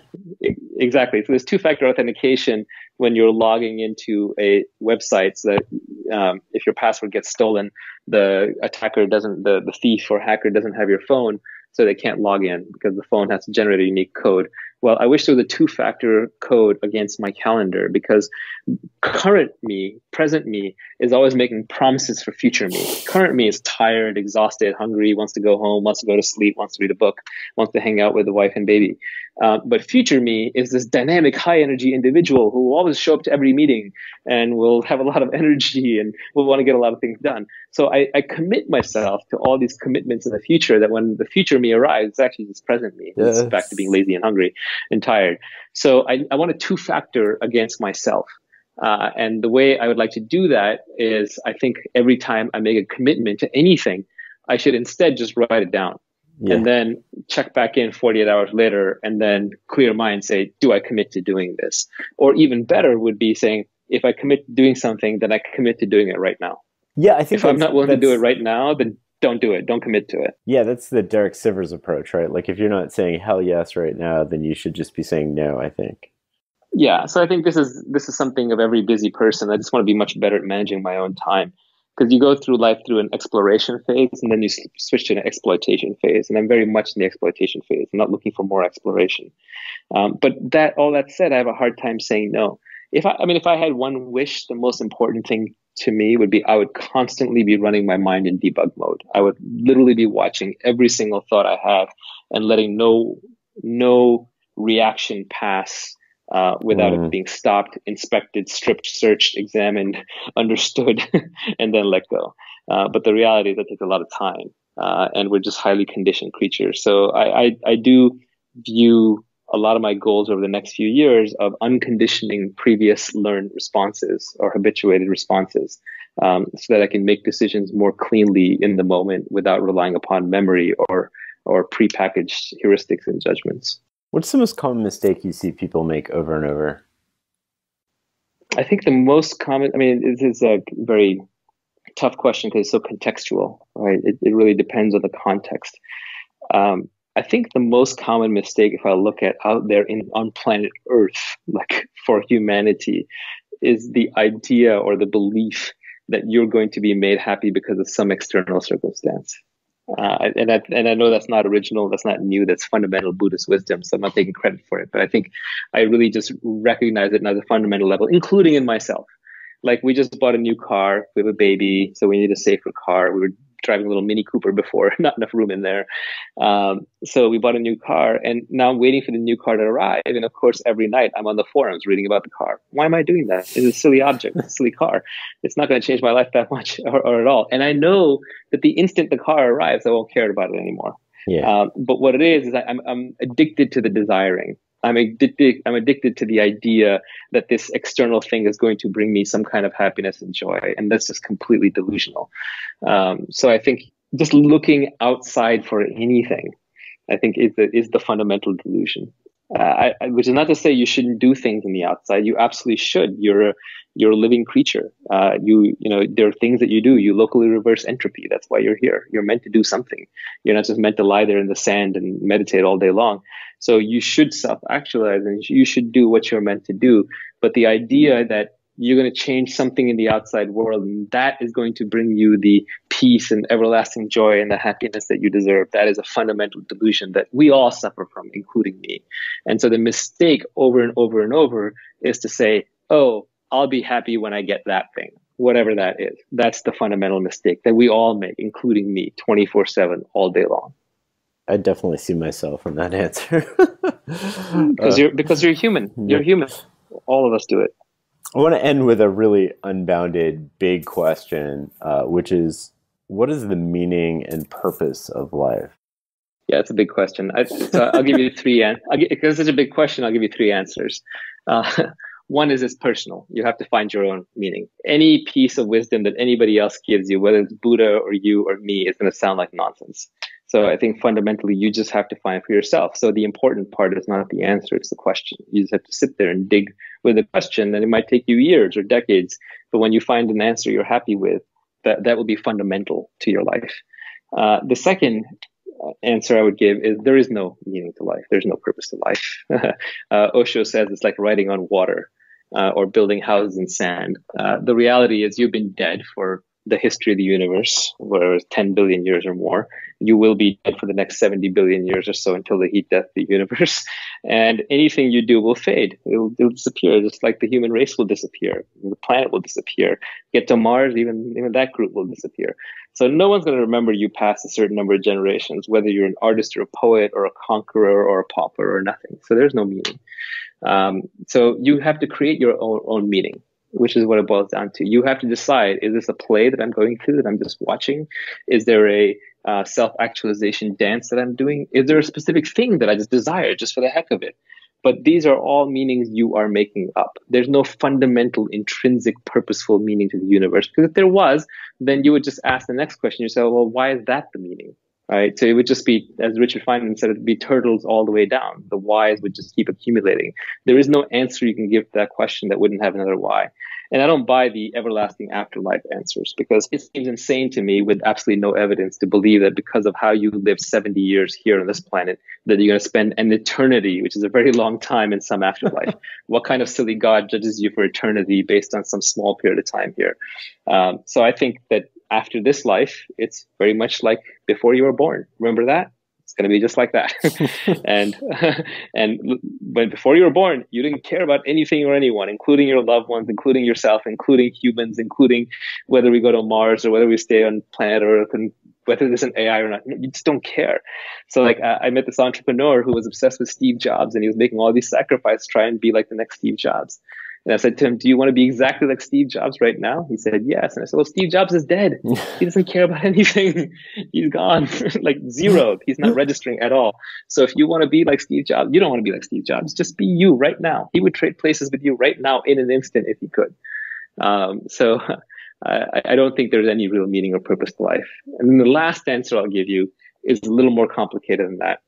exactly. So there's 2-factor authentication when you're logging into a website so that if your password gets stolen, the thief or hacker doesn't have your phone, so they can't log in because the phone has to generate a unique code. Well, I wish there was a 2-factor code against my calendar because current me, present me, is always making promises for future me. Current me is tired, exhausted, hungry, wants to go home, wants to go to sleep, wants to read a book, wants to hang out with the wife and baby. But future me is this dynamic, high energy individual who will always show up to every meeting and will have a lot of energy and will want to get a lot of things done. So I commit myself to all these commitments in the future that when the future me arrives, it's actually this present me. It's back to being lazy and hungry and tired. So I want a 2-factor against myself. And the way I would like to do that is I think every time I make a commitment to anything, I should instead just write it down. Yeah. And then check back in 48 hours later and then clear mind say, do I commit to doing this? Or even better would be saying, if I commit to doing something, then I commit to doing it right now. Yeah, I think if I'm not willing to do it right now, then don't do it. Don't commit to it. Yeah, that's the Derek Sivers approach, right? Like if you're not saying hell yes right now, then you should just be saying no, I think. Yeah, so I think this is something of every busy person. I just want to be much better at managing my own time. Because you go through life through an exploration phase and then you switch to an exploitation phase. And I'm very much in the exploitation phase. I'm not looking for more exploration. But all that said, I have a hard time saying no. If I had one wish, the most important thing to me would be I would constantly be running my mind in debug mode. I would literally be watching every single thought I have and letting no reaction pass without it being stopped, inspected, stripped, searched, examined, understood, and then let go. But the reality is that takes a lot of time, and we're just highly conditioned creatures. So I do view a lot of my goals over the next few years of unconditioning previous learned responses or habituated responses. so that I can make decisions more cleanly in the moment without relying upon memory or prepackaged heuristics and judgments. What's the most common mistake you see people make over and over? I think the most common, I mean, this is a very tough question because it's so contextual, right? It really depends on the context. I think the most common mistake, if I look at out there on planet Earth, like for humanity, is the idea or the belief that you're going to be made happy because of some external circumstance. And I know that's not original, that's not new, that's fundamental Buddhist wisdom. So I'm not taking credit for it, but I think I really just recognize it as a fundamental level, including in myself. Like we just bought a new car, we have a baby, so we need a safer car. We were driving a little Mini Cooper before, not enough room in there. So we bought a new car, and now I'm waiting for the new car to arrive. And of course, every night I'm on the forums reading about the car. Why am I doing that? It's a silly object, it's a silly car. It's not going to change my life that much or at all. And I know that the instant the car arrives, I won't care about it anymore. Yeah. But what it is I'm addicted to the desiring. I'm addicted to the idea that this external thing is going to bring me some kind of happiness and joy, and that's just completely delusional. So I think just looking outside for anything, I think is the fundamental delusion. Which is not to say you shouldn't do things in the outside. You absolutely should. You're a living creature. You know there are things that you do. You locally reverse entropy. That's why you're here. You're meant to do something. You're not just meant to lie there in the sand and meditate all day long. So you should self-actualize and you should do what you're meant to do. But the idea that you're going to change something in the outside world, and that is going to bring you the peace and everlasting joy and the happiness that you deserve. That is a fundamental delusion that we all suffer from, including me. And so the mistake over and over and over is to say, oh, I'll be happy when I get that thing, whatever that is. That's the fundamental mistake that we all make, including me, 24/7, all day long. I definitely see myself in that answer. Because you're human. You're human. All of us do it. I want to end with a really unbounded big question, which is, what is the meaning and purpose of life? Yeah, it's a big question. So I'll give you because it's such a big question, I'll give you three answers. One is it's personal. You have to find your own meaning. Any piece of wisdom that anybody else gives you, whether it's Buddha or you or me, is going to sound like nonsense. So I think fundamentally you just have to find for yourself. So the important part is not the answer, it's the question. You just have to sit there and dig with the question, and it might take you years or decades. But when you find an answer you're happy with, that will be fundamental to your life. The second answer I would give is there is no meaning to life. There's no purpose to life. Osho says it's like riding on water or building houses in sand. The reality is you've been dead for the history of the universe, whether it's 10 billion years or more. You will be dead for the next 70 billion years or so until the heat death of the universe. And anything you do will fade. It'll disappear, just like the human race will disappear. The planet will disappear. Get to Mars, even that group will disappear. So no one's going to remember you past a certain number of generations, whether you're an artist or a poet or a conqueror or a pauper or nothing. So there's no meaning. So you have to create your own meaning, which is what it boils down to. You have to decide, is this a play that I'm going through that I'm just watching? Is there a self-actualization dance that I'm doing? Is there a specific thing that I just desire just for the heck of it? But these are all meanings you are making up. There's no fundamental, intrinsic, purposeful meaning to the universe. Because if there was, then you would just ask the next question. You say, well, why is that the meaning? Right? So it would just be, as Richard Feynman said, it would be turtles all the way down. The whys would just keep accumulating. There is no answer you can give to that question that wouldn't have another why. And I don't buy the everlasting afterlife answers because it seems insane to me with absolutely no evidence to believe that because of how you lived 70 years here on this planet, that you're going to spend an eternity, which is a very long time, in some afterlife. What kind of silly God judges you for eternity based on some small period of time here? So I think that after this life, it's very much like before you were born. Remember that? It's going to be just like that. and when before you were born, you didn't care about anything or anyone, including your loved ones, including yourself, including humans, including whether we go to Mars or whether we stay on planet Earth and whether there's an AI or not. You just don't care. So like I met this entrepreneur who was obsessed with Steve Jobs, and he was making all these sacrifices to try and be like the next Steve Jobs. And I said to him, do you want to be exactly like Steve Jobs right now? He said, yes. And I said, well, Steve Jobs is dead. He doesn't care about anything. He's gone, like zero. He's not registering at all. So if you want to be like Steve Jobs, you don't want to be like Steve Jobs. Just be you right now. He would trade places with you right now in an instant if he could. So I don't think there's any real meaning or purpose to life. And then the last answer I'll give you is a little more complicated than that.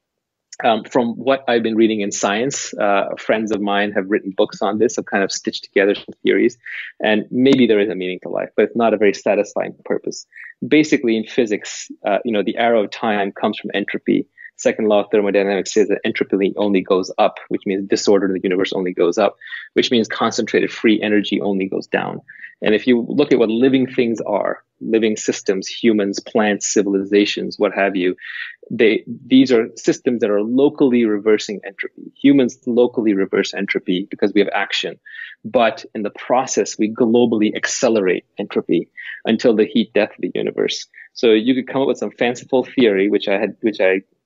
From what I've been reading in science, friends of mine have written books on this, have kind of stitched together some theories, and maybe there is a meaning to life, but it's not a very satisfying purpose. Basically, in physics, the arrow of time comes from entropy. Second law of thermodynamics says that entropy only goes up, which means disorder in the universe only goes up, which means concentrated free energy only goes down. And if you look at what living things are, living systems, humans, plants, civilizations, what have you, these are systems that are locally reversing entropy. Humans locally reverse entropy because we have action. But in the process, we globally accelerate entropy until the heat death of the universe. So you could come up with some fanciful theory, which I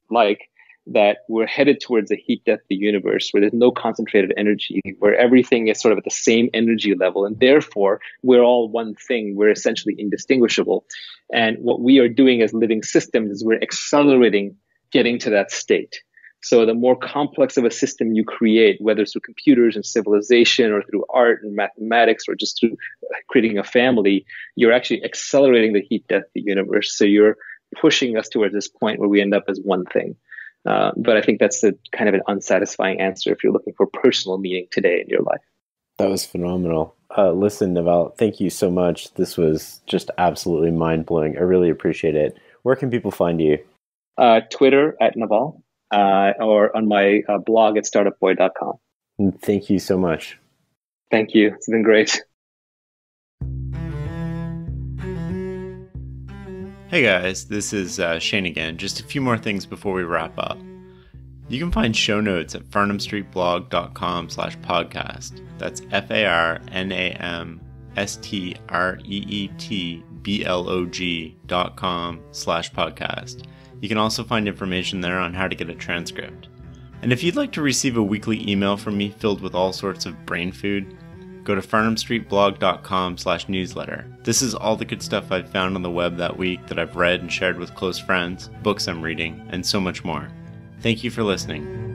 like, that we're headed towards the heat death of the universe, where there's no concentrated energy, where everything is sort of at the same energy level, and therefore we're all one thing. We're essentially indistinguishable. And what we are doing as living systems is we're accelerating getting to that state. So the more complex of a system you create, whether it's through computers and civilization or through art and mathematics or just through creating a family, you're actually accelerating the heat death of the universe. So you're pushing us towards this point where we end up as one thing. But I think that's a kind of an unsatisfying answer if you're looking for personal meaning today in your life. That was phenomenal. Listen, Naval, thank you so much. This was just absolutely mind-blowing. I really appreciate it. Where can people find you? Twitter at Naval, or on my blog at startupboy.com. Thank you so much. Thank you. It's been great. Hey guys, this is Shane again. Just a few more things before we wrap up. You can find show notes at farnamstreetblog.com/podcast. That's FARNAMSTREETBLOG.com/podcast. You can also find information there on how to get a transcript. And if you'd like to receive a weekly email from me filled with all sorts of brain food, go to farnamstreetblog.com/newsletter. This is all the good stuff I've found on the web that week that I've read and shared with close friends, books I'm reading, and so much more. Thank you for listening.